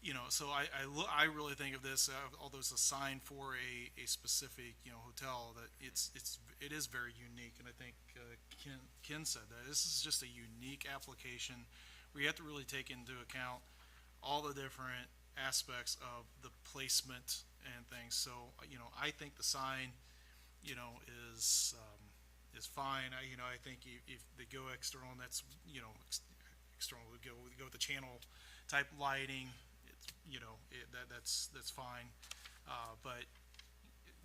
you know, so I really think of this, although it's a sign for a specific, you know, hotel, that it is very unique. And I think, Ken said that this is just a unique application where you have to really take into account all the different aspects of the placement and things. So, you know, I think the sign, you know, is fine. I think if they go external, and that's, you know, external, we go with the channel type lighting, it's, you know, that's fine. But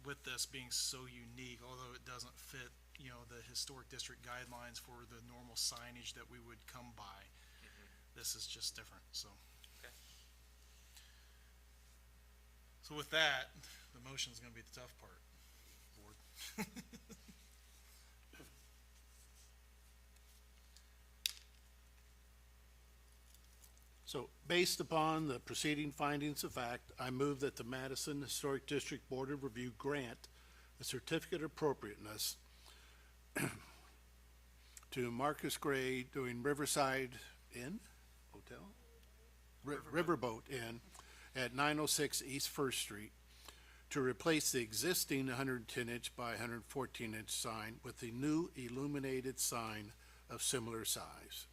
with this being so unique, although it doesn't fit, you know, the historic district guidelines for the normal signage that we would come by, this is just different, so. Okay. So with that, the motion's gonna be the tough part, board. So, based upon the preceding findings of fact, I move that the Madison Historic District Board of Review grant a certificate of appropriateness to Marcus Gray doing Riverside Inn Hotel? Riverboat Inn at 906 East First Street to replace the existing 110-inch by 114-inch sign with a new illuminated sign of similar size.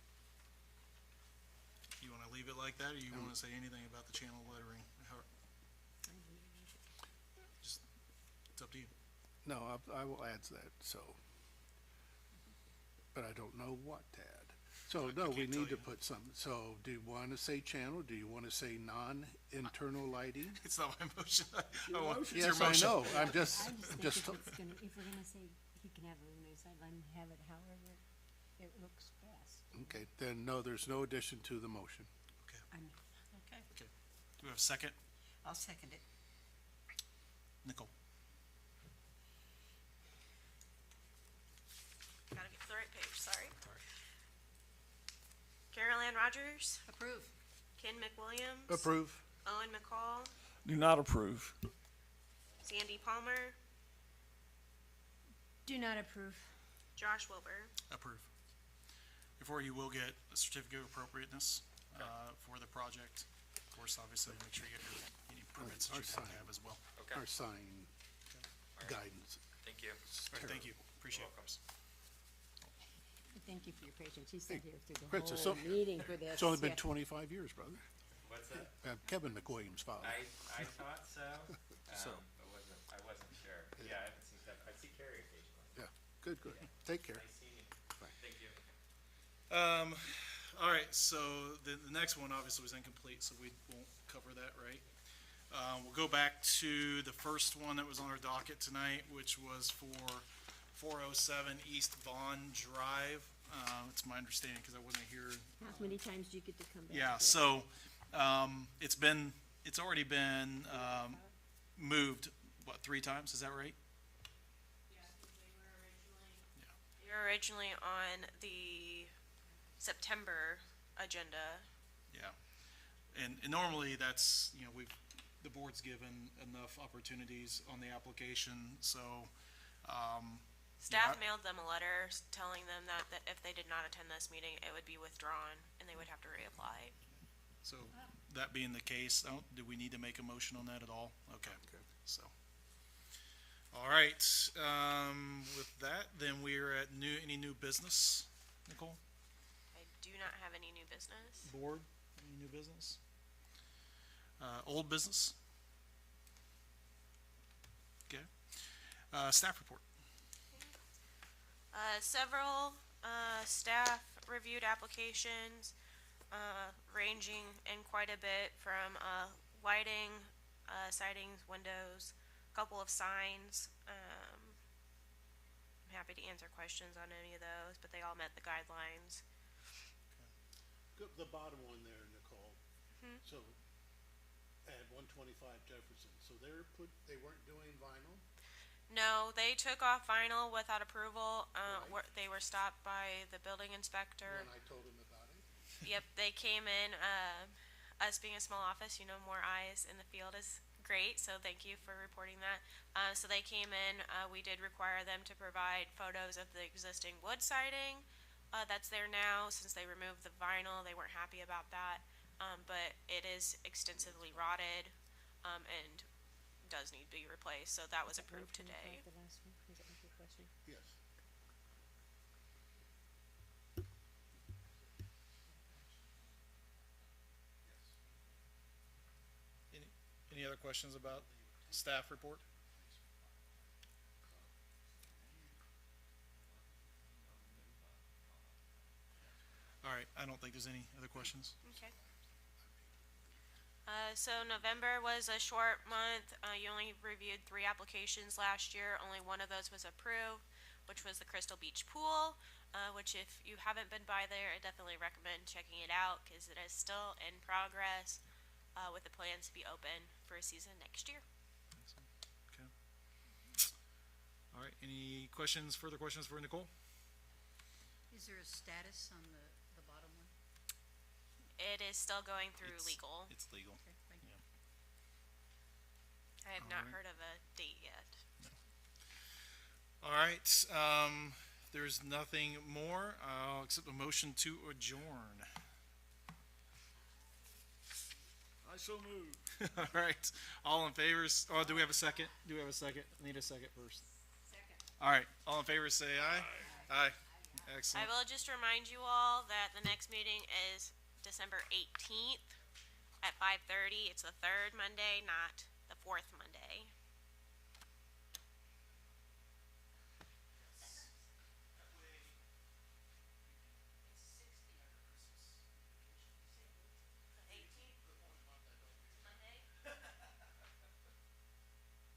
You wanna leave it like that, or you wanna say anything about the channel lettering? Just, it's up to you. No, I will add to that, so. But I don't know what to add. So, no, we can't tell need to you. put some, so do you wanna say channel, do you wanna say non-internal lighting? It's not my motion. I want, it's your Yes, I motion. know, I'm just, I just think just, if it's gonna, if we're gonna say he can have a illuminated sightline, have it however it looks best. okay, then no, there's no addition to the motion. Okay, Do we have a second? I'll second it. Nicole? Gotta get to the right page, sorry. Carol Ann Rogers, Approve. Ken McWilliams. Approve. Owen McCall, Do not approve. Sandy Palmer, Do not approve. Josh Wilbur. Approve. Before you will get a certificate of appropriateness, for the project. Of course, obviously, make sure you get any permits that Our you have to sign. have as well. Okay. Our sign guidance. Thank you. All right, thank you, appreciate it. Thank you for your patience. He sat here through Chris, the it's whole so- meeting for this. It's only been Yeah. 25 years, brother. What's that? Kevin McWilliams' father. I thought so, So. I wasn't sure. Yeah, I haven't seen that. I see Carrie occasionally. Yeah, good. Take care. Nice seeing you. Thank you. All right, so the next one obviously was incomplete, so we won't cover that, right? We'll go back to the first one that was on our docket tonight, which was for 407 East Vaughn Drive. It's my understanding, because I wasn't here. How many times do you get to come back? Yeah, to it? so, it's already been, moved, what, 3 times, is that right? You were originally on the September agenda. Yeah, and normally that's, you know, the board's given enough opportunities on the application, so, Staff Yeah. mailed them a letter telling them that if they did not attend this meeting, it would be withdrawn and they would have to reapply. so that being the case, do we need to make a motion on that at all? Okay, so. All right, with that, then we're at any new business, Nicole? I do not have any new business. Board, any new business? Old business? Okay. Staff report. Several staff reviewed applications, ranging in quite a bit from lighting, sidings, windows, a couple of signs. I'm happy to answer questions on any of those, but they all met the guidelines. The bottom one there, Nicole. So, at 125 Jefferson, so they weren't doing vinyl? No, they took off vinyl without approval. They were stopped by the building inspector. When I told him about it. Yep, they came in, us being a small office, more eyes in the field is great, so thank you for reporting that. So they came in, we did require them to provide photos of the existing wood siding, that's there now. Since they removed the vinyl, they weren't happy about that. But it is extensively rotted, and does need to be replaced, so that was approved today. The last one, is that your question? Yes. Any other questions about staff report? All right, I don't think there's any other questions. Okay. So November was a short month. You only reviewed 3 applications last year. Only one of those was approved, which was the Crystal Beach Pool, which if you haven't been by there, I definitely recommend checking it out because it is still in progress, with the plans to be open for a season next year. Okay. All right, any questions, further questions for Nicole? Is there a status on the bottom one? It is still going through It's- legal. It's legal. Okay, thank you. I have not Alright. heard of a date yet. All right, there's nothing more. I'll accept a motion to adjourn. I so move. All right, all in favor, oh, do we have a second? Do we have a second? I need a second first. Second. All right, all in favor, say aye. Aye. Excellent. I will just remind you all that the next meeting is December 18th at 5:30. It's the third Monday, not the fourth Monday.